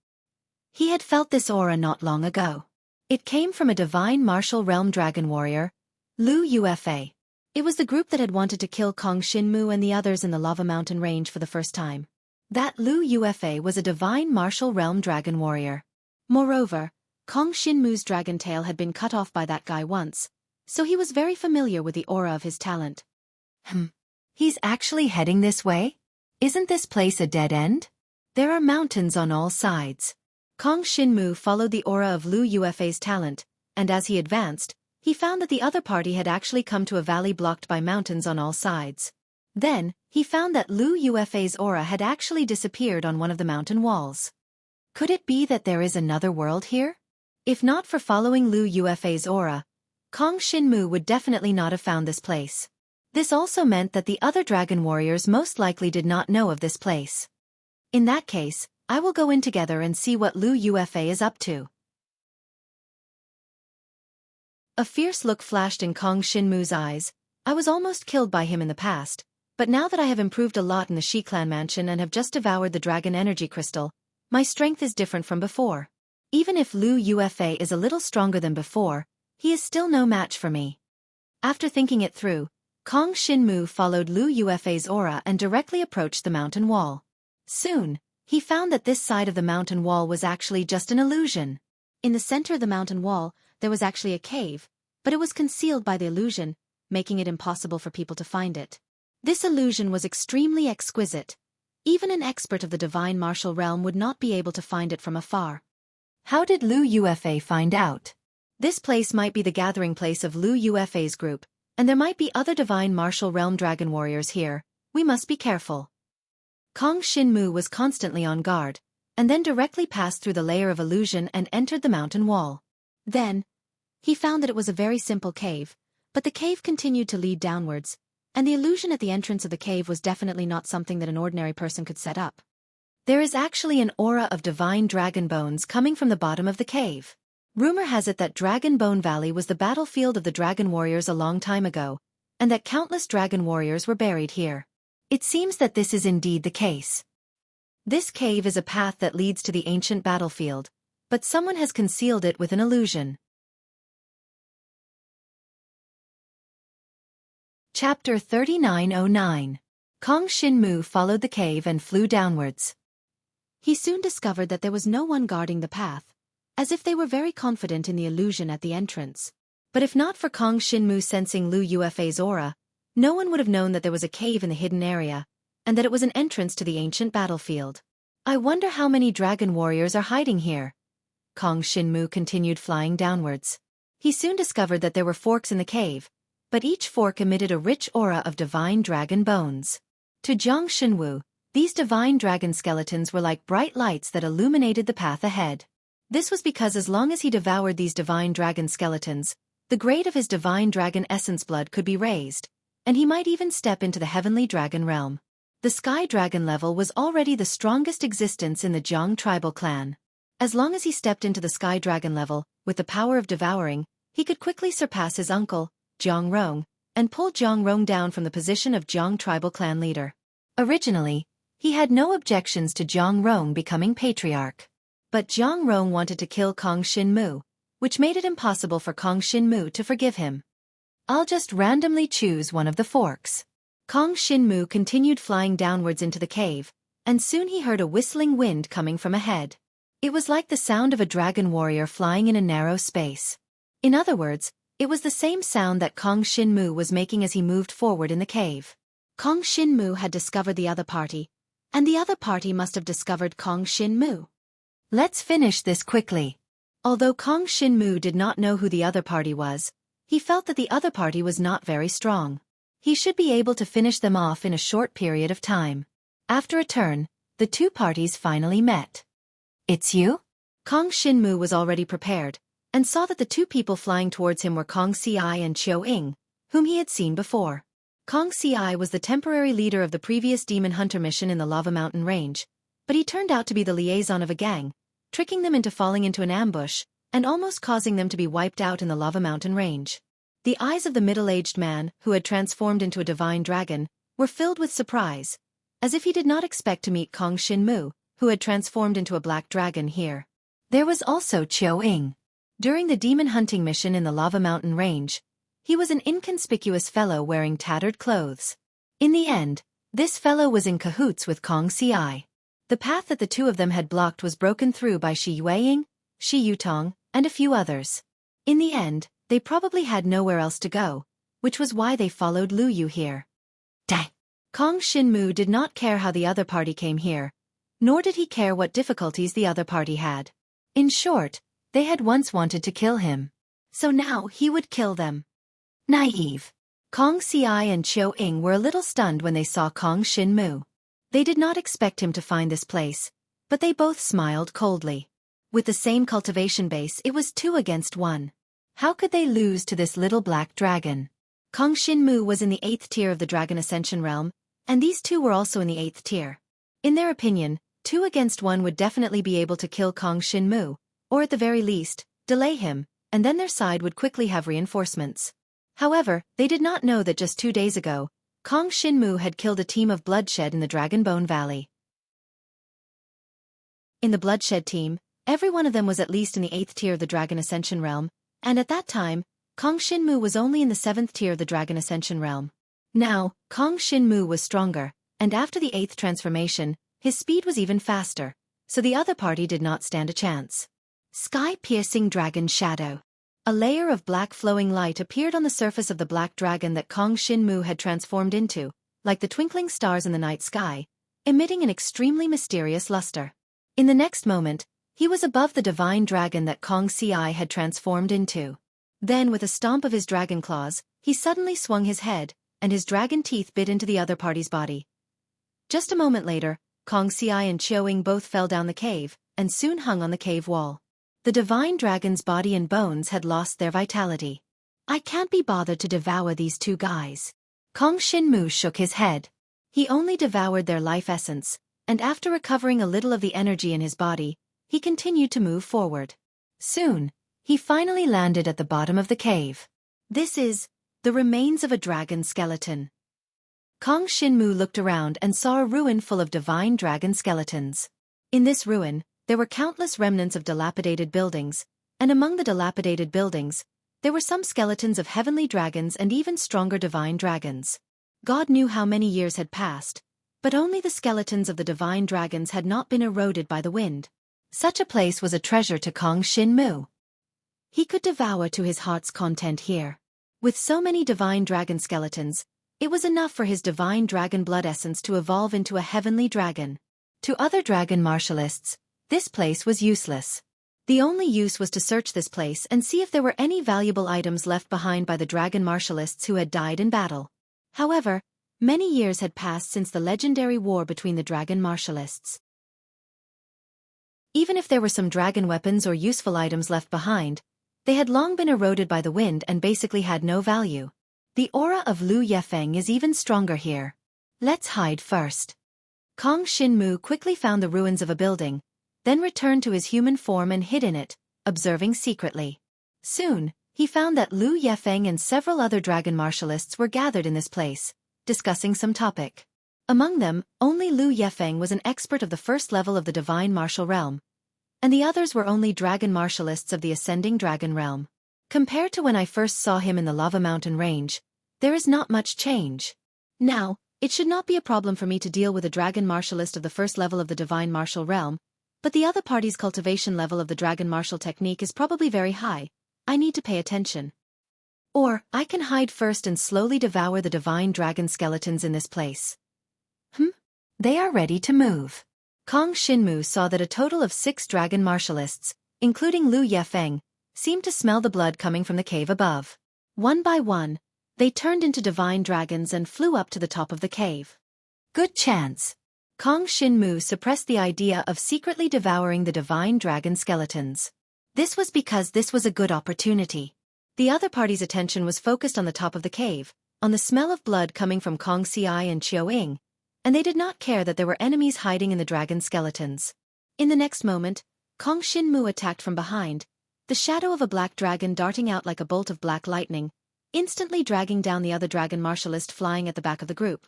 He had felt this aura not long ago. It came from a Divine Martial Realm dragon warrior, Lu Yuefei. It was the group that had wanted to kill Kong Shin-Mu and the others in the Lava Mountain Range for the first time. That Lu Yuefei was a Divine Martial Realm dragon warrior. Moreover, Kong Shin-Mu's dragon tail had been cut off by that guy once, so he was very familiar with the aura of his talent. He's actually heading this way? Isn't this place a dead end? There are mountains on all sides. Kong Shin-Mu followed the aura of Lu Yuefei's talent, and as he advanced, he found that the other party had actually come to a valley blocked by mountains on all sides. Then, he found that Lu Yuefei's aura had actually disappeared on one of the mountain walls. Could it be that there is another world here? If not for following Lu Yuefei's aura, Kong Shin-Mu would definitely not have found this place. This also meant that the other dragon warriors most likely did not know of this place. In that case, I will go in together and see what Lu Yuefei is up to. A fierce look flashed in Kong Shin-Mu's eyes. I was almost killed by him in the past, but now that I have improved a lot in the Shi Clan mansion and have just devoured the Dragon Energy Crystal, my strength is different from before. Even if Lu Yuefei is a little stronger than before, he is still no match for me. After thinking it through, Kong Shin-Mu followed Lu Yuefei's aura and directly approached the mountain wall. Soon, he found that this side of the mountain wall was actually just an illusion. In the center of the mountain wall, there was actually a cave, but it was concealed by the illusion, making it impossible for people to find it. This illusion was extremely exquisite. Even an expert of the Divine Martial Realm would not be able to find it from afar. How did Lu Yuefei find out? This place might be the gathering place of Lu Yuefei's group, and there might be other Divine Martial Realm dragon warriors here. We must be careful. Kong Shin-Mu was constantly on guard, and then directly passed through the layer of illusion and entered the mountain wall. Then, he found that it was a very simple cave, but the cave continued to lead downwards, and the illusion at the entrance of the cave was definitely not something that an ordinary person could set up. There is actually an aura of divine dragon bones coming from the bottom of the cave. Rumor has it that Dragon Bone Valley was the battlefield of the dragon warriors a long time ago, and that countless dragon warriors were buried here. It seems that this is indeed the case. This cave is a path that leads to the ancient battlefield, but someone has concealed it with an illusion. Chapter 3909. Kong Shin-mu followed the cave and flew downwards. He soon discovered that there was no one guarding the path, as if they were very confident in the illusion at the entrance. But if not for Kong Shin-mu sensing Lu Yuefei's aura, no one would have known that there was a cave in the hidden area, and that it was an entrance to the ancient battlefield. I wonder how many dragon warriors are hiding here. Kong Shin-mu continued flying downwards. He soon discovered that there were forks in the cave, but each fork emitted a rich aura of divine dragon bones. To Jiang Xinwu, these divine dragon skeletons were like bright lights that illuminated the path ahead. This was because as long as he devoured these divine dragon skeletons, the grade of his divine dragon essence blood could be raised, and he might even step into the heavenly dragon realm. The sky dragon level was already the strongest existence in the Jiang tribal clan. As long as he stepped into the sky dragon level, with the power of devouring, he could quickly surpass his uncle, Jiang Rong, and pull Jiang Rong down from the position of Jiang tribal clan leader. Originally, he had no objections to Jiang Rong becoming patriarch. But Jiang Rong wanted to kill Kong Shin-mu, which made it impossible for Kong Shin-mu to forgive him. I'll just randomly choose one of the forks. Kong Shin-mu continued flying downwards into the cave, and soon he heard a whistling wind coming from ahead. It was like the sound of a dragon warrior flying in a narrow space. In other words, it was the same sound that Kong Shin-mu was making as he moved forward in the cave. Kong Shin-mu had discovered the other party, and the other party must have discovered Kong Shin-mu. Let's finish this quickly. Although Kong Shin-mu did not know who the other party was, he felt that the other party was not very strong. He should be able to finish them off in a short period of time. After a turn, the two parties finally met. It's you? Kong Shin-mu was already prepared, and saw that the two people flying towards him were Kong Si and Xueqi, whom he had seen before. Kong Si was the temporary leader of the previous demon hunter mission in the Lava Mountain range, but he turned out to be the liaison of a gang, tricking them into falling into an ambush, and almost causing them to be wiped out in the Lava Mountain range. The eyes of the middle-aged man, who had transformed into a divine dragon, were filled with surprise, as if he did not expect to meet Kong Shin-mu, who had transformed into a black dragon here. There was also Xueqi. During the demon hunting mission in the Lava Mountain range, he was an inconspicuous fellow wearing tattered clothes. In the end, this fellow was in cahoots with Kong Si. The path that the two of them had blocked was broken through by Shi Yueying, Shi Yutong, and a few others. In the end, they probably had nowhere else to go, which was why they followed Lu Yu here. Dang! Kong Shin-mu did not care how the other party came here, nor did he care what difficulties the other party had. In short, they had once wanted to kill him. So now he would kill them. Naive. Kong Si and Xueqi were a little stunned when they saw Kong Shin-mu. They did not expect him to find this place, but they both smiled coldly. With the same cultivation base, it was 2 against 1. How could they lose to this little black dragon? Kong Shin-mu was in the 8th tier of the Dragon Ascension realm, and these two were also in the 8th tier. In their opinion, 2 against 1 would definitely be able to kill Kong Shin-mu, or at the very least, delay him, and then their side would quickly have reinforcements. However, they did not know that just 2 days ago, Kong Shin-mu had killed a team of Bloodshed in the Dragon Bone Valley. In the Bloodshed team, every one of them was at least in the 8th tier of the Dragon Ascension realm, and at that time, Kong Shin-mu was only in the 7th tier of the Dragon Ascension realm. Now, Kong Shin-mu was stronger, and after the 8th transformation, his speed was even faster, so the other party did not stand a chance. Sky-piercing dragon shadow. A layer of black flowing light appeared on the surface of the black dragon that Kong Shin-mu had transformed into, like the twinkling stars in the night sky, emitting an extremely mysterious luster. In the next moment, he was above the divine dragon that Kong Si had transformed into. Then with a stomp of his dragon claws, he suddenly swung his head, and his dragon teeth bit into the other party's body. Just a moment later, Kong Si and Xueqi both fell down the cave, and soon hung on the cave wall. The divine dragon's body and bones had lost their vitality. I can't be bothered to devour these two guys. Kong Shin-mu shook his head. He only devoured their life essence, and after recovering a little of the energy in his body, he continued to move forward. Soon, he finally landed at the bottom of the cave. This is the remains of a dragon skeleton. Kong Shinmu looked around and saw a ruin full of divine dragon skeletons. In this ruin, there were countless remnants of dilapidated buildings, and among the dilapidated buildings, there were some skeletons of heavenly dragons and even stronger divine dragons. God knew how many years had passed, but only the skeletons of the divine dragons had not been eroded by the wind. Such a place was a treasure to Kong Shinmu. He could devour to his heart's content here. With so many divine dragon skeletons, it was enough for his divine dragon blood essence to evolve into a heavenly dragon. To other dragon martialists, this place was useless. The only use was to search this place and see if there were any valuable items left behind by the dragon martialists who had died in battle. However, many years had passed since the legendary war between the dragon martialists. Even if there were some dragon weapons or useful items left behind, they had long been eroded by the wind and basically had no value. The aura of Lu Yefeng is even stronger here. Let's hide first. Kong Shinmu quickly found the ruins of a building, then returned to his human form and hid in it, observing secretly. Soon, he found that Lu Yefeng and several other dragon martialists were gathered in this place, discussing some topic. Among them, only Lu Yefeng was an expert of the first level of the divine martial realm, and the others were only dragon martialists of the ascending dragon realm. Compared to when I first saw him in the lava mountain range, there is not much change. Now, it should not be a problem for me to deal with a dragon martialist of the first level of the divine martial realm, but the other party's cultivation level of the dragon martial technique is probably very high. I need to pay attention. Or, I can hide first and slowly devour the divine dragon skeletons in this place. They are ready to move. Kong Shinmu saw that a total of 6 dragon martialists, including Lu Yefeng, seemed to smell the blood coming from the cave above. One by one, they turned into divine dragons and flew up to the top of the cave. Good chance. Kong Shinmu suppressed the idea of secretly devouring the divine dragon skeletons. This was because this was a good opportunity. The other party's attention was focused on the top of the cave, on the smell of blood coming from Kong Si and Xueqi, and they did not care that there were enemies hiding in the dragon skeletons. In the next moment, Kong Shinmu attacked from behind, the shadow of a black dragon darting out like a bolt of black lightning, instantly dragging down the other dragon martialist flying at the back of the group.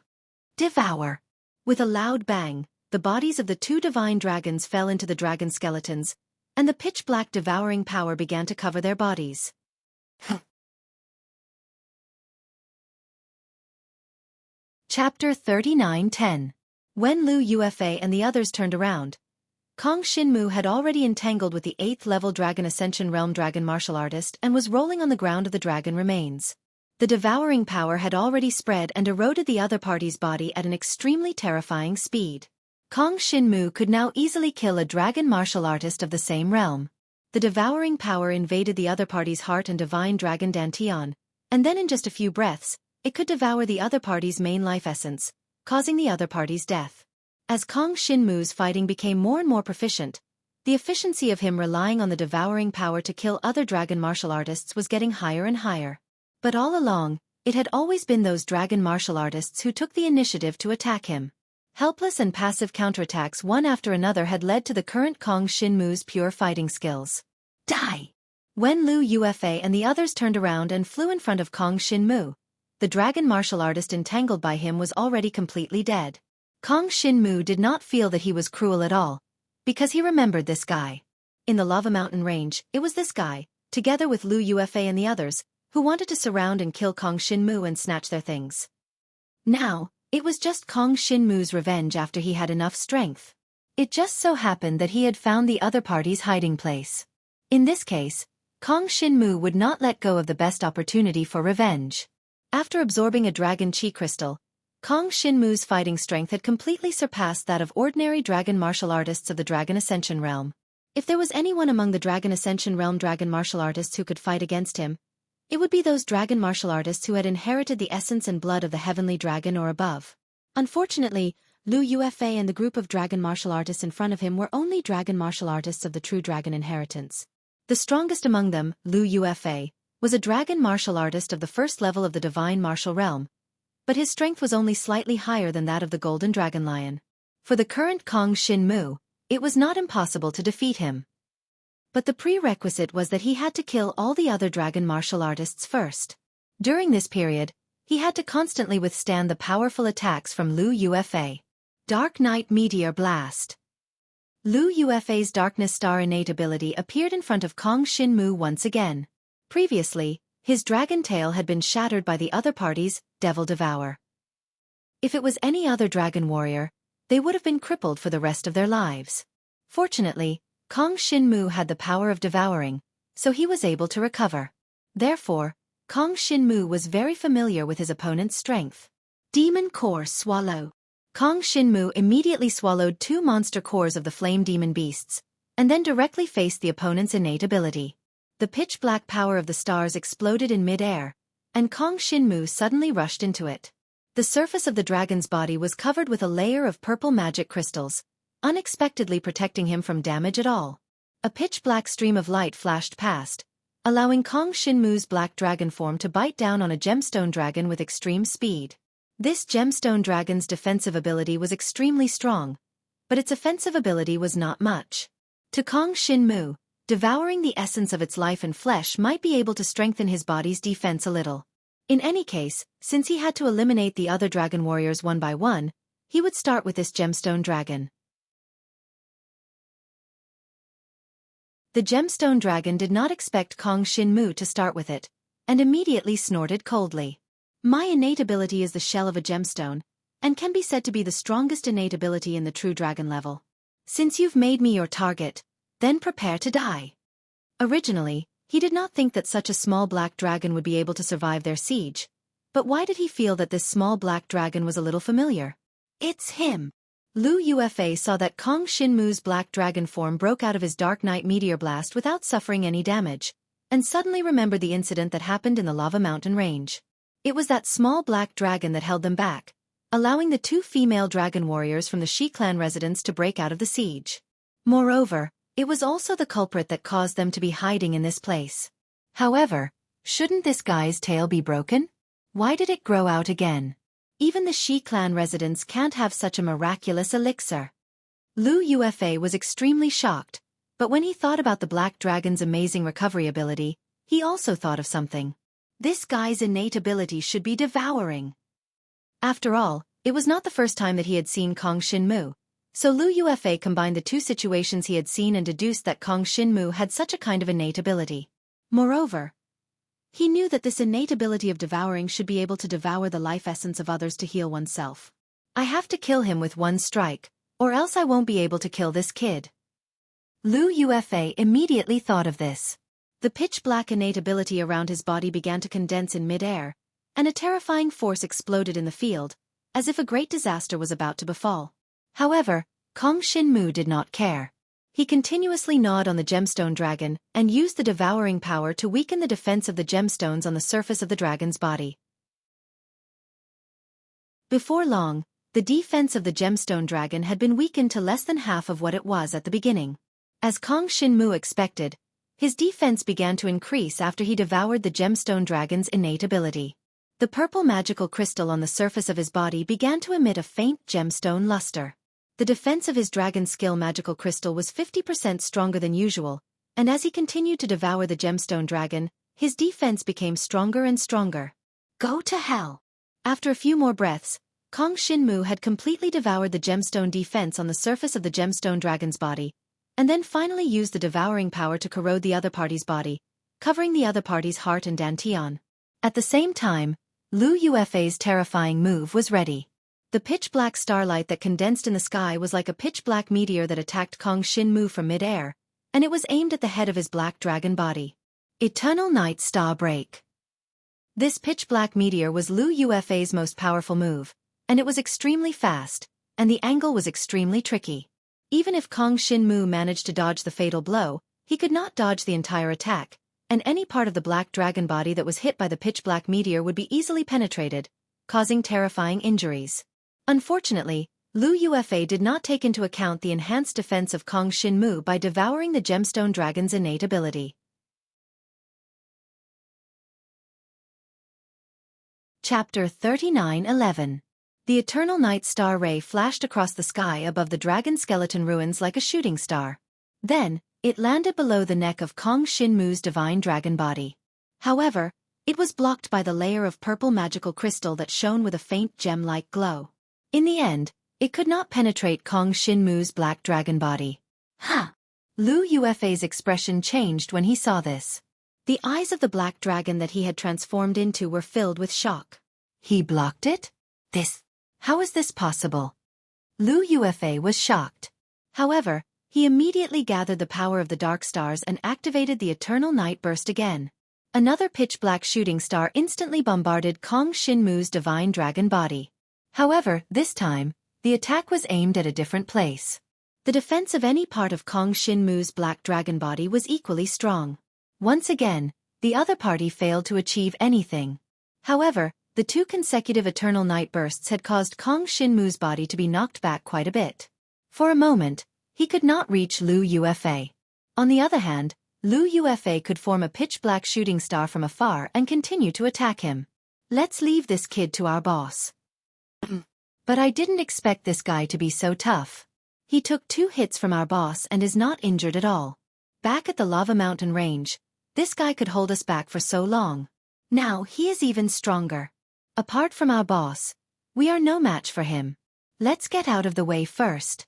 Devour! With a loud bang, the bodies of the 2 divine dragons fell into the dragon skeletons, and the pitch-black devouring power began to cover their bodies. Chapter 39:10. When Lu Yufei and the others turned around, Kong Shinmu had already entangled with the 8th-level Dragon Ascension Realm dragon martial artist and was rolling on the ground of the dragon remains. The devouring power had already spread and eroded the other party's body at an extremely terrifying speed. Kong Shinmu could now easily kill a dragon martial artist of the same realm. The devouring power invaded the other party's heart and divine dragon Dantian, and then in just a few breaths, it could devour the other party's main life essence, causing the other party's death. As Kong Shinmu's fighting became more and more proficient, the efficiency of him relying on the devouring power to kill other dragon martial artists was getting higher and higher. But all along, it had always been those dragon martial artists who took the initiative to attack him. Helpless and passive counterattacks one after another had led to the current Kong Shinmu's pure fighting skills. Die! When Lu Yufei and the others turned around and flew in front of Kong Shinmu, the dragon martial artist entangled by him was already completely dead. Kong Shinmu did not feel that he was cruel at all, because he remembered this guy. In the lava mountain range, it was this guy, together with Lu Yufei and the others, who wanted to surround and kill Kong Shinmu and snatch their things. Now, it was just Kong Shinmu's revenge after he had enough strength. It just so happened that he had found the other party's hiding place. In this case, Kong Shinmu would not let go of the best opportunity for revenge. After absorbing a dragon chi crystal, Kong Shinmu's fighting strength had completely surpassed that of ordinary dragon martial artists of the Dragon Ascension realm. If there was anyone among the Dragon Ascension realm dragon martial artists who could fight against him, it would be those dragon martial artists who had inherited the essence and blood of the heavenly dragon or above. Unfortunately, Lu Yufei and the group of dragon martial artists in front of him were only dragon martial artists of the true dragon inheritance. The strongest among them, Lu Yufei, was a dragon martial artist of the first level of the divine martial realm, but his strength was only slightly higher than that of the golden dragon lion. For the current Kong Shin-mu, it was not impossible to defeat him. But the prerequisite was that he had to kill all the other dragon martial artists first. During this period, he had to constantly withstand the powerful attacks from Liu Yuefei. Dark Night Meteor Blast. Liu Yuefei's Darkness Star innate ability appeared in front of Kong Shin-mu once again. Previously, his dragon tail had been shattered by the other party's Devil Devour. If it was any other dragon warrior, they would have been crippled for the rest of their lives. Fortunately, Kong Shin-mu had the power of devouring, so he was able to recover. Therefore, Kong Shin-mu was very familiar with his opponent's strength. Demon Core Swallow. Kong Shin-mu immediately swallowed 2 monster cores of the flame demon beasts, and then directly faced the opponent's innate ability. The pitch-black power of the stars exploded in mid-air, and Kong Shin-mu suddenly rushed into it. The surface of the dragon's body was covered with a layer of purple magic crystals, unexpectedly protecting him from damage at all. A pitch-black stream of light flashed past, allowing Kong Shin-mu's black dragon form to bite down on a gemstone dragon with extreme speed. This gemstone dragon's defensive ability was extremely strong, but its offensive ability was not much. To Kong Shin-mu, devouring the essence of its life and flesh might be able to strengthen his body's defense a little. In any case, since he had to eliminate the other dragon warriors one by one, he would start with this gemstone dragon. The gemstone dragon did not expect Kong Shin-mu to start with it, and immediately snorted coldly. My innate ability is the shell of a gemstone, and can be said to be the strongest innate ability in the true dragon level. Since you've made me your target, then prepare to die. Originally, he did not think that such a small black dragon would be able to survive their siege, but why did he feel that this small black dragon was a little familiar? It's him! Liu Yuefei saw that Kong Shin-mu's black dragon form broke out of his Dark Night Meteor Blast without suffering any damage, and suddenly remembered the incident that happened in the Lava Mountain Range. It was that small black dragon that held them back, allowing the 2 female dragon warriors from the Shi clan residence to break out of the siege. Moreover, it was also the culprit that caused them to be hiding in this place. However, shouldn't this guy's tail be broken? Why did it grow out again? Even the Shi clan residents can't have such a miraculous elixir. Liu Yuefei was extremely shocked, but when he thought about the black dragon's amazing recovery ability, he also thought of something. This guy's innate ability should be devouring. After all, it was not the first time that he had seen Kong Shin-mu, so Liu Yuefei combined the 2 situations he had seen and deduced that Kong Shin-mu had such a kind of innate ability. Moreover, he knew that this innate ability of devouring should be able to devour the life essence of others to heal oneself. I have to kill him with one strike, or else I won't be able to kill this kid. Liu Yuefei immediately thought of this. The pitch-black innate ability around his body began to condense in mid-air, and a terrifying force exploded in the field, as if a great disaster was about to befall. However, Kong Shin-mu did not care. He continuously gnawed on the gemstone dragon and used the devouring power to weaken the defense of the gemstones on the surface of the dragon's body. Before long, the defense of the gemstone dragon had been weakened to less than half of what it was at the beginning. As Kong Shin-mu expected, his defense began to increase after he devoured the gemstone dragon's innate ability. The purple magical crystal on the surface of his body began to emit a faint gemstone luster. The defense of his dragon skill magical crystal was 50% stronger than usual, and as he continued to devour the gemstone dragon, his defense became stronger and stronger. Go to hell! After a few more breaths, Kong Shin-mu had completely devoured the gemstone defense on the surface of the gemstone dragon's body, and then finally used the devouring power to corrode the other party's body, covering the other party's heart and dantian. At the same time, Liu Yuefei's terrifying move was ready. The pitch-black starlight that condensed in the sky was like a pitch-black meteor that attacked Kong Shin-mu from mid-air, and it was aimed at the head of his black dragon body. Eternal Night Star Break. This pitch-black meteor was Liu Yuefei's most powerful move, and it was extremely fast, and the angle was extremely tricky. Even if Kong Shin-mu managed to dodge the fatal blow, he could not dodge the entire attack, and any part of the black dragon body that was hit by the pitch-black meteor would be easily penetrated, causing terrifying injuries. Unfortunately, Liu Yuefei did not take into account the enhanced defense of Kong Shin-mu by devouring the gemstone dragon's innate ability. Chapter 39:11. The eternal night star ray flashed across the sky above the dragon skeleton ruins like a shooting star. Then, it landed below the neck of Kong Shinmu's divine dragon body. However, it was blocked by the layer of purple magical crystal that shone with a faint gem-like glow. In the end, it could not penetrate Kong Shinmu's black dragon body. Ha! Lu Yufei's expression changed when he saw this. The eyes of the black dragon that he had transformed into were filled with shock. He blocked it? How is this possible? Lu Yufei was shocked. However, he immediately gathered the power of the dark stars and activated the eternal night burst again. Another pitch-black shooting star instantly bombarded Kong Shinmu's divine dragon body. However, this time, the attack was aimed at a different place. The defense of any part of Kong Shinmu's black dragon body was equally strong. Once again, the other party failed to achieve anything. However, the two consecutive eternal night bursts had caused Kong Shinmu's body to be knocked back quite a bit. For a moment, he could not reach Lu Yufei. On the other hand, Lu Yufei could form a pitch-black shooting star from afar and continue to attack him. Let's leave this kid to our boss. But I didn't expect this guy to be so tough. He took 2 hits from our boss and is not injured at all. Back at the lava mountain range, this guy could hold us back for so long. Now he is even stronger. Apart from our boss, we are no match for him. Let's get out of the way first.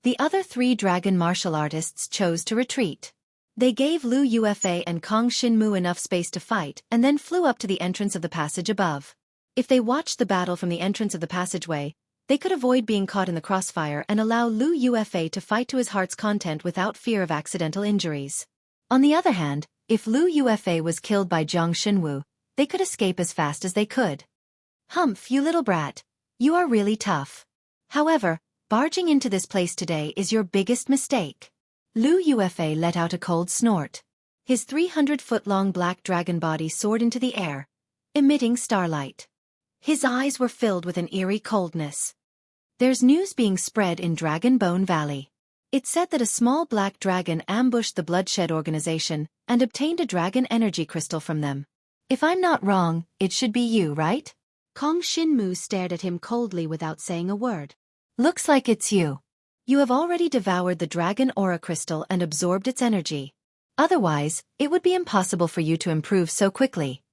The other 3 dragon martial artists chose to retreat. They gave Lu Yufei and Kong Shinmu enough space to fight and then flew up to the entrance of the passage above. If they watched the battle from the entrance of the passageway, they could avoid being caught in the crossfire and allow Lu Yufei to fight to his heart's content without fear of accidental injuries. On the other hand, if Lu Yufei was killed by Jiang Xinwu, they could escape as fast as they could. Humph, you little brat. You are really tough. However, barging into this place today is your biggest mistake. Lu Yufei let out a cold snort. His 300-foot-long black dragon body soared into the air, emitting starlight. His eyes were filled with an eerie coldness. There's news being spread in Dragon Bone Valley. It said that a small black dragon ambushed the Bloodshed organization and obtained a dragon energy crystal from them. If I'm not wrong, it should be you, right? Kong Shinmu stared at him coldly without saying a word. Looks like it's you. You have already devoured the dragon aura crystal and absorbed its energy. Otherwise, it would be impossible for you to improve so quickly.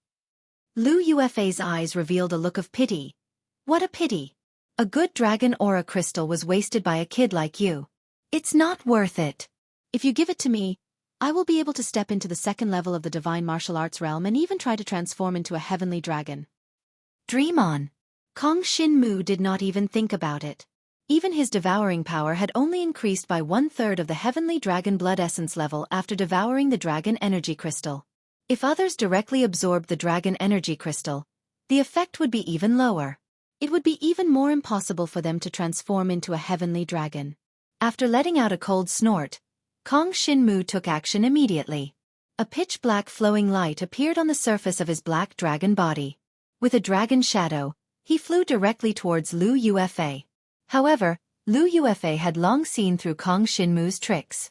Lu Yufei's eyes revealed a look of pity. What a pity. A good dragon aura crystal was wasted by a kid like you. It's not worth it. If you give it to me, I will be able to step into the second level of the divine martial arts realm and even try to transform into a heavenly dragon. Dream on. Kong Shinmu did not even think about it. Even his devouring power had only increased by 1/3 of the heavenly dragon blood essence level after devouring the dragon energy crystal. If others directly absorbed the dragon energy crystal, the effect would be even lower. It would be even more impossible for them to transform into a heavenly dragon. After letting out a cold snort, Kong Shinmu took action immediately. A pitch-black flowing light appeared on the surface of his black dragon body. With a dragon shadow, he flew directly towards Lu Yufei. However, Lu Yufei had long seen through Kong Shinmu's tricks.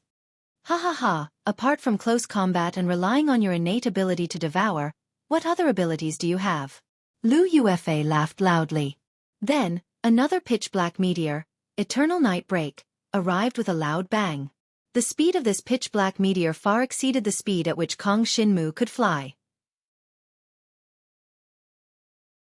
Ha ha ha, apart from close combat and relying on your innate ability to devour, what other abilities do you have? Lu Yufei laughed loudly. Then, another pitch-black meteor, Eternal Night Break, arrived with a loud bang. The speed of this pitch-black meteor far exceeded the speed at which Kong Shinmu could fly.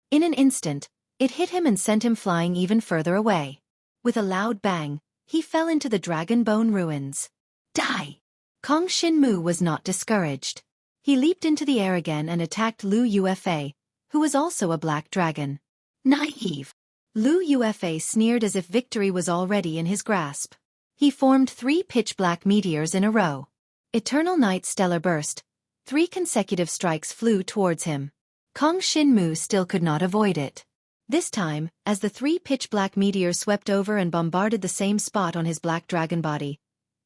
In an instant, it hit him and sent him flying even further away. With a loud bang, he fell into the dragon bone ruins. Die! Kong Shinmu was not discouraged. He leaped into the air again and attacked Lu Yufei, who was also a black dragon. Naive! Lu Yufei sneered as if victory was already in his grasp. He formed 3 pitch-black meteors in a row. Eternal Night Stellar Burst. 3 consecutive strikes flew towards him. Kong Shinmu still could not avoid it. This time, as the 3 pitch-black meteors swept over and bombarded the same spot on his black dragon body,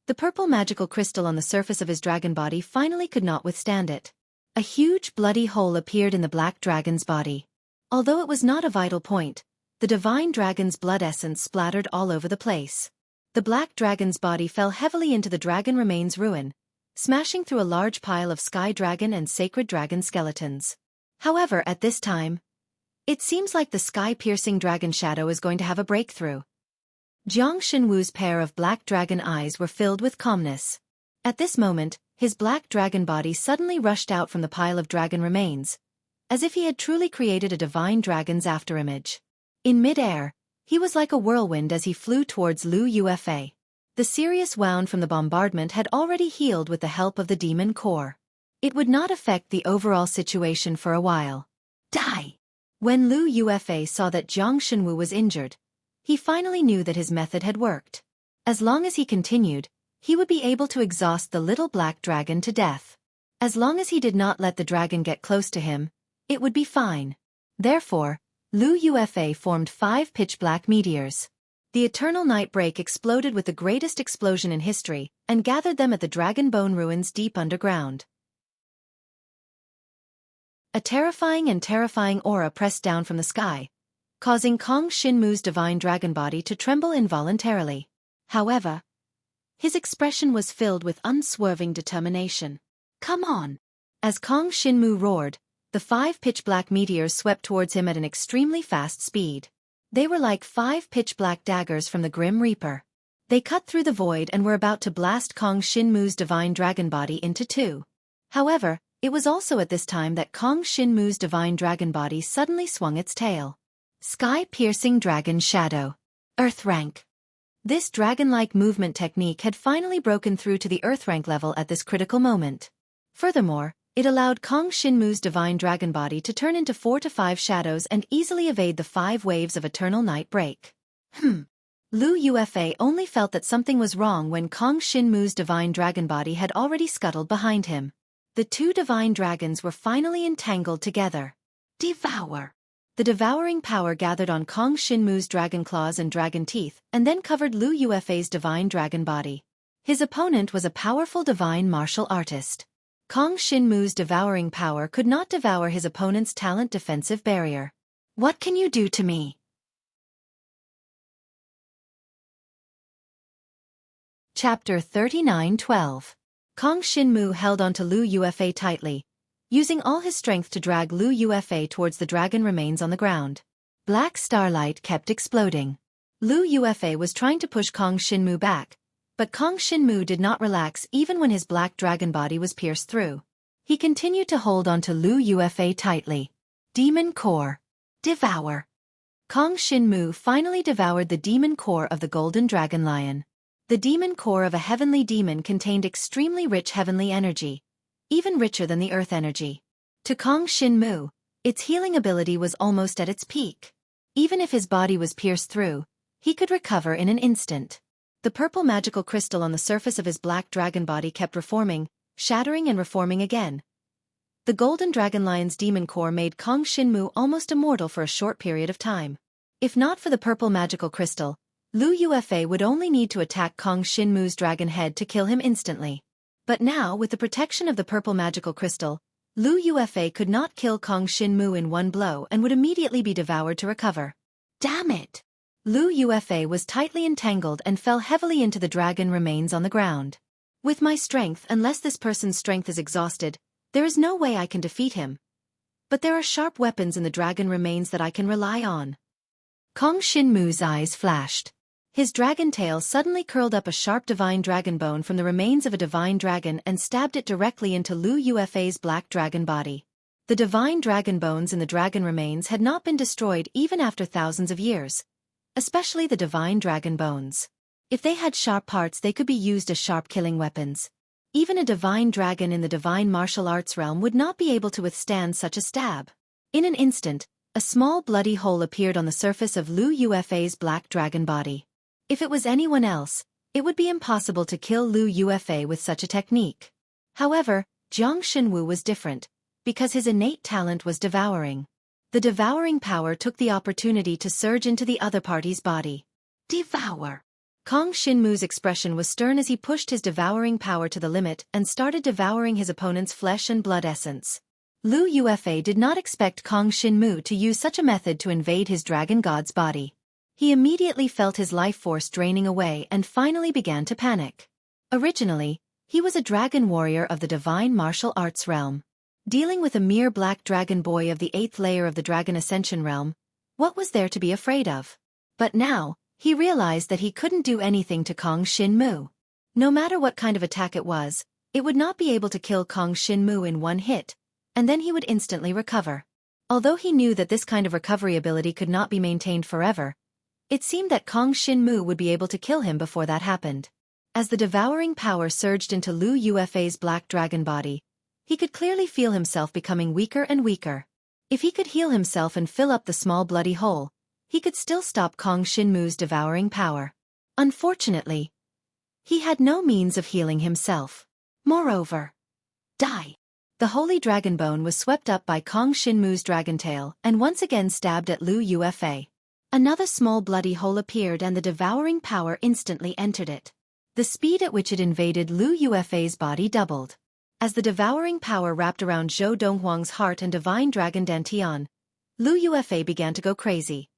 the purple magical crystal on the surface of his dragon body finally could not withstand it. A huge bloody hole appeared in the black dragon's body. Although it was not a vital point, the divine dragon's blood essence splattered all over the place. The black dragon's body fell heavily into the dragon remains ruin, smashing through a large pile of sky dragon and sacred dragon skeletons. However, at this time, It seems like the sky-piercing dragon shadow is going to have a breakthrough. Jiang Xinwu's pair of black dragon eyes were filled with calmness. At this moment, his black dragon body suddenly rushed out from the pile of dragon remains, as if he had truly created a divine dragon's afterimage. In mid-air, he was like a whirlwind as he flew towards Lu Yuefei. The serious wound from the bombardment had already healed with the help of the demon core. It would not affect the overall situation for a while. Die! When Lu Yuefei saw that Jiang Xinwu was injured, he finally knew that his method had worked. As long as he continued, he would be able to exhaust the little black dragon to death. As long as he did not let the dragon get close to him, it would be fine. Therefore, Lu Yuefei formed 5 pitch-black meteors. The eternal night break exploded with the greatest explosion in history, and gathered them at the Dragon Bone ruins deep underground. A terrifying aura pressed down from the sky, causing Kong Xinmu's divine dragon body to tremble involuntarily. However, his expression was filled with unswerving determination. Come on! As Kong Xinmu roared, the 5 pitch-black meteors swept towards him at an extremely fast speed. They were like 5 pitch-black daggers from the Grim Reaper. They cut through the void and were about to blast Kong Xinmu's divine dragon body into 2. However, it was also at this time that Kong Xinmu's divine dragon body suddenly swung its tail. Sky-piercing dragon shadow. Earth rank. This dragon-like movement technique had finally broken through to the Earth rank level at this critical moment. Furthermore, it allowed Kong Xinmu's divine dragon body to turn into 4 to 5 shadows and easily evade the 5 waves of eternal night break. Lu Yuefei only felt that something was wrong when Kong Xinmu's divine dragon body had already scuttled behind him. The 2 divine dragons were finally entangled together. Devour! The devouring power gathered on Kong Xinmu's dragon claws and dragon teeth, and then covered Lu Yuefei's divine dragon body. His opponent was a powerful divine martial artist. Kong Xinmu's devouring power could not devour his opponent's talent defensive barrier. What can you do to me? Chapter 39:12. Kong Xinmu held onto Lu Yuefei tightly, using all his strength to drag Lu Yuefei towards the dragon remains on the ground. Black starlight kept exploding. Lu Yuefei was trying to push Kong Xinmu back, but Kong Xinmu did not relax even when his black dragon body was pierced through. He continued to hold onto Lu Yuefei tightly. Demon core. Devour. Kong Xinmu finally devoured the demon core of the golden dragon lion. The demon core of a heavenly demon contained extremely rich heavenly energy, even richer than the earth energy. To Kong Xinmu, its healing ability was almost at its peak. Even if his body was pierced through, he could recover in an instant. The purple magical crystal on the surface of his black dragon body kept reforming, shattering and reforming again. The golden dragon lion's demon core made Kong Xinmu almost immortal for a short period of time. If not for the purple magical crystal, Lu Yuefei would only need to attack Kong Xinmu's dragon head to kill him instantly. But now, with the protection of the purple magical crystal, Lu Yuefei could not kill Kong Xinmu in one blow and would immediately be devoured to recover. Damn it! Lu Yuefei was tightly entangled and fell heavily into the dragon remains on the ground. With my strength, unless this person's strength is exhausted, there is no way I can defeat him. But there are sharp weapons in the dragon remains that I can rely on. Kong Xinmu's eyes flashed. His dragon tail suddenly curled up a sharp divine dragon bone from the remains of a divine dragon and stabbed it directly into Lu Yuefei's black dragon body. The divine dragon bones in the dragon remains had not been destroyed even after thousands of years, especially the divine dragon bones. If they had sharp parts, they could be used as sharp killing weapons. Even a divine dragon in the divine martial arts realm would not be able to withstand such a stab. In an instant, a small bloody hole appeared on the surface of Lu Yuefei's black dragon body. If it was anyone else, it would be impossible to kill Lu Yuefei with such a technique. However, Jiang Xinwu was different, because his innate talent was devouring. The devouring power took the opportunity to surge into the other party's body. Devour! Kong Xinmu's expression was stern as he pushed his devouring power to the limit and started devouring his opponent's flesh and blood essence. Lu Yuefei did not expect Kong Xinmu to use such a method to invade his dragon god's body. He immediately felt his life force draining away and finally began to panic. Originally, he was a dragon warrior of the divine martial arts realm. Dealing with a mere black dragon boy of the 8th layer of the Dragon Ascension realm, what was there to be afraid of? But now, he realized that he couldn't do anything to Kong Shin-mu. No matter what kind of attack it would not be able to kill Kong Shin-mu in one hit, and then he would instantly recover. Although he knew that this kind of recovery ability could not be maintained forever, it seemed that Kong Shin-mu would be able to kill him before that happened. As the devouring power surged into Lu Yuefei's black dragon body, he could clearly feel himself becoming weaker and weaker. If he could heal himself and fill up the small bloody hole, he could still stop Kong Shin-mu's devouring power. Unfortunately, he had no means of healing himself. Moreover, die! The holy dragon bone was swept up by Kong Shin-mu's dragon tail and once again stabbed at Lu Yuefei. Another small bloody hole appeared and the devouring power instantly entered it. The speed at which it invaded Lu Yuefei's body doubled. As the devouring power wrapped around Zhou Donghuang's heart and divine dragon Dantian, Lu Yuefei began to go crazy.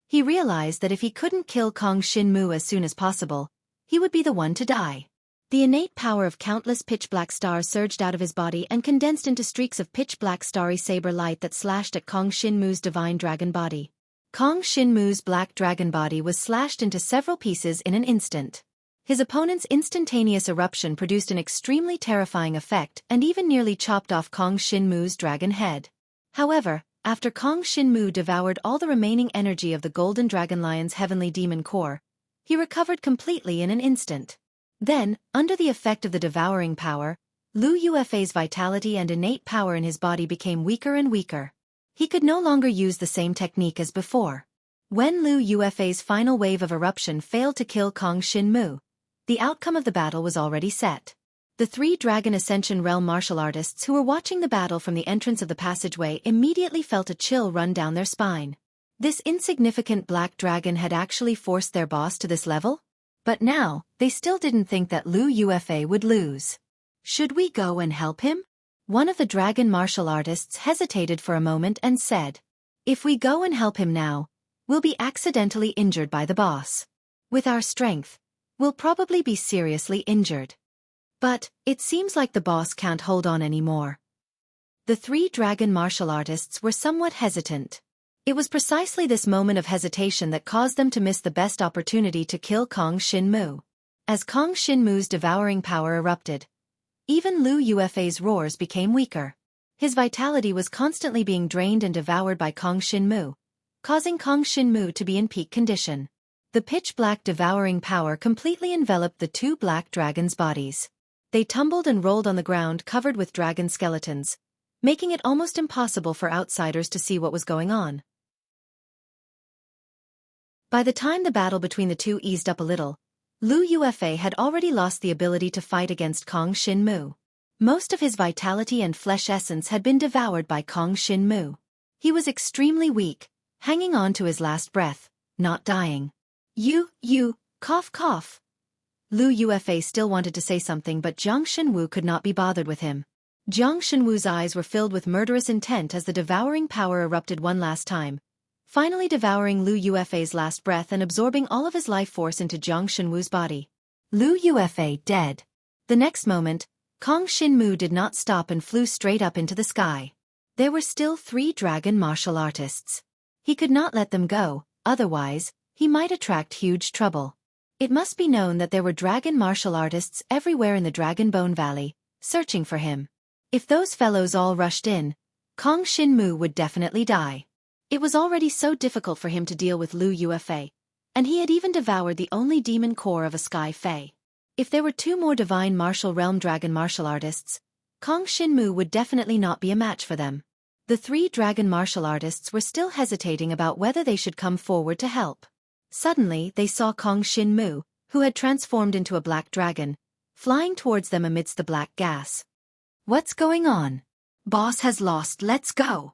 He realized that if he couldn't kill Kong Shin-mu as soon as possible, he would be the one to die. The innate power of countless pitch-black stars surged out of his body and condensed into streaks of pitch-black starry saber light that slashed at Kong Shin-mu's divine dragon body. Kong Shin-mu's black dragon body was slashed into several pieces in an instant. His opponent's instantaneous eruption produced an extremely terrifying effect and even nearly chopped off Kong Shin-mu's dragon head. However, after Kong Shin-mu devoured all the remaining energy of the Golden Dragon Lion's heavenly demon core, he recovered completely in an instant. Then, under the effect of the devouring power, Lu Yuefei's vitality and innate power in his body became weaker and weaker. He could no longer use the same technique as before. When Lu Yuefei's final wave of eruption failed to kill Kong Shin-mu, the outcome of the battle was already set. The 3 Dragon Ascension realm martial artists who were watching the battle from the entrance of the passageway immediately felt a chill run down their spine. This insignificant black dragon had actually forced their boss to this level? But now, they still didn't think that Lu Yuefei would lose. Should we go and help him? One of the dragon martial artists hesitated for a moment and said, "If we go and help him now, we'll be accidentally injured by the boss. With our strength, we'll probably be seriously injured. But, it seems like the boss can't hold on anymore." The 3 dragon martial artists were somewhat hesitant. It was precisely this moment of hesitation that caused them to miss the best opportunity to kill Kong Shin-mu. As Kong Shin-mu's devouring power erupted, even Lu Yuefei's roars became weaker. His vitality was constantly being drained and devoured by Kong Shin-mu, causing Kong Shin-mu to be in peak condition. The pitch-black devouring power completely enveloped the 2 black dragons' bodies. They tumbled and rolled on the ground covered with dragon skeletons, making it almost impossible for outsiders to see what was going on. By the time the battle between the 2 eased up a little, Lu Yuefei had already lost the ability to fight against Kong Shin-mu. Most of his vitality and flesh essence had been devoured by Kong Shin-mu. He was extremely weak, hanging on to his last breath, not dying. Cough cough. Lu Yuefei still wanted to say something but Jiang Shenwu could not be bothered with him. Jiang Shenwu's eyes were filled with murderous intent as the devouring power erupted one last time, finally devouring Lu Yuefei's last breath and absorbing all of his life force into Jiang Shenwu's body. Lu Yuefei dead. The next moment, Kong Shin-mu did not stop and flew straight up into the sky. There were still 3 dragon martial artists. He could not let them go, otherwise, he might attract huge trouble. It must be known that there were dragon martial artists everywhere in the Dragon Bone Valley, searching for him. If those fellows all rushed in, Kong Shin-mu would definitely die. It was already so difficult for him to deal with Lu Yuefei, and he had even devoured the only demon core of a Sky Fae. If there were 2 more divine martial realm dragon martial artists, Kong Shin-mu would definitely not be a match for them. The 3 dragon martial artists were still hesitating about whether they should come forward to help. Suddenly, they saw Kong Shin-mu, who had transformed into a black dragon, flying towards them amidst the black gas. "What's going on? Boss has lost, let's go!"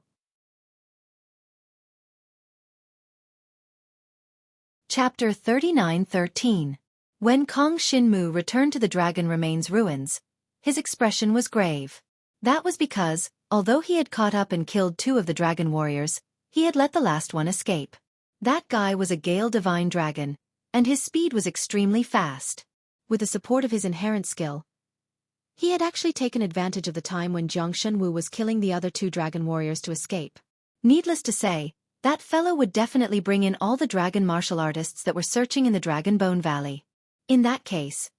Chapter 39-13. When Kong Shin-mu returned to the Dragon Remains ruins, his expression was grave. That was because, although he had caught up and killed 2 of the dragon warriors, he had let the last one escape. That guy was a Gale Divine Dragon, and his speed was extremely fast. With the support of his inherent skill, He had actually taken advantage of the time when Jiang Shenwu was killing the other two dragon warriors to escape. Needless to say, that fellow would definitely bring in all the dragon martial artists that were searching in the Dragon Bone Valley. In that case,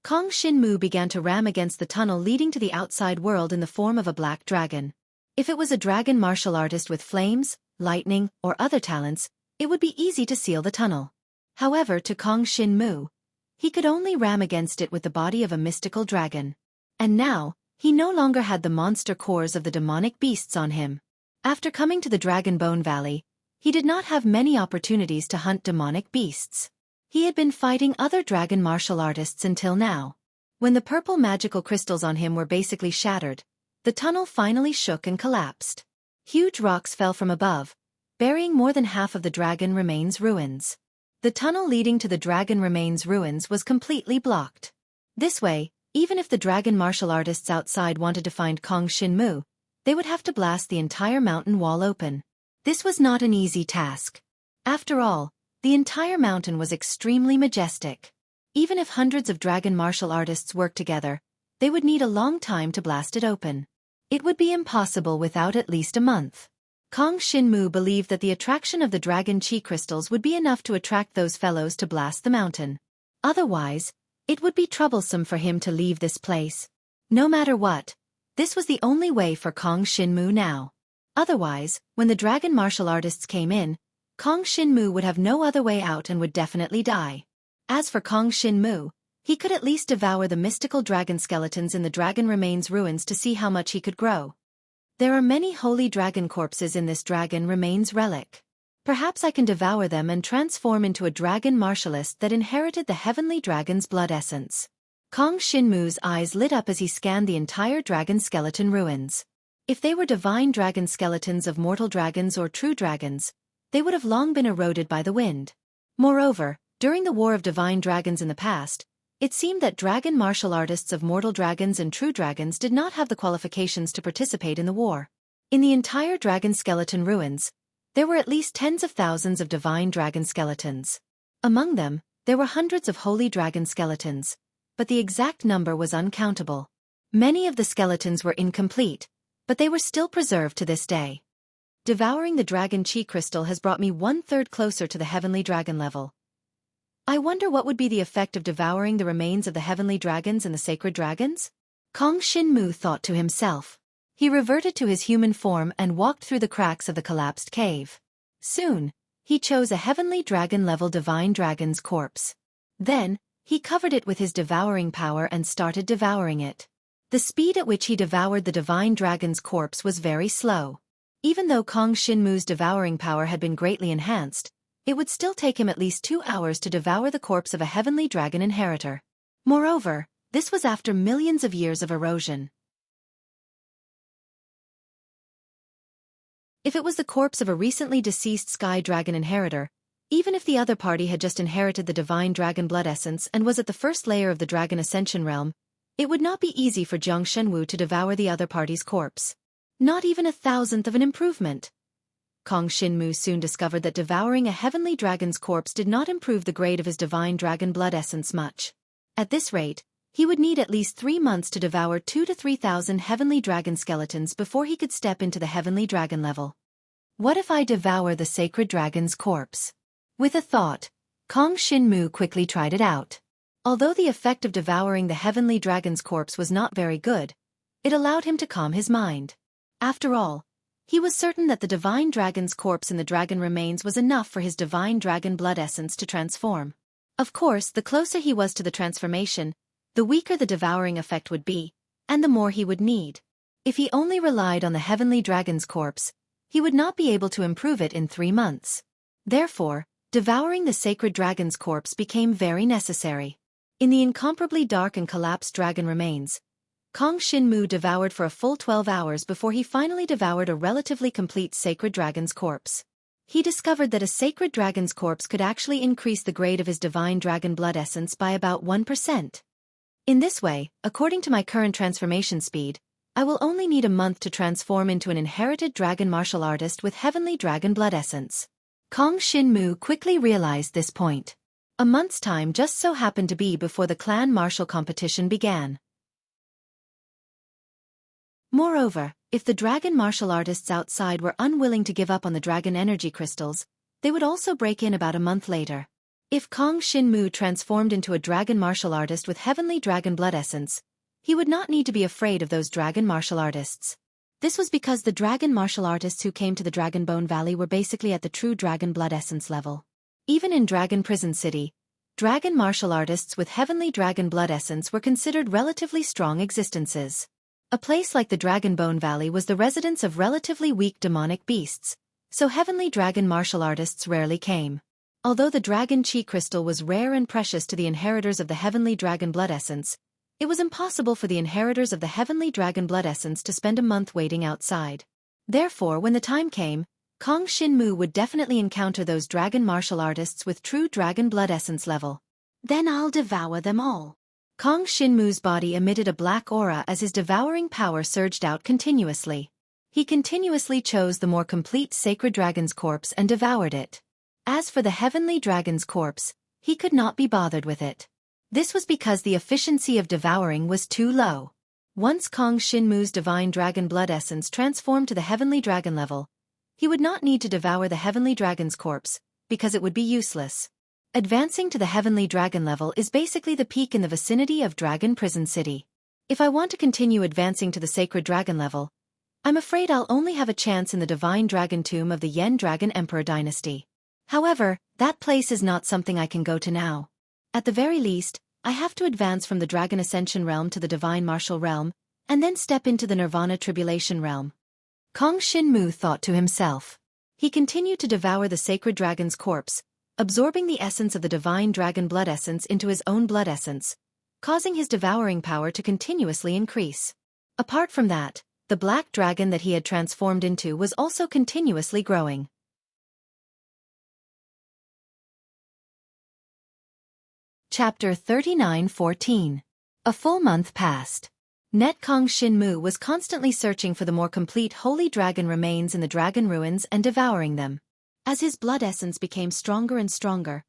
Kong Shinmu began to ram against the tunnel leading to the outside world in the form of a black dragon. If it was a dragon martial artist with flames, lightning, or other talents, it would be easy to seal the tunnel. However, to Kong Shinmu, he could only ram against it with the body of a mystical dragon. And now, he no longer had the monster cores of the demonic beasts on him. After coming to the Dragon Bone Valley, he did not have many opportunities to hunt demonic beasts. He had been fighting other dragon martial artists until now. When the purple magical crystals on him were basically shattered, the tunnel finally shook and collapsed. Huge rocks fell from above, burying more than half of the Dragon Remains ruins. The tunnel leading to the Dragon Remains ruins was completely blocked. This way, even if the dragon martial artists outside wanted to find Kong Shinmu, they would have to blast the entire mountain wall open. This was not an easy task. After all, the entire mountain was extremely majestic. Even if hundreds of dragon martial artists worked together, they would need a long time to blast it open. It would be impossible without at least a month. Kong Shinmu believed that the attraction of the dragon chi crystals would be enough to attract those fellows to blast the mountain. Otherwise, it would be troublesome for him to leave this place. No matter what, this was the only way for Kong Shinmu now. Otherwise, when the dragon martial artists came in, Kong Shinmu would have no other way out and would definitely die. As for Kong Shinmu, he could at least devour the mystical dragon skeletons in the Dragon Remains ruins to see how much he could grow. There are many holy dragon corpses in this Dragon Remains relic. Perhaps I can devour them and transform into a dragon martialist that inherited the heavenly dragon's blood essence. Kong Shinmu's eyes lit up as he scanned the entire dragon skeleton ruins. If they were divine dragon skeletons of mortal dragons or true dragons, they would have long been eroded by the wind. Moreover, during the War of Divine Dragons in the past, it seemed that dragon martial artists of mortal dragons and true dragons did not have the qualifications to participate in the war. In the entire dragon skeleton ruins, there were at least tens of thousands of divine dragon skeletons. Among them, there were hundreds of holy dragon skeletons, but the exact number was uncountable. Many of the skeletons were incomplete, but they were still preserved to this day. Devouring the dragon chi crystal has brought me 1/3 closer to the heavenly dragon level. I wonder what would be the effect of devouring the remains of the heavenly dragons and the sacred dragons? Kong Shinmu thought to himself. He reverted to his human form and walked through the cracks of the collapsed cave. Soon, he chose a heavenly dragon-level divine dragon's corpse. Then, he covered it with his devouring power and started devouring it. The speed at which he devoured the divine dragon's corpse was very slow. Even though Kong Shinmu's devouring power had been greatly enhanced, it would still take him at least 2 hours to devour the corpse of a heavenly dragon inheritor. Moreover, this was after millions of years of erosion. If it was the corpse of a recently deceased sky dragon inheritor, even if the other party had just inherited the divine dragon blood essence and was at the first layer of the dragon ascension realm, it would not be easy for Jiang Shenwu to devour the other party's corpse. Not even 1,000th of an improvement. Kong Shinmu soon discovered that devouring a heavenly dragon's corpse did not improve the grade of his divine dragon blood essence much. At this rate, he would need at least 3 months to devour 2,000 to 3,000 heavenly dragon skeletons before he could step into the heavenly dragon level. What if I devour the sacred dragon's corpse? With a thought, Kong Shinmu quickly tried it out. Although the effect of devouring the heavenly dragon's corpse was not very good, it allowed him to calm his mind. After all, he was certain that the divine dragon's corpse in the Dragon Remains was enough for his divine dragon blood essence to transform. Of course, the closer he was to the transformation, the weaker the devouring effect would be, and the more he would need. If he only relied on the heavenly dragon's corpse, he would not be able to improve it in 3 months. Therefore, devouring the sacred dragon's corpse became very necessary. In the incomparably dark and collapsed Dragon Remains, Kong Shinmu devoured for a full 12 hours before he finally devoured a relatively complete sacred dragon's corpse. He discovered that a sacred dragon's corpse could actually increase the grade of his divine dragon blood essence by about 1%. In this way, according to my current transformation speed, I will only need a month to transform into an inherited dragon martial artist with heavenly dragon blood essence. Kong Shinmu quickly realized this point. A month's time just so happened to be before the clan martial competition began. Moreover, if the dragon martial artists outside were unwilling to give up on the dragon energy crystals, they would also break in about a month later. If Kong Shinmu transformed into a dragon martial artist with heavenly dragon blood essence, he would not need to be afraid of those dragon martial artists. This was because the dragon martial artists who came to the Dragon Bone Valley were basically at the true dragon blood essence level. Even in Dragon Prison City, dragon martial artists with heavenly dragon blood essence were considered relatively strong existences. A place like the Dragon Bone Valley was the residence of relatively weak demonic beasts, so heavenly dragon martial artists rarely came. Although the dragon chi crystal was rare and precious to the inheritors of the heavenly dragon blood essence, it was impossible for the inheritors of the heavenly dragon blood essence to spend a month waiting outside. Therefore, when the time came, Kong Shinmu would definitely encounter those dragon martial artists with true dragon blood essence level. Then I'll devour them all. Kong Shinmu's body emitted a black aura as his devouring power surged out continuously. He continuously chose the more complete sacred dragon's corpse and devoured it. As for the heavenly dragon's corpse, he could not be bothered with it. This was because the efficiency of devouring was too low. Once Kong Shinmu's divine dragon blood essence transformed to the heavenly dragon level, he would not need to devour the heavenly dragon's corpse, because it would be useless. Advancing to the heavenly dragon level is basically the peak in the vicinity of Dragon Prison City. If I want to continue advancing to the sacred dragon level, I'm afraid I'll only have a chance in the divine dragon tomb of the Yen Dragon Emperor dynasty. However, that place is not something I can go to now. At the very least, I have to advance from the Dragon Ascension realm to the Divine Martial realm, and then step into the Nirvana Tribulation realm. Kong Shinmu thought to himself. He continued to devour the sacred dragon's corpse, absorbing the essence of the divine dragon blood essence into his own blood essence, causing his devouring power to continuously increase. Apart from that, the black dragon that he had transformed into was also continuously growing. Chapter 39:14. A full month passed. Kong Shinmu was constantly searching for the more complete holy dragon remains in the dragon ruins and devouring them. As his blood essence became stronger and stronger,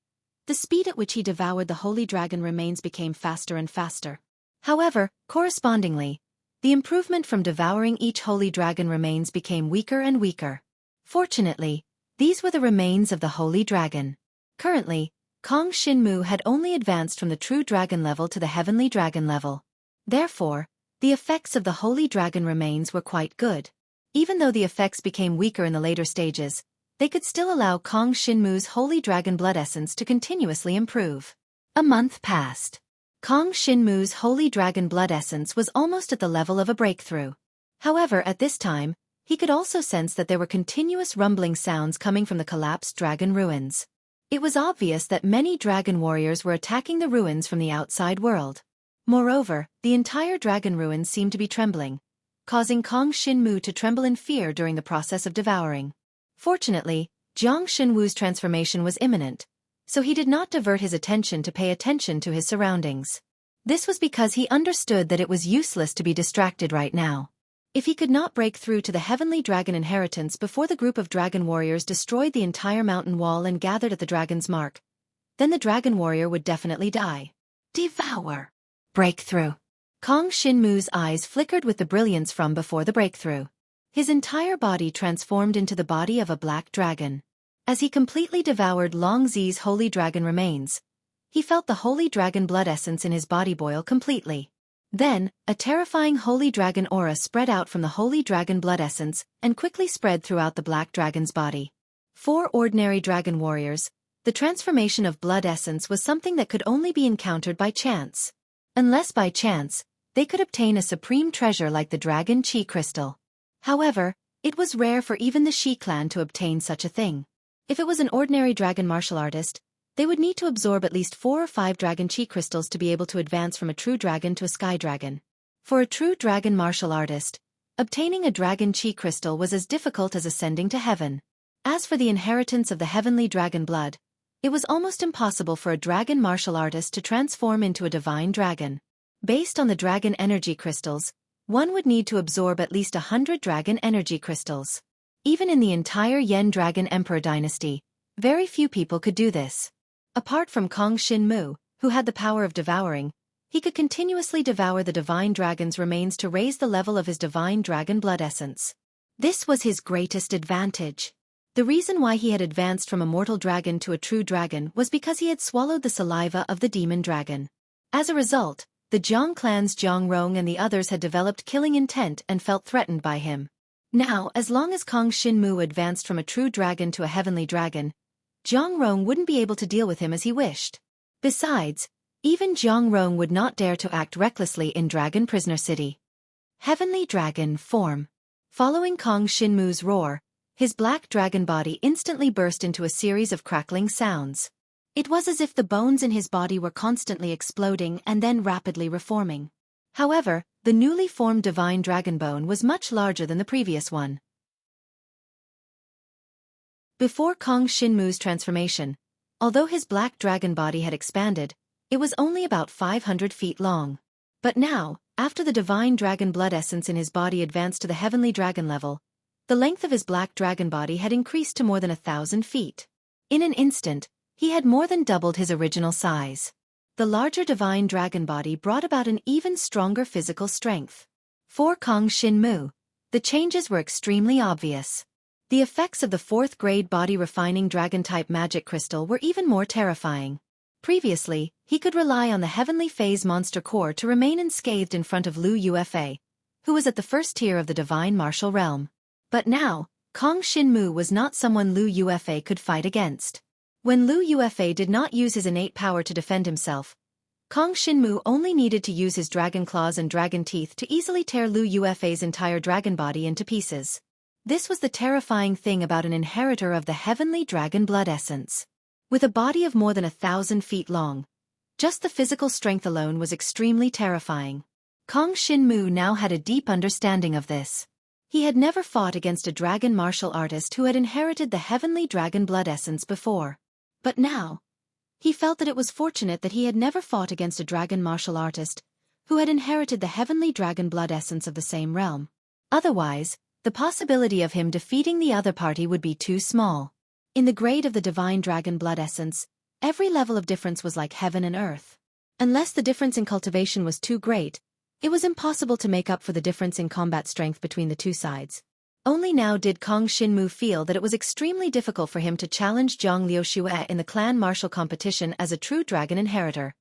the speed at which he devoured the holy dragon remains became faster and faster. However, correspondingly, the improvement from devouring each holy dragon remains became weaker and weaker. Fortunately, these were the remains of the holy dragon. Currently, Kong Shinmu had only advanced from the true dragon level to the heavenly dragon level. Therefore, the effects of the holy dragon remains were quite good. Even though the effects became weaker in the later stages, they could still allow Kong Shinmu's holy dragon blood essence to continuously improve. A month passed. Kong Shinmu's holy dragon blood essence was almost at the level of a breakthrough. However, at this time, he could also sense that there were continuous rumbling sounds coming from the collapsed dragon ruins. It was obvious that many dragon warriors were attacking the ruins from the outside world. Moreover, the entire dragon ruins seemed to be trembling, causing Kong Shinmu to tremble in fear during the process of devouring. Fortunately, Jiang Shinwu's transformation was imminent, so he did not divert his attention to pay attention to his surroundings. This was because he understood that it was useless to be distracted right now. If he could not break through to the heavenly dragon inheritance before the group of dragon warriors destroyed the entire mountain wall and gathered at the dragon's mark, then the dragon warrior would definitely die. Devour. Breakthrough. Kong Shinmu's eyes flickered with the brilliance from before the breakthrough. His entire body transformed into the body of a black dragon. As he completely devoured Long Zi's holy dragon remains, he felt the holy dragon blood essence in his body boil completely. Then, a terrifying holy dragon aura spread out from the holy dragon blood essence and quickly spread throughout the black dragon's body. For ordinary dragon warriors, the transformation of blood essence was something that could only be encountered by chance. Unless by chance, they could obtain a supreme treasure like the dragon chi crystal. However, it was rare for even the Shi clan to obtain such a thing. If it was an ordinary dragon martial artist, they would need to absorb at least 4 or 5 dragon chi crystals to be able to advance from a true dragon to a sky dragon. For a true dragon martial artist, obtaining a dragon chi crystal was as difficult as ascending to heaven. As for the inheritance of the heavenly dragon blood, it was almost impossible for a dragon martial artist to transform into a divine dragon. Based on the dragon energy crystals, one would need to absorb at least 100 dragon energy crystals. Even in the entire Yen Dragon Emperor dynasty, very few people could do this. Apart from Kong Shinmu, who had the power of devouring, he could continuously devour the divine dragon's remains to raise the level of his divine dragon blood essence. This was his greatest advantage. The reason why he had advanced from a mortal dragon to a true dragon was because he had swallowed the saliva of the demon dragon. As a result, the Jiang clan's Jiang Rong and the others had developed killing intent and felt threatened by him. Now, as long as Kong Shinmu advanced from a true dragon to a heavenly dragon, Jiang Rong wouldn't be able to deal with him as he wished. Besides, even Jiang Rong would not dare to act recklessly in Dragon Prisoner City. Heavenly Dragon Form. Following Kong Shinmu's roar, his black dragon body instantly burst into a series of crackling sounds. It was as if the bones in his body were constantly exploding and then rapidly reforming. However, the newly formed divine dragon bone was much larger than the previous one. Before Kong Shinmu's transformation, although his black dragon body had expanded, it was only about 500 feet long. But now, after the divine dragon blood essence in his body advanced to the heavenly dragon level, the length of his black dragon body had increased to more than 1,000 feet. In an instant, he had more than doubled his original size. The larger divine dragon body brought about an even stronger physical strength. For Kong Shinmu, the changes were extremely obvious. The effects of the 4th grade body refining dragon-type magic crystal were even more terrifying. Previously, he could rely on the heavenly phase monster core to remain unscathed in front of Lu Yuefei, who was at the first tier of the divine martial realm. But now, Kong Shinmu was not someone Lu Yuefei could fight against. When Lu Yuefei did not use his innate power to defend himself, Kong Shinmu only needed to use his dragon claws and dragon teeth to easily tear Lu Yuefei's entire dragon body into pieces. This was the terrifying thing about an inheritor of the heavenly dragon blood essence. With a body of more than 1,000 feet long, just the physical strength alone was extremely terrifying. Kong Shinmu now had a deep understanding of this. He had never fought against a dragon martial artist who had inherited the heavenly dragon blood essence before. But now, he felt that it was fortunate that he had never fought against a dragon martial artist who had inherited the heavenly dragon blood essence of the same realm. Otherwise, the possibility of him defeating the other party would be too small. In the grade of the divine dragon blood essence, every level of difference was like heaven and earth. Unless the difference in cultivation was too great, it was impossible to make up for the difference in combat strength between the two sides. Only now did Kong Shinmu feel that it was extremely difficult for him to challenge Zhang Liuxue in the clan martial competition as a true dragon inheritor.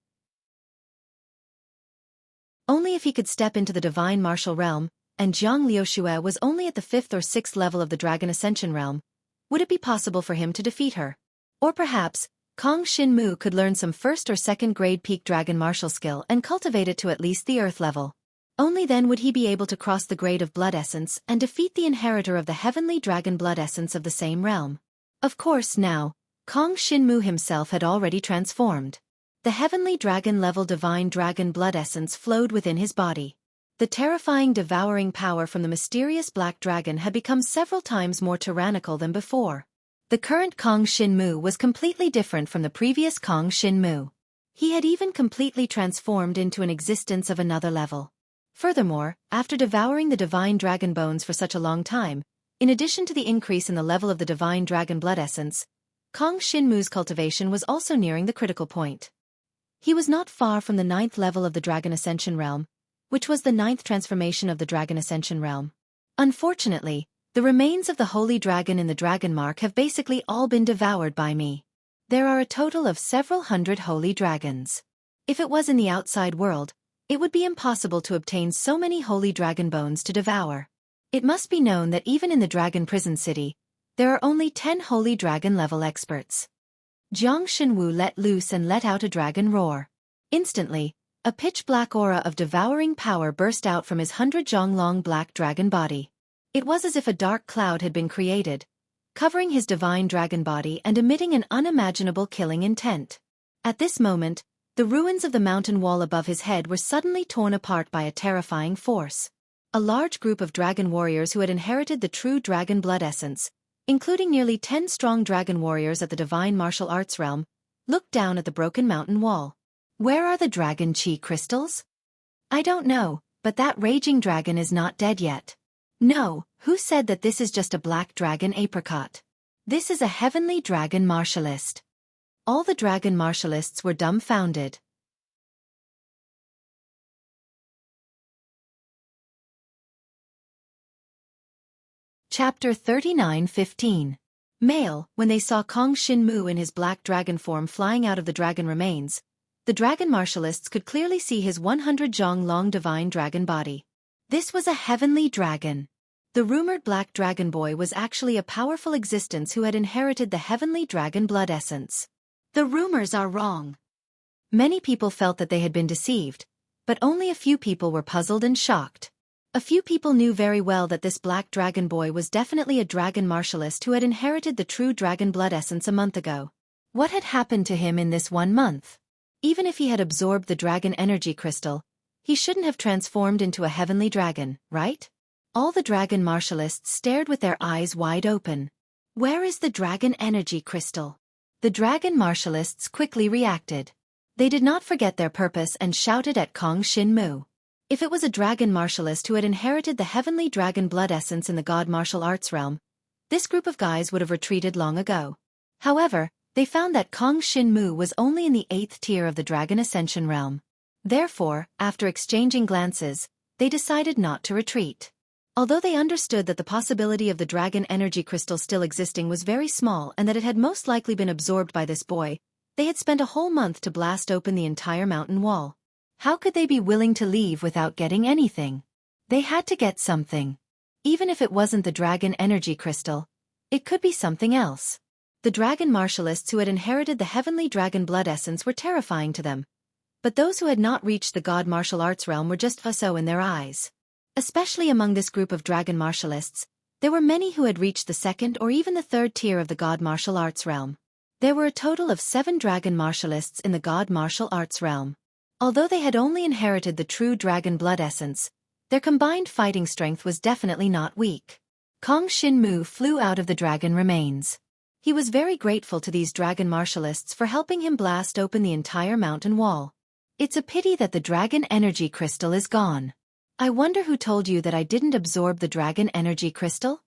Only if he could step into the divine martial realm, and Zhang Liuxue was only at the 5th or 6th level of the dragon ascension realm, would it be possible for him to defeat her. Or perhaps, Kong Shinmu could learn some 1st or 2nd grade peak dragon martial skill and cultivate it to at least the earth level. Only then would he be able to cross the grade of blood essence and defeat the inheritor of the heavenly dragon blood essence of the same realm. Of course now, Kong Shinmu himself had already transformed. The heavenly dragon level divine dragon blood essence flowed within his body. The terrifying devouring power from the mysterious black dragon had become several times more tyrannical than before. The current Kong Shinmu was completely different from the previous Kong Shinmu. He had even completely transformed into an existence of another level. Furthermore, after devouring the divine dragon bones for such a long time, in addition to the increase in the level of the divine dragon blood essence, Kong Shinmu's cultivation was also nearing the critical point. He was not far from the 9th level of the Dragon Ascension realm, which was the 9th transformation of the Dragon Ascension realm. Unfortunately, the remains of the Holy Dragon in the Dragon Mark have basically all been devoured by me. There are a total of several hundred Holy Dragons. If it was in the outside world, it would be impossible to obtain so many Holy Dragon bones to devour. It must be known that even in the Dragon Prison City, there are only 10 Holy Dragon level experts. Jiang Shenwu let loose and let out a dragon roar. Instantly, a pitch-black aura of devouring power burst out from his 100-zhong-long black dragon body. It was as if a dark cloud had been created, covering his divine dragon body and emitting an unimaginable killing intent. At this moment, the ruins of the mountain wall above his head were suddenly torn apart by a terrifying force. A large group of dragon warriors who had inherited the true dragon blood essence, including nearly 10 strong dragon warriors at the divine martial arts realm, looked down at the broken mountain wall. Where are the dragon chi crystals? I don't know, but that raging dragon is not dead yet. No, who said that this is just a black dragon apricot? This is a heavenly dragon martialist. All the dragon martialists were dumbfounded. Chapter 39:15. Male, when they saw Kong Shin-mu in his black dragon form flying out of the dragon remains, the dragon martialists could clearly see his 100-jong-long divine dragon body. This was a heavenly dragon. The rumored black dragon boy was actually a powerful existence who had inherited the heavenly dragon blood essence. The rumors are wrong. Many people felt that they had been deceived, but only a few people were puzzled and shocked. A few people knew very well that this black dragon boy was definitely a dragon martialist who had inherited the true dragon blood essence a month ago. What had happened to him in this 1 month? Even if he had absorbed the dragon energy crystal, he shouldn't have transformed into a heavenly dragon, right? All the dragon martialists stared with their eyes wide open. Where is the dragon energy crystal? The dragon martialists quickly reacted. They did not forget their purpose and shouted at Kong Shin-mu. If it was a dragon martialist who had inherited the heavenly dragon blood essence in the god martial arts realm, this group of guys would have retreated long ago. However, they found that Kong Shin-mu was only in the 8th tier of the dragon ascension realm. Therefore, after exchanging glances, they decided not to retreat. Although they understood that the possibility of the dragon energy crystal still existing was very small and that it had most likely been absorbed by this boy, they had spent a whole month to blast open the entire mountain wall. How could they be willing to leave without getting anything? They had to get something. Even if it wasn't the dragon energy crystal, it could be something else. The dragon martialists who had inherited the heavenly dragon blood essence were terrifying to them. But those who had not reached the god martial arts realm were just so in their eyes. Especially among this group of dragon martialists, there were many who had reached the 2nd or even the 3rd tier of the god martial arts realm. There were a total of 7 dragon martialists in the god martial arts realm. Although they had only inherited the true dragon blood essence, their combined fighting strength was definitely not weak. Kong Shin-mu flew out of the dragon remains. He was very grateful to these dragon martialists for helping him blast open the entire mountain wall. It's a pity that the dragon energy crystal is gone. I wonder who told you that I didn't absorb the dragon energy crystal?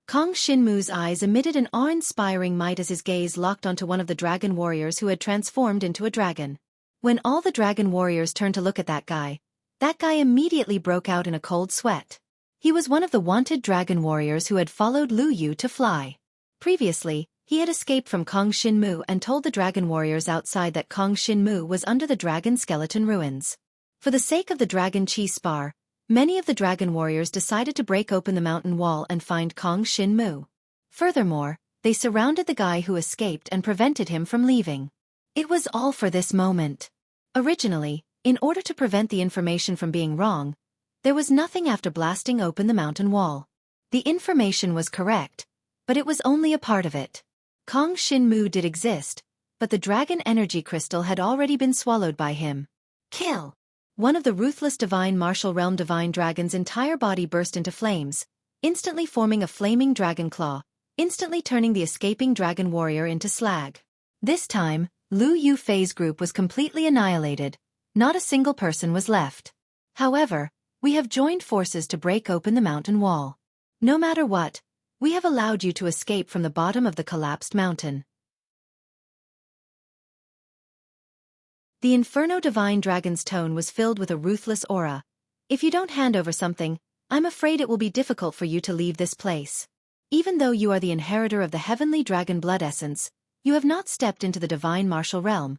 Kong Shin-mu's eyes emitted an awe-inspiring might as his gaze locked onto one of the dragon warriors who had transformed into a dragon. When all the dragon warriors turned to look at that guy immediately broke out in a cold sweat. He was one of the wanted dragon warriors who had followed Lu Yu to fly. Previously, he had escaped from Kong Shin-mu and told the dragon warriors outside that Kong Shin-mu was under the dragon skeleton ruins. For the sake of the dragon chi spar, many of the dragon warriors decided to break open the mountain wall and find Kong Shin-mu. Furthermore, they surrounded the guy who escaped and prevented him from leaving. It was all for this moment. Originally, in order to prevent the information from being wrong, there was nothing after blasting open the mountain wall. The information was correct, but it was only a part of it. Kong Shin-mu did exist, but the dragon energy crystal had already been swallowed by him. Kill! One of the ruthless divine martial realm divine dragon's entire body burst into flames, instantly forming a flaming dragon claw, instantly turning the escaping dragon warrior into slag. This time, Lu Yufei's group was completely annihilated. Not a single person was left. However, we have joined forces to break open the mountain wall. No matter what, we have allowed you to escape from the bottom of the collapsed mountain. The Inferno Divine Dragon's tone was filled with a ruthless aura. If you don't hand over something, I'm afraid it will be difficult for you to leave this place. Even though you are the inheritor of the heavenly dragon blood essence, you have not stepped into the divine martial realm,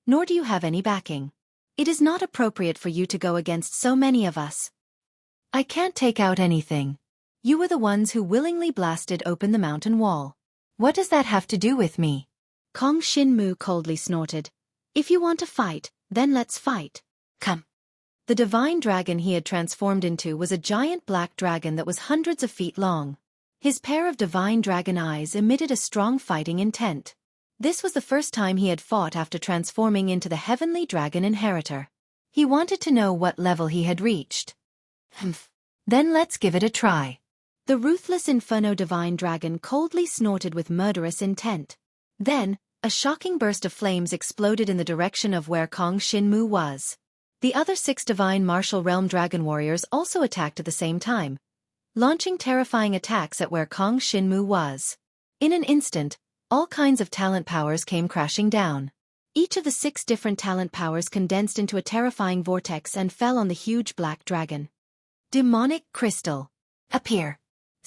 nor do you have any backing. It is not appropriate for you to go against so many of us. I can't take out anything. You were the ones who willingly blasted open the mountain wall. What does that have to do with me? Kong Shin-mu coldly snorted. If you want to fight, then let's fight. Come. The divine dragon he had transformed into was a giant black dragon that was hundreds of feet long. His pair of divine dragon eyes emitted a strong fighting intent. This was the first time he had fought after transforming into the heavenly dragon inheritor. He wanted to know what level he had reached. Then let's give it a try. The ruthless Inferno divine dragon coldly snorted with murderous intent. Then, a shocking burst of flames exploded in the direction of where Kong Shin-mu was. The other 6 divine martial realm dragon warriors also attacked at the same time, launching terrifying attacks at where Kong Shin-mu was. In an instant, all kinds of talent powers came crashing down. Each of the 6 different talent powers condensed into a terrifying vortex and fell on the huge black dragon. Demonic crystal. Appear.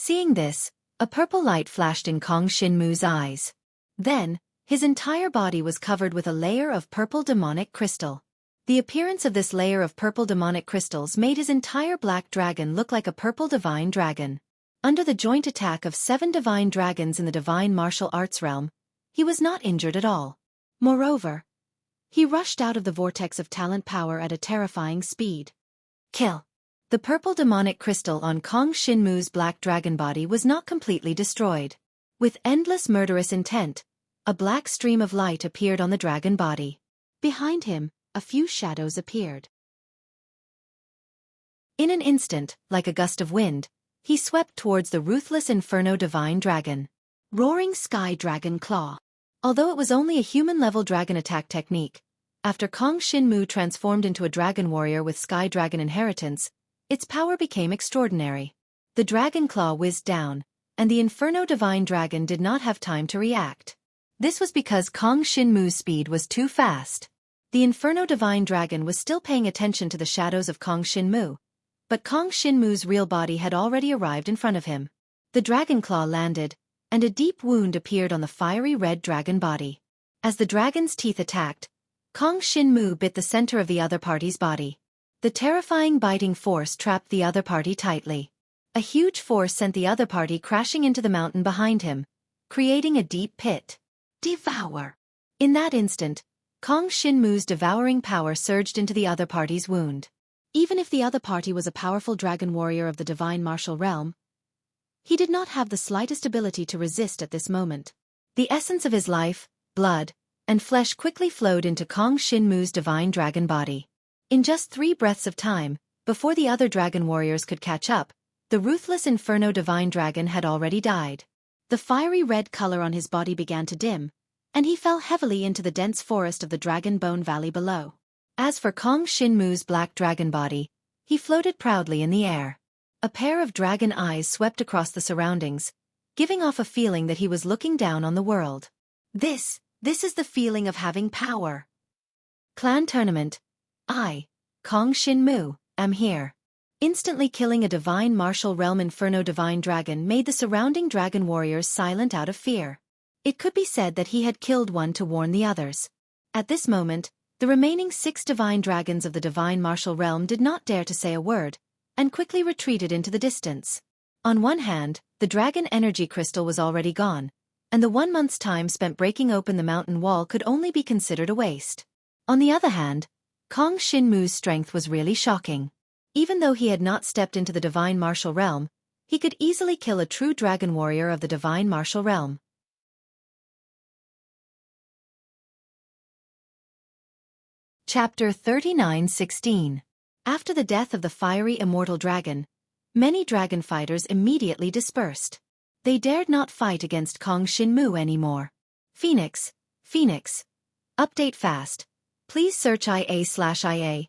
Seeing this, A purple light flashed in Kong Shinmu's eyes. Then, his entire body was covered with a layer of purple demonic crystal. The appearance of this layer of purple demonic crystals made his entire black dragon look like a purple divine dragon. Under the joint attack of 7 divine dragons in the divine martial arts realm, he was not injured at all. Moreover, he rushed out of the vortex of talent power at a terrifying speed. Kill. The purple demonic crystal on Kong Shinmu's black dragon body was not completely destroyed. With endless murderous intent, a black stream of light appeared on the dragon body. Behind him, a few shadows appeared. In an instant, like a gust of wind, he swept towards the ruthless Inferno Divine Dragon. Roaring Sky Dragon Claw. Although it was only a human-level dragon attack technique, after Kong Shinmu transformed into a dragon warrior with Sky Dragon inheritance, its power became extraordinary. The dragon claw whizzed down, and the Inferno Divine Dragon did not have time to react. This was because Kong Shinmu's speed was too fast. The Inferno Divine Dragon was still paying attention to the shadows of Kong Shinmu, but Kong Shinmu's real body had already arrived in front of him. The dragon claw landed, and a deep wound appeared on the fiery red dragon body. As the dragon's teeth attacked, Kong Shinmu bit the center of the other party's body. The terrifying biting force trapped the other party tightly. A huge force sent the other party crashing into the mountain behind him, creating a deep pit. Devour! In that instant, Kong Shinmu's devouring power surged into the other party's wound. Even if the other party was a powerful dragon warrior of the divine martial realm, he did not have the slightest ability to resist at this moment. The essence of his life, blood, and flesh quickly flowed into Kong Shinmu's divine dragon body. In just 3 breaths of time, before the other dragon warriors could catch up, the ruthless Inferno Divine Dragon had already died. The fiery red color on his body began to dim, and he fell heavily into the dense forest of the Dragon Bone Valley below. As for Kong Shinmu's black dragon body, he floated proudly in the air. A pair of dragon eyes swept across the surroundings, giving off a feeling that he was looking down on the world. This is the feeling of having power. Clan Tournament. I, Kong Shinmu, am here. Instantly killing a divine martial realm Inferno Divine Dragon made the surrounding dragon warriors silent out of fear. It could be said that he had killed one to warn the others. At this moment, the remaining 6 divine dragons of the divine martial realm did not dare to say a word, and quickly retreated into the distance. On one hand, the dragon energy crystal was already gone, and the 1 month's time spent breaking open the mountain wall could only be considered a waste. On the other hand, Kong Shinmu's strength was really shocking. Even though he had not stepped into the divine martial realm, he could easily kill a true dragon warrior of the divine martial realm. Chapter 39:16. After the death of the fiery immortal dragon, many dragon fighters immediately dispersed. They dared not fight against Kong Shinmu anymore. Phoenix. Update fast. Please search IA/IA.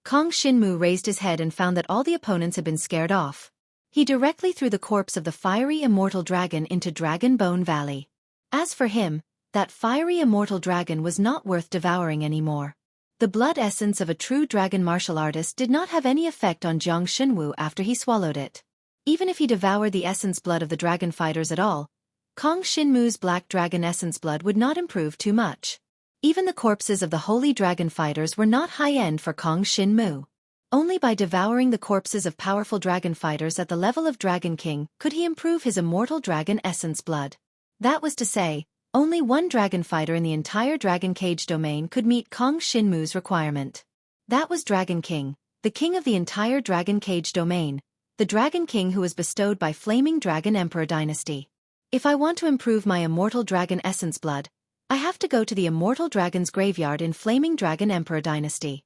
Kong Shinmu raised his head and found that all the opponents had been scared off. He directly threw the corpse of the fiery immortal dragon into Dragon Bone Valley. As for him, that fiery immortal dragon was not worth devouring anymore. The blood essence of a true dragon martial artist did not have any effect on Jiang Xunwu after he swallowed it. Even if he devoured the essence blood of the dragon fighters at all, Kong Shinmu's black dragon essence blood would not improve too much. Even the corpses of the holy dragon fighters were not high-end for Kong Shinmu. Only by devouring the corpses of powerful dragon fighters at the level of Dragon King could he improve his immortal dragon essence blood. That was to say, only one dragon fighter in the entire Dragon Cage domain could meet Kong Shinmu's requirement. That was Dragon King, the king of the entire Dragon Cage domain, the Dragon King who was bestowed by Flaming Dragon Emperor Dynasty. If I want to improve my immortal dragon essence blood, I have to go to the Immortal Dragon's graveyard in Flaming Dragon Emperor Dynasty.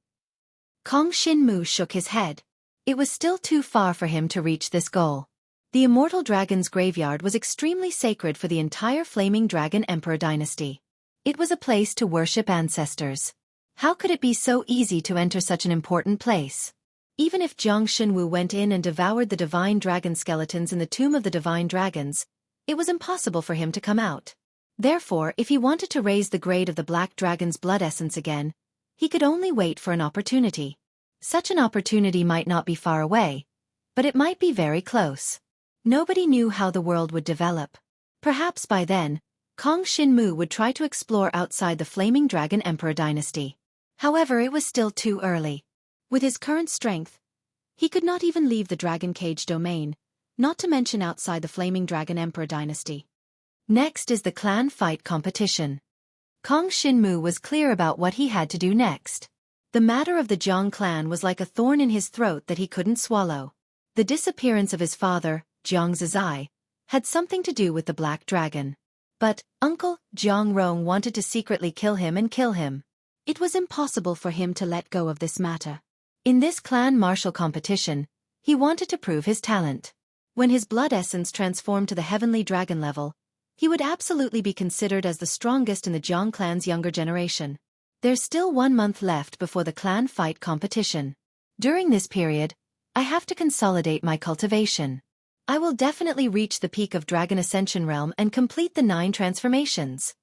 Kong Shinmu shook his head. It was still too far for him to reach this goal. The Immortal Dragon's graveyard was extremely sacred for the entire Flaming Dragon Emperor Dynasty. It was a place to worship ancestors. How could it be so easy to enter such an important place? Even if Jiang Xunwu went in and devoured the divine dragon skeletons in the tomb of the divine dragons, it was impossible for him to come out. Therefore, if he wanted to raise the grade of the black dragon's blood essence again, he could only wait for an opportunity. Such an opportunity might not be far away, but it might be very close. Nobody knew how the world would develop. Perhaps by then, Kong Shinmu would try to explore outside the Flaming Dragon Emperor dynasty. However, it was still too early. With his current strength, he could not even leave the Dragon Cage domain, not to mention outside the Flaming Dragon Emperor dynasty. Next is the clan fight competition. Kong Shinmu was clear about what he had to do next. The matter of the Jiang clan was like a thorn in his throat that he couldn't swallow. The disappearance of his father, Jiang Zizai, had something to do with the Black Dragon. But Uncle Jiang Rong wanted to secretly kill him and kill him. It was impossible for him to let go of this matter. In this clan martial competition, he wanted to prove his talent. When his blood essence transformed to the heavenly dragon level, he would absolutely be considered as the strongest in the Jiang clan's younger generation. There's still 1 month left before the clan fight competition. During this period, I have to consolidate my cultivation. I will definitely reach the peak of Dragon Ascension Realm and complete the 9 transformations.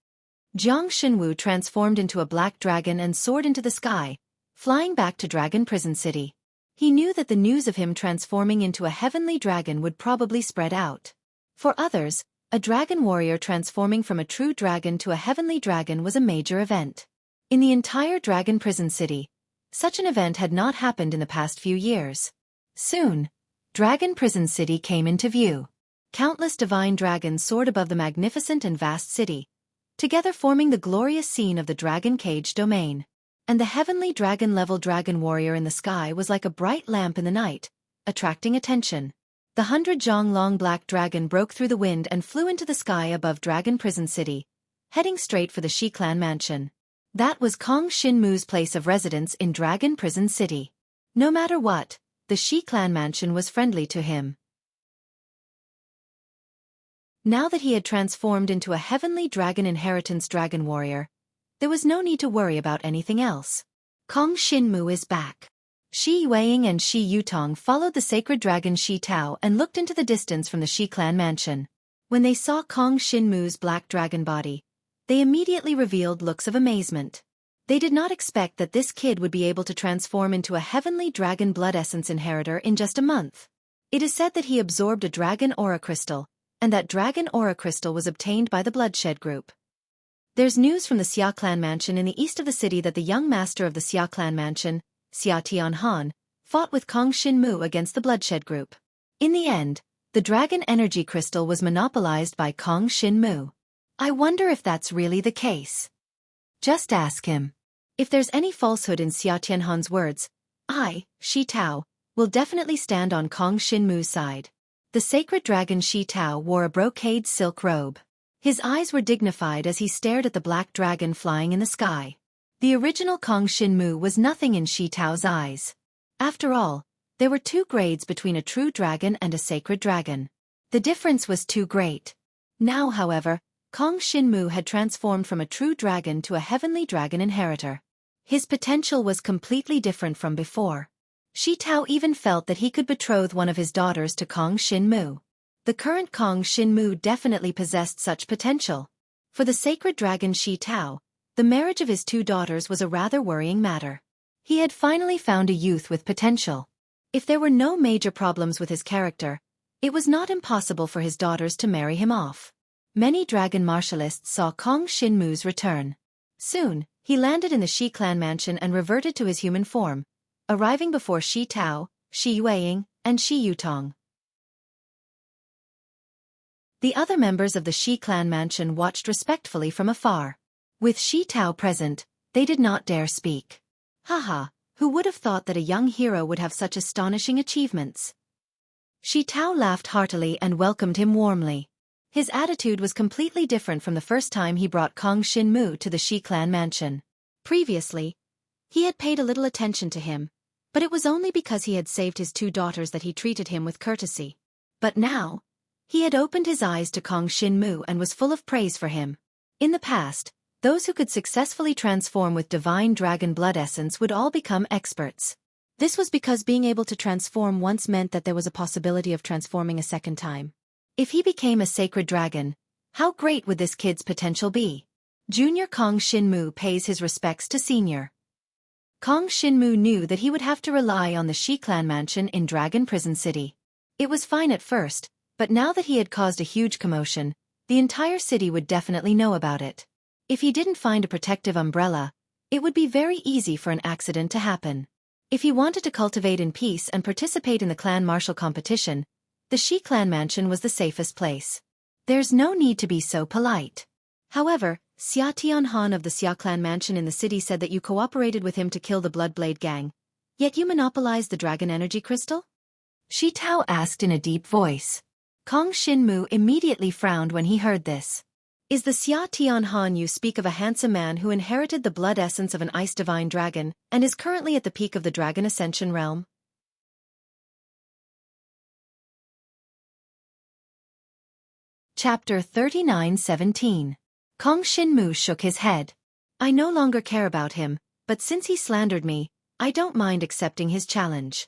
Jiang Shinwu transformed into a black dragon and soared into the sky, flying back to Dragon Prison City. He knew that the news of him transforming into a heavenly dragon would probably spread out. For others, a dragon warrior transforming from a true dragon to a heavenly dragon was a major event. In the entire Dragon Prison City, such an event had not happened in the past few years. Soon, Dragon Prison City came into view. Countless divine dragons soared above the magnificent and vast city, together forming the glorious scene of the Dragon Cage domain. And the heavenly dragon-level dragon warrior in the sky was like a bright lamp in the night, attracting attention. The 100-jong-long black dragon broke through the wind and flew into the sky above Dragon Prison City, heading straight for the Shi clan mansion. That was Kong Shinmu's place of residence in Dragon Prison City. No matter what, the Shi clan mansion was friendly to him. Now that he had transformed into a heavenly dragon inheritance dragon warrior, there was no need to worry about anything else. Kong Shinmu is back. Shi Yueying and Shi Yutong followed the sacred dragon Shi Tao and looked into the distance from the Shi clan mansion. When they saw Kong Shinmu's black dragon body, they immediately revealed looks of amazement. They did not expect that this kid would be able to transform into a heavenly dragon blood essence inheritor in just a month. It is said that he absorbed a dragon aura crystal, and that dragon aura crystal was obtained by the Bloodshed group. There's news from the Xia clan mansion in the east of the city that the young master of the Xia clan mansion, Xia Tianhan, fought with Kong Shinmu against the Bloodshed group. In the end, the dragon energy crystal was monopolized by Kong Shinmu. I wonder if that's really the case. Just ask him. If there's any falsehood in Xia Tianhan's words, I, Shi Tao, will definitely stand on Kong Shinmu's side. The sacred dragon Shi Tao wore a brocade silk robe. His eyes were dignified as he stared at the black dragon flying in the sky. The original Kong Shinmu was nothing in Shi Tao's eyes. After all, there were 2 grades between a true dragon and a sacred dragon. The difference was too great. Now, however, Kong Shinmu had transformed from a true dragon to a heavenly dragon inheritor. His potential was completely different from before. Shi Tao even felt that he could betroth one of his daughters to Kong Shinmu. The current Kong Shinmu definitely possessed such potential. For the sacred dragon Shi Tao, the marriage of his 2 daughters was a rather worrying matter. He had finally found a youth with potential. If there were no major problems with his character, it was not impossible for his daughters to marry him off. Many dragon martialists saw Kong Shinmu's return. Soon, he landed in the Shi clan mansion and reverted to his human form, arriving before Shi Tao, Shi Yueying, and Shi Yutong. The other members of the Shi clan mansion watched respectfully from afar. With Shi Tao present, they did not dare speak. Haha, who would have thought that a young hero would have such astonishing achievements? Shi Tao laughed heartily and welcomed him warmly. His attitude was completely different from the first time he brought Kong Shinmu to the Shi clan mansion. Previously, he had paid a little attention to him, but it was only because he had saved his 2 daughters that he treated him with courtesy. But now, he had opened his eyes to Kong Shinmu and was full of praise for him. In the past, those who could successfully transform with divine dragon blood essence would all become experts. This was because being able to transform once meant that there was a possibility of transforming a second time. If he became a sacred dragon, how great would this kid's potential be? Junior Kong Shinmu pays his respects to Senior. Kong Shinmu knew that he would have to rely on the Shi clan mansion in Dragon Prison City. It was fine at first, But now that he had caused a huge commotion, the entire city would definitely know about it. If he didn't find a protective umbrella, it would be very easy for an accident to happen. If he wanted to cultivate in peace and participate in the clan martial competition, the Shi clan mansion was the safest place. There's no need to be so polite. However, Xia Tianhan of the Xia clan mansion in the city said that you cooperated with him to kill the Bloodblade gang, yet you monopolized the dragon energy crystal? Shi Tao asked in a deep voice. Kong Shinmu immediately frowned when he heard this. Is the Xia Tianhan you speak of a handsome man who inherited the blood essence of an ice divine dragon and is currently at the peak of the Dragon Ascension realm? Chapter 39:17. Kong Shinmu shook his head. I no longer care about him, but since he slandered me, I don't mind accepting his challenge.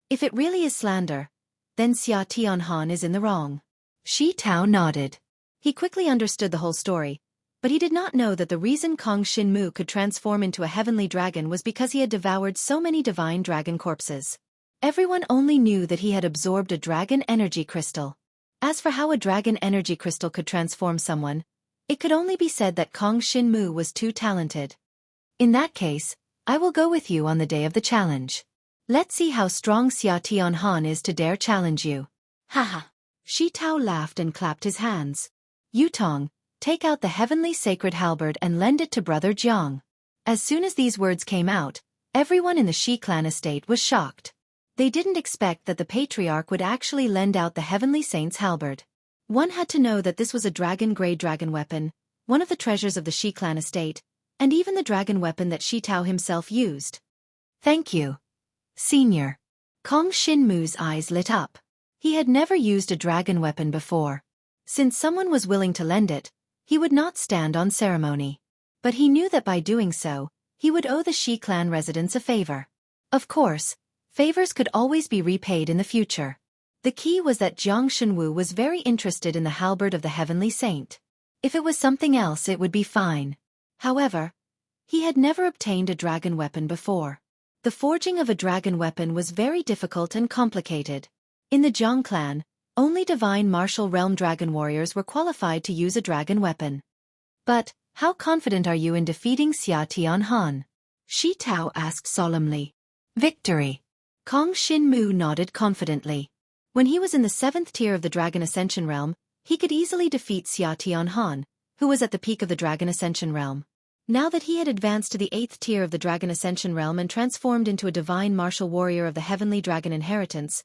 If it really is slander, then Xia Tianhan is in the wrong. Shi Tao nodded. He quickly understood the whole story, but he did not know that the reason Kong Shinmu could transform into a heavenly dragon was because he had devoured so many divine dragon corpses. Everyone only knew that he had absorbed a dragon energy crystal. As for how a dragon energy crystal could transform someone, it could only be said that Kong Shinmu was too talented. In that case, I will go with you on the day of the challenge. Let's see how strong Xia Tianhan is to dare challenge you. Haha. Shi Tao laughed and clapped his hands. Yutong, take out the heavenly sacred halberd and lend it to Brother Jiang. As soon as these words came out, everyone in the Shi clan estate was shocked. They didn't expect that the patriarch would actually lend out the heavenly saint's halberd. One had to know that this was a dragon-grade dragon weapon, one of the treasures of the Shi clan estate, and even the dragon weapon that Shi Tao himself used. Thank you, Senior. Kong Shinmu's eyes lit up. He had never used a dragon weapon before. Since someone was willing to lend it, he would not stand on ceremony. But he knew that by doing so, he would owe the Shi clan residents a favor. Of course, favors could always be repaid in the future. The key was that Jiang Shenwu was very interested in the halberd of the heavenly saint. If it was something else it would be fine. However, he had never obtained a dragon weapon before. The forging of a dragon weapon was very difficult and complicated. In the Jiang clan, only divine martial realm dragon warriors were qualified to use a dragon weapon. But, how confident are you in defeating Xia Tianhan? Shi Tao asked solemnly. Victory. Kong Shinmu nodded confidently. When he was in the 7th tier of the Dragon Ascension realm, he could easily defeat Xia Tianhan, who was at the peak of the Dragon Ascension realm. Now that he had advanced to the 8th tier of the Dragon Ascension realm and transformed into a divine martial warrior of the heavenly dragon inheritance,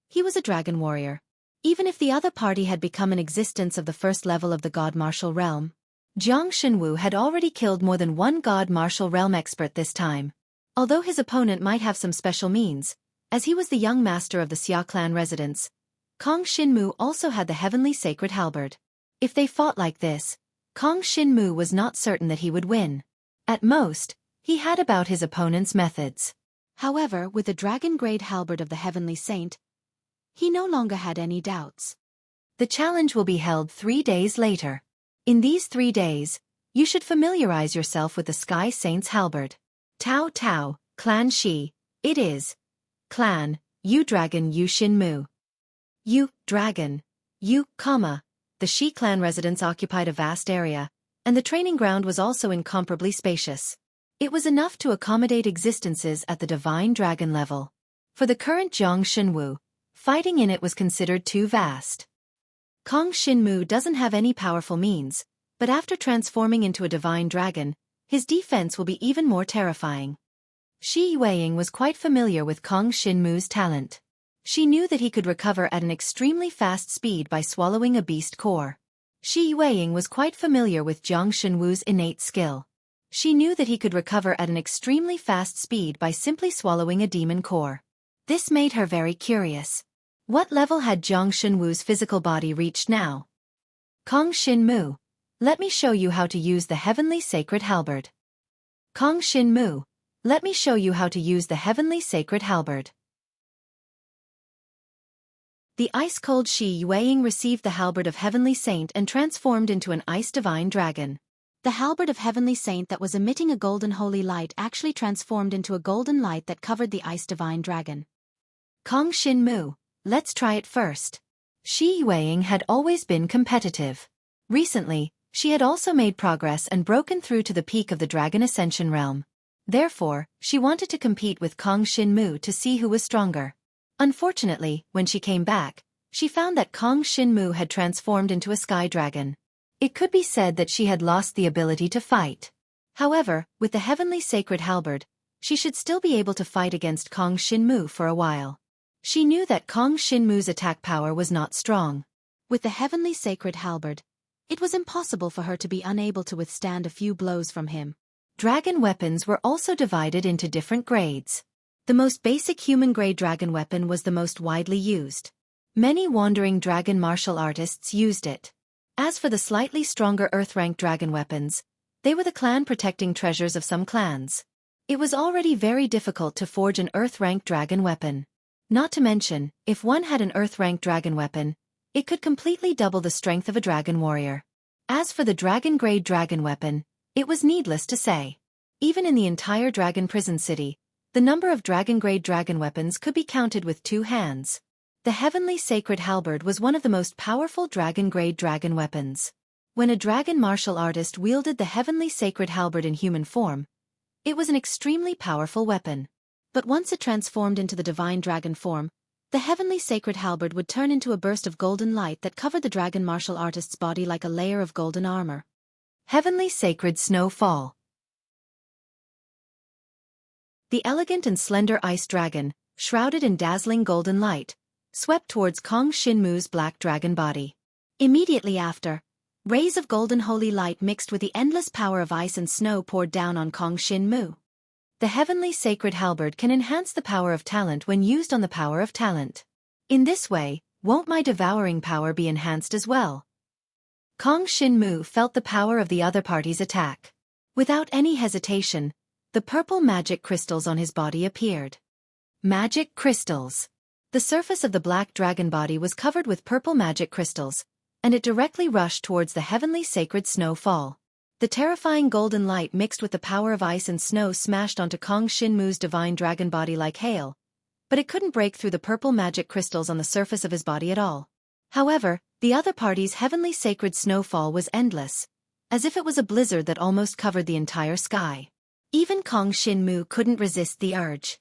he was a dragon warrior. Even if the other party had become an existence of the first level of the God Martial Realm, Jiang Shenwu had already killed more than one God Martial Realm expert this time. Although his opponent might have some special means, as he was the young master of the Xia clan residents, Kong Shinmu also had the heavenly sacred halberd. If they fought like this, Kong Shinmu was not certain that he would win. At most, he had about his opponent's methods. However, with the dragon-grade halberd of the heavenly saint, he no longer had any doubts. The challenge will be held 3 days later. In these 3 days, you should familiarize yourself with the Sky Saint's halberd. Tao Tao, Clan Shi, it is. Clan, Yu Dragon Yu Shinmu. Yu, Dragon, Yu, the Shi clan residents occupied a vast area, and the training ground was also incomparably spacious. It was enough to accommodate existences at the divine dragon level. For the current Jiang Shenwu, fighting in it was considered too vast. Kong Shinmu doesn't have any powerful means, but after transforming into a divine dragon, his defense will be even more terrifying. Shi Yueying was quite familiar with Kong Shinmu's talent. She knew that he could recover at an extremely fast speed by swallowing a beast core. Shi Yueying was quite familiar with Jiang Shenwu's innate skill. She knew that he could recover at an extremely fast speed by simply swallowing a demon core. This made her very curious. What level had Jiang Shenwu's physical body reached now? Kong Shinmu, let me show you how to use the heavenly sacred halberd. Kong Shinmu, let me show you how to use the heavenly sacred halberd. The ice-cold Shi Yueying received the halberd of Heavenly Saint and transformed into an ice divine dragon. The halberd of Heavenly Saint that was emitting a golden holy light actually transformed into a golden light that covered the ice divine dragon. Kong Shinmu, let's try it first. Xueqi had always been competitive. Recently, she had also made progress and broken through to the peak of the Dragon Ascension realm. Therefore, she wanted to compete with Kong Shinmu to see who was stronger. Unfortunately, when she came back, she found that Kong Shinmu had transformed into a sky dragon. It could be said that she had lost the ability to fight. However, with the heavenly sacred halberd, she should still be able to fight against Kong Shinmu for a while. She knew that Kong Shinmu's attack power was not strong. With the heavenly sacred halberd, it was impossible for her to be unable to withstand a few blows from him. Dragon weapons were also divided into different grades. The most basic human-grade dragon weapon was the most widely used. Many wandering dragon martial artists used it. As for the slightly stronger earth-rank dragon weapons, they were the clan-protecting treasures of some clans. It was already very difficult to forge an earth-rank dragon weapon. Not to mention, if one had an earth-rank dragon weapon, it could completely double the strength of a dragon warrior. As for the dragon-grade dragon weapon, it was needless to say. Even in the entire dragon prison city, the number of dragon-grade dragon weapons could be counted with 2 hands. The heavenly sacred halberd was one of the most powerful dragon-grade dragon weapons. When a dragon martial artist wielded the heavenly sacred halberd in human form, it was an extremely powerful weapon. But once it transformed into the divine dragon form, the heavenly sacred halberd would turn into a burst of golden light that covered the dragon martial artist's body like a layer of golden armor. Heavenly sacred snowfall. The elegant and slender ice dragon, shrouded in dazzling golden light, swept towards Kong Shinmu's black dragon body. Immediately after, rays of golden holy light mixed with the endless power of ice and snow poured down on Kong Shinmu. The heavenly sacred halberd can enhance the power of talent when used on the power of talent. In this way, won't my devouring power be enhanced as well? Kong Shinmu felt the power of the other party's attack. Without any hesitation, the purple magic crystals on his body appeared. Magic crystals. The surface of the black dragon body was covered with purple magic crystals, and it directly rushed towards the heavenly sacred snowfall. The terrifying golden light mixed with the power of ice and snow smashed onto Kong Shinmu's divine dragon body like hail, but it couldn't break through the purple magic crystals on the surface of his body at all. However, the other party's heavenly sacred snowfall was endless, as if it was a blizzard that almost covered the entire sky. Even Kong Shinmu couldn't resist the urge.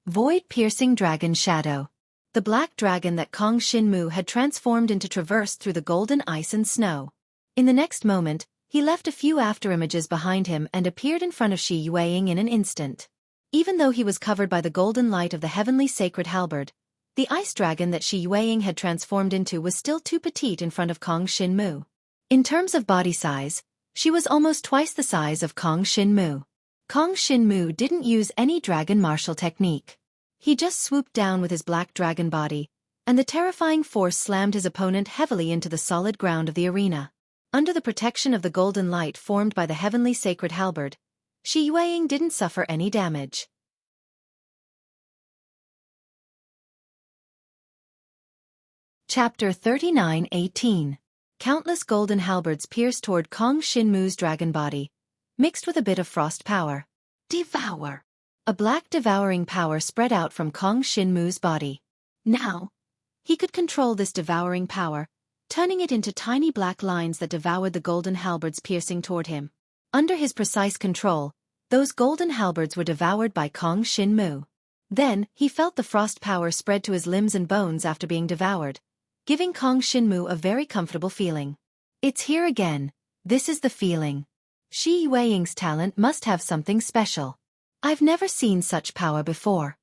Void-piercing dragon shadow. The black dragon that Kong Shinmu had transformed into traversed through the golden ice and snow. In the next moment, he left a few afterimages behind him and appeared in front of Xueqi in an instant. Even though he was covered by the golden light of the heavenly sacred halberd, the ice dragon that Xueqi had transformed into was still too petite in front of Kong Shinmu. In terms of body size, she was almost twice the size of Kong Shinmu. Kong Shinmu didn't use any dragon martial technique. He just swooped down with his black dragon body, and the terrifying force slammed his opponent heavily into the solid ground of the arena. Under the protection of the golden light formed by the heavenly sacred halberd, Xueqi didn't suffer any damage. Chapter 39:18. Countless golden halberds pierced toward Kong Shinmu's dragon body, mixed with a bit of frost power. Devour. A black devouring power spread out from Kong Shinmu's body. Now, he could control this devouring power, turning it into tiny black lines that devoured the golden halberds piercing toward him. Under his precise control, those golden halberds were devoured by Kong Shinmu. Then, he felt the frost power spread to his limbs and bones after being devoured, giving Kong Shinmu a very comfortable feeling. It's here again. This is the feeling. Xueqi's talent must have something special. I've never seen such power before.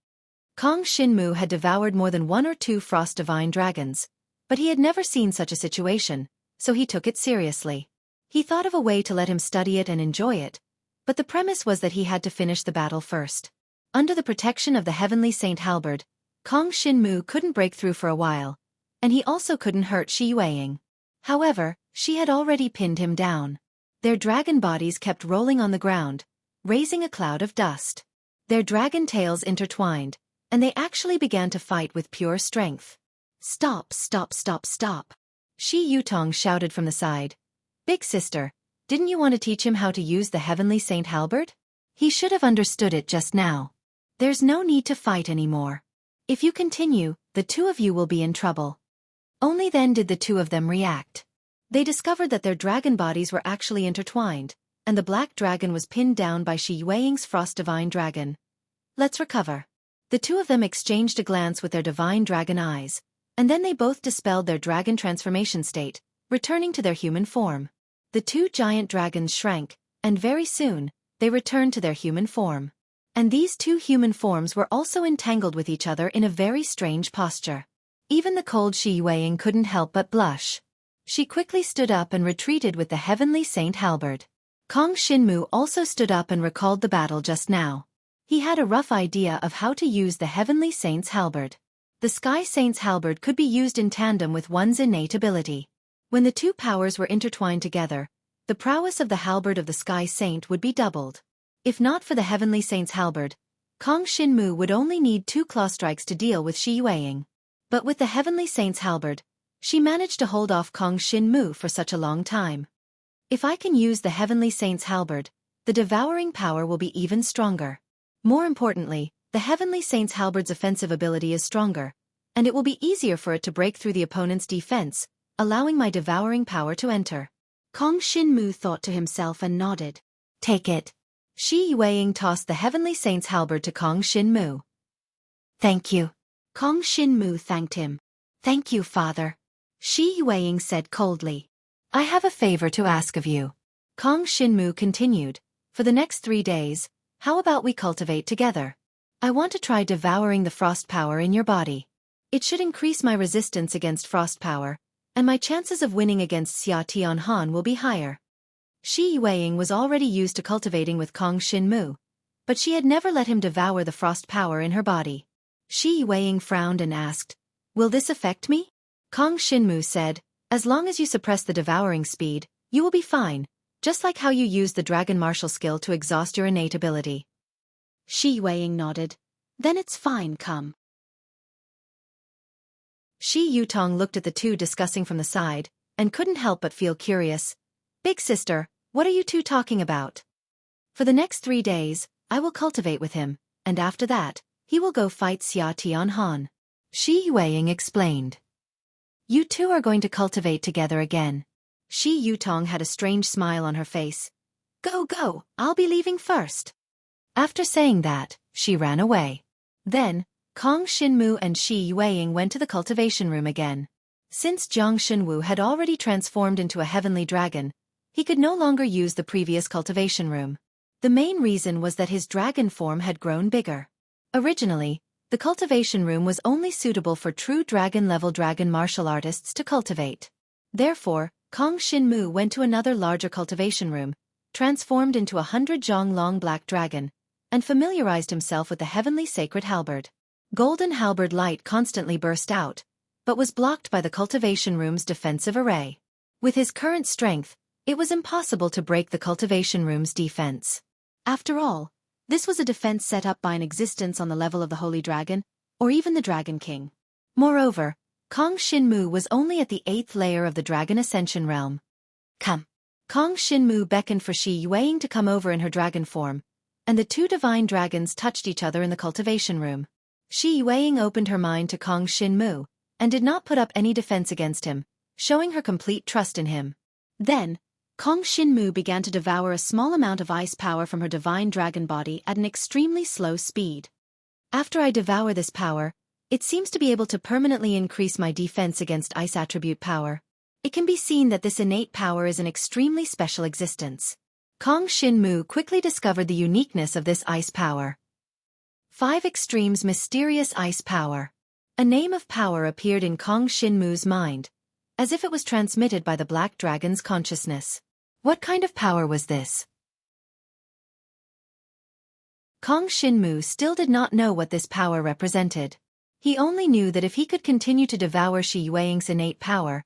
Kong Shinmu had devoured more than 1 or 2 frost divine dragons, but he had never seen such a situation, so he took it seriously. He thought of a way to let him study it and enjoy it, but the premise was that he had to finish the battle first. Under the protection of the heavenly Saint Halberd, Kong Shinmu couldn't break through for a while, and he also couldn't hurt Xueqi. However, she had already pinned him down. Their dragon bodies kept rolling on the ground, raising a cloud of dust. Their dragon tails intertwined, and they actually began to fight with pure strength. Stop, stop, stop, stop. Xueqi shouted from the side. Big sister, didn't you want to teach him how to use the heavenly Saint Halberd? He should have understood it just now. There's no need to fight anymore. If you continue, the 2 of you will be in trouble. Only then did the two of them react. They discovered that their dragon bodies were actually intertwined, and the black dragon was pinned down by Xueqi's frost divine dragon. Let's recover. The two of them exchanged a glance with their divine dragon eyes, and then they both dispelled their dragon transformation state, returning to their human form. The two giant dragons shrank, and very soon, they returned to their human form. And these two human forms were also entangled with each other in a very strange posture. Even the cold Xueqi couldn't help but blush. She quickly stood up and retreated with the heavenly saint halberd. Kong Shinmu also stood up and recalled the battle just now. He had a rough idea of how to use the heavenly saint's halberd. The sky saint's halberd could be used in tandem with one's innate ability. When the two powers were intertwined together, the prowess of the halberd of the sky saint would be doubled. If not for the heavenly saint's halberd, Kong Shinmu would only need 2 claw strikes to deal with Xueqi. But with the heavenly saint's halberd, she managed to hold off Kong Shinmu for such a long time. If I can use the heavenly saint's halberd, the devouring power will be even stronger. More importantly, the heavenly saint's halberd's offensive ability is stronger, and it will be easier for it to break through the opponent's defense, allowing my devouring power to enter. Kong Shinmu thought to himself and nodded. Take it. Xueqi tossed the heavenly saint's halberd to Kong Shinmu. Thank you. Kong Shinmu thanked him. Thank you, father. Xueqi said coldly. I have a favor to ask of you. Kong Shinmu continued. For the next 3 days, how about we cultivate together? I want to try devouring the frost power in your body. It should increase my resistance against frost power, and my chances of winning against Xia Tianhan will be higher. Xueqi was already used to cultivating with Kong Shinmu, but she had never let him devour the frost power in her body. Xueqi frowned and asked, Will this affect me? Kong Shinmu said, As long as you suppress the devouring speed, you will be fine, just like how you use the dragon martial skill to exhaust your innate ability. Xueqi nodded. Then it's fine, come. Shi Yutong looked at the two discussing from the side, and couldn't help but feel curious. Big sister, what are you two talking about? For the next 3 days, I will cultivate with him, and after that, he will go fight Xia Tianhan. Xueqi explained. You two are going to cultivate together again. Shi Yutong had a strange smile on her face. Go, I'll be leaving first. After saying that, she ran away. Then, Kong Shinmu and Xueqi went to the cultivation room again. Since Jiang Shenwu had already transformed into a heavenly dragon, he could no longer use the previous cultivation room. The main reason was that his dragon form had grown bigger. Originally, the cultivation room was only suitable for true dragon-level dragon martial artists to cultivate. Therefore, Kong Shinmu went to another larger cultivation room, transformed into a 100-zhong-long black dragon, and familiarized himself with the heavenly sacred halberd. Golden halberd light constantly burst out, but was blocked by the cultivation room's defensive array. With his current strength, it was impossible to break the cultivation room's defense. After all, this was a defense set up by an existence on the level of the Holy Dragon, or even the Dragon King. Moreover, Kong Shinmu was only at the 8th layer of the Dragon Ascension realm. Come. Kong Shinmu beckoned for Xueqi to come over in her dragon form, and the two divine dragons touched each other in the cultivation room. Xueqi opened her mind to Kong Shinmu, and did not put up any defense against him, showing her complete trust in him. Then, Kong Shinmu began to devour a small amount of ice power from her divine dragon body at an extremely slow speed. After I devour this power, it seems to be able to permanently increase my defense against ice attribute power. It can be seen that this innate power is an extremely special existence. Kong Shinmu quickly discovered the uniqueness of this ice power. 5 Extremes Mysterious Ice Power. A name of power appeared in Kong Shinmu's mind, as if it was transmitted by the Black Dragon's consciousness. What kind of power was this? Kong Shinmu still did not know what this power represented. He only knew that if he could continue to devour Xueqi's innate power,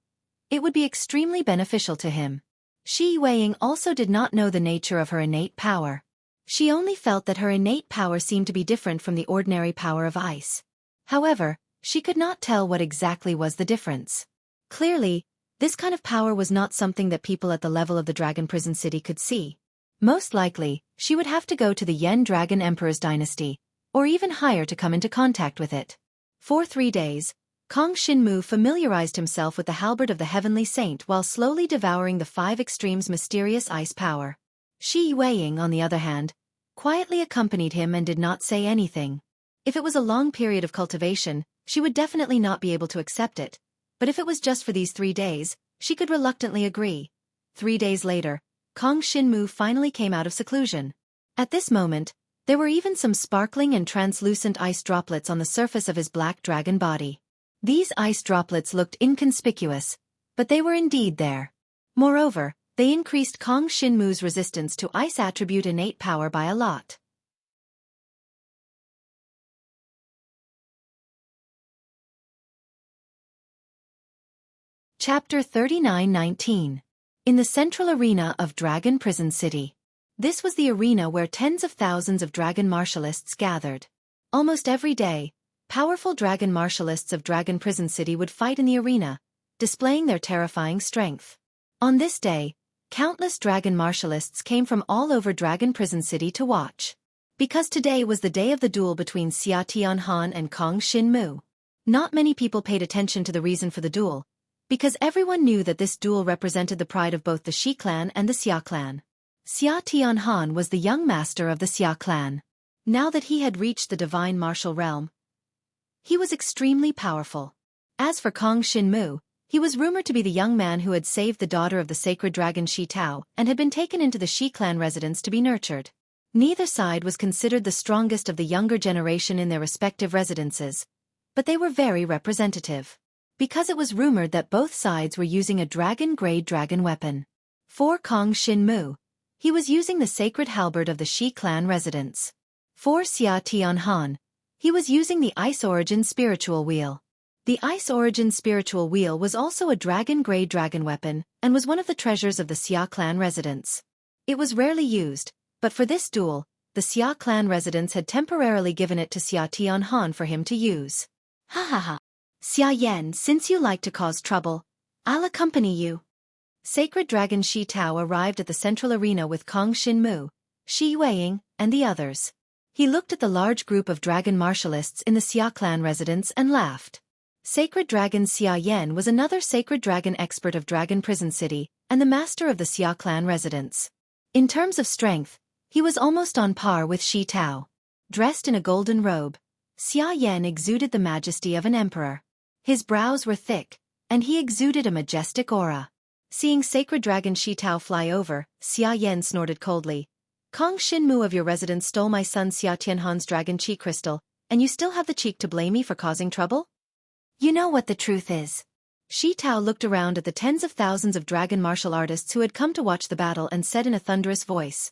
it would be extremely beneficial to him. Xueqi also did not know the nature of her innate power. She only felt that her innate power seemed to be different from the ordinary power of ice. However, she could not tell what exactly was the difference. Clearly, this kind of power was not something that people at the level of the Dragon Prison City could see. Most likely, she would have to go to the Yen Dragon Emperor's dynasty, or even higher to come into contact with it. For 3 days, Kong Shinmu familiarized himself with the halberd of the heavenly saint while slowly devouring the 5 extremes mysterious ice power. Shi Yueying, on the other hand, quietly accompanied him and did not say anything. If it was a long period of cultivation, she would definitely not be able to accept it, but if it was just for these 3 days, she could reluctantly agree. 3 days later, Kong Shinmu finally came out of seclusion. At this moment, there were even some sparkling and translucent ice droplets on the surface of his black dragon body. These ice droplets looked inconspicuous, but they were indeed there. Moreover, they increased Kong Shinmu's resistance to ice attribute innate power by a lot. Chapter 39-19. In the central arena of Dragon Prison City. This was the arena where tens of thousands of dragon martialists gathered. Almost every day, powerful dragon martialists of Dragon Prison City would fight in the arena, displaying their terrifying strength. On this day, countless dragon martialists came from all over Dragon Prison City to watch. Because today was the day of the duel between Xia Tianhan and Kong Shinmu. Not many people paid attention to the reason for the duel, because everyone knew that this duel represented the pride of both the Shi clan and the Xia clan. Xia Tianhan was the young master of the Xia clan. Now that he had reached the divine martial realm, he was extremely powerful. As for Kong Shinmu, he was rumored to be the young man who had saved the daughter of the sacred dragon Shi Tao and had been taken into the Shi clan residence to be nurtured. Neither side was considered the strongest of the younger generation in their respective residences, but they were very representative. Because it was rumored that both sides were using a dragon-grade dragon weapon. For Kong Shinmu, he was using the sacred halberd of the Shi clan residence. For Xia Tianhan, he was using the Ice Origin spiritual wheel. The Ice Origin spiritual wheel was also a dragon-grade dragon weapon and was one of the treasures of the Xia clan residence. It was rarely used, but for this duel, the Xia clan residence had temporarily given it to Xia Tianhan for him to use. Ha ha ha. Xia Yan, since you like to cause trouble, I'll accompany you. Sacred Dragon Shi Tao arrived at the central arena with Kong Shinmu, Shi Yueying, and the others. He looked at the large group of dragon martialists in the Xia clan residence and laughed. Sacred Dragon Xia Yan was another sacred dragon expert of Dragon Prison City and the master of the Xia clan residence. In terms of strength, he was almost on par with Shi Tao. Dressed in a golden robe, Xia Yan exuded the majesty of an emperor. His brows were thick, and he exuded a majestic aura. Seeing Sacred Dragon Shi Tao fly over, Xia Yan snorted coldly. Kong Shinmu of your residence stole my son Xia Tianhan's dragon chi crystal, and you still have the cheek to blame me for causing trouble? You know what the truth is. Shi Tao looked around at the tens of thousands of dragon martial artists who had come to watch the battle and said in a thunderous voice.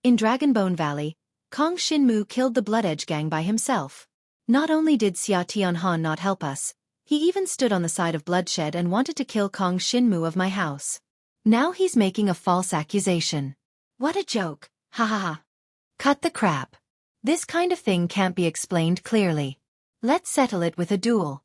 In Dragonbone Valley, Kong Shinmu killed the Blood Edge gang by himself. Not only did Xia Tianhan not help us, he even stood on the side of bloodshed and wanted to kill Kong Shinmu of my house. Now he's making a false accusation. What a joke, ha ha ha. Cut the crap. This kind of thing can't be explained clearly. Let's settle it with a duel.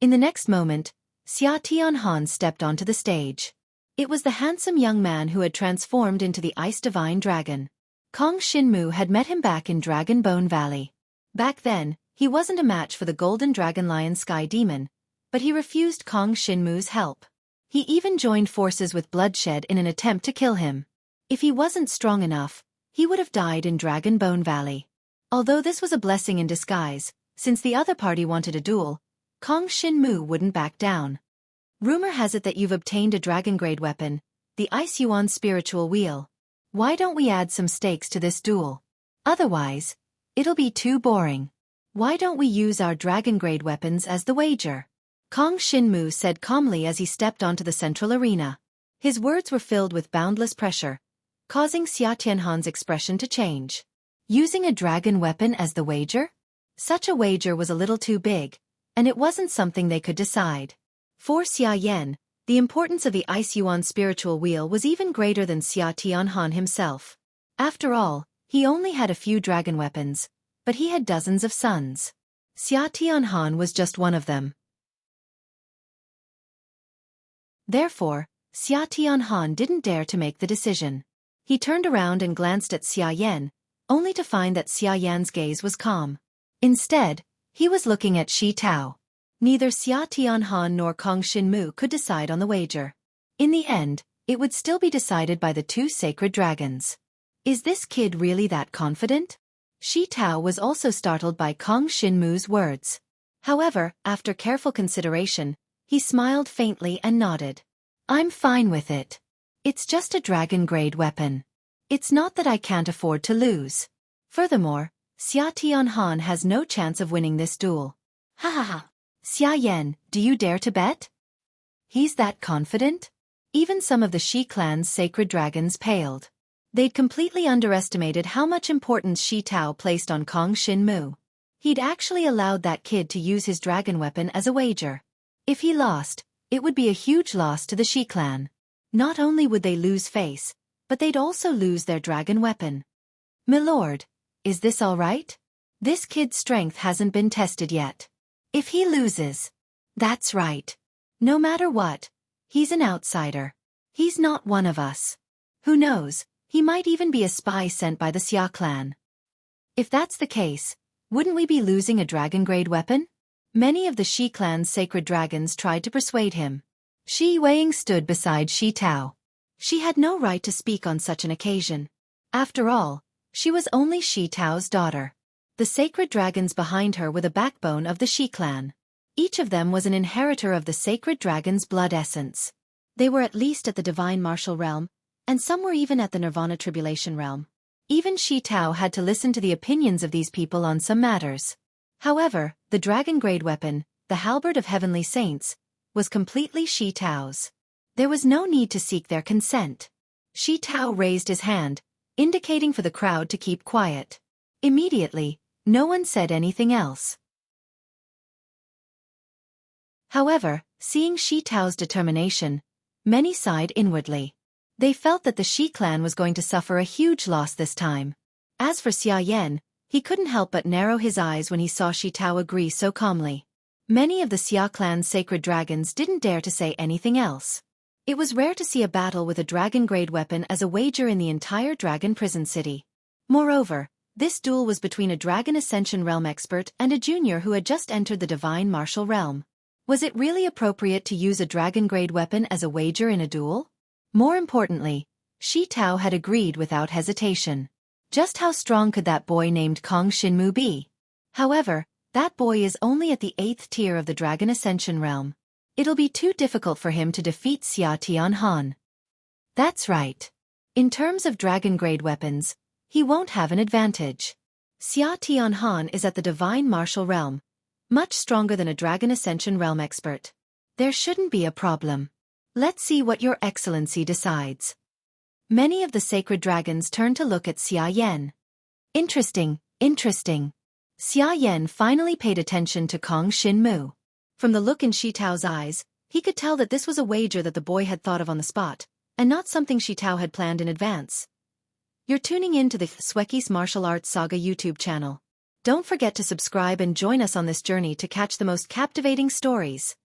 In the next moment, Xia Tianhan stepped onto the stage. It was the handsome young man who had transformed into the Ice Divine Dragon. Kong Shinmu had met him back in Dragonbone Valley. Back then, he wasn't a match for the Golden Dragon Lion Sky Demon, but he refused Kong Shinmu's help. He even joined forces with Bloodshed in an attempt to kill him. If he wasn't strong enough, he would have died in Dragonbone Valley. Although this was a blessing in disguise, since the other party wanted a duel, Kong Shinmu wouldn't back down. Rumor has it that you've obtained a dragon-grade weapon, the Ice Yuan spiritual wheel. Why don't we add some stakes to this duel? Otherwise, it'll be too boring. Why don't we use our dragon-grade weapons as the wager? Kong Shinmu said calmly as he stepped onto the central arena. His words were filled with boundless pressure, causing Xia Tianhan's expression to change. Using a dragon weapon as the wager? Such a wager was a little too big, and it wasn't something they could decide. For Xia Yan, the importance of the Ice Yuan spiritual wheel was even greater than Xia Tianhan himself. After all, he only had a few dragon weapons, but he had dozens of sons. Xia Tianhan was just one of them. Therefore, Xia Tianhan didn't dare to make the decision. He turned around and glanced at Xia Yan, only to find that Xia Yan's gaze was calm. Instead, he was looking at Shi Tao. Neither Xia Tianhan nor Kong Xinmu could decide on the wager. In the end, it would still be decided by the two sacred dragons. Is this kid really that confident? Shi Tao was also startled by Kong Xinmu's words. However, after careful consideration, he smiled faintly and nodded. I'm fine with it. It's just a dragon-grade weapon. It's not that I can't afford to lose. Furthermore, Xia Tianhan has no chance of winning this duel. Ha ha ha. Xia Yan, do you dare to bet? He's that confident? Even some of the Shi clan's sacred dragons paled. They'd completely underestimated how much importance Shi Tao placed on Kong Xinmu. He'd actually allowed that kid to use his dragon weapon as a wager. If he lost, it would be a huge loss to the Shi clan. Not only would they lose face, but they'd also lose their dragon weapon. Milord, is this all right? This kid's strength hasn't been tested yet. If he loses... That's right. No matter what, he's an outsider. He's not one of us. Who knows, he might even be a spy sent by the Xia clan. If that's the case, wouldn't we be losing a dragon-grade weapon? Many of the Shi clan's sacred dragons tried to persuade him. Shi Weiying stood beside Shi Tao. She had no right to speak on such an occasion. After all, she was only Shi Tao's daughter. The sacred dragons behind her were the backbone of the Shi clan. Each of them was an inheritor of the sacred dragon's blood essence. They were at least at the divine martial realm, and some were even at the nirvana tribulation realm. Even Shi Tao had to listen to the opinions of these people on some matters. However, the dragon-grade weapon, the halberd of heavenly saints, was completely Shi Tao's. There was no need to seek their consent. Shi Tao raised his hand, indicating for the crowd to keep quiet. Immediately, no one said anything else. However, seeing Shi Tao's determination, many sighed inwardly. They felt that the Shi clan was going to suffer a huge loss this time. As for Xia Yan, he couldn't help but narrow his eyes when he saw Shi Tao agree so calmly. Many of the Xia clan's sacred dragons didn't dare to say anything else. It was rare to see a battle with a dragon-grade weapon as a wager in the entire dragon prison city. Moreover, this duel was between a Dragon Ascension realm expert and a junior who had just entered the divine martial realm. Was it really appropriate to use a dragon-grade weapon as a wager in a duel? More importantly, Shi Tao had agreed without hesitation. Just how strong could that boy named Kong Xinmu be? However, that boy is only at the 8th tier of the Dragon Ascension realm. It'll be too difficult for him to defeat Xia Tianhan. That's right. In terms of dragon-grade weapons, he won't have an advantage. Xia Tianhan is at the divine martial realm, much stronger than a Dragon Ascension realm expert. There shouldn't be a problem. Let's see what your excellency decides. Many of the sacred dragons turned to look at Xia Yan. Interesting, interesting. Xia Yan finally paid attention to Kong Xinmu. From the look in Shi Tao's eyes, he could tell that this was a wager that the boy had thought of on the spot, and not something Shi Tao had planned in advance. You're tuning in to the Xueqi's Martial Arts Saga YouTube channel. Don't forget to subscribe and join us on this journey to catch the most captivating stories.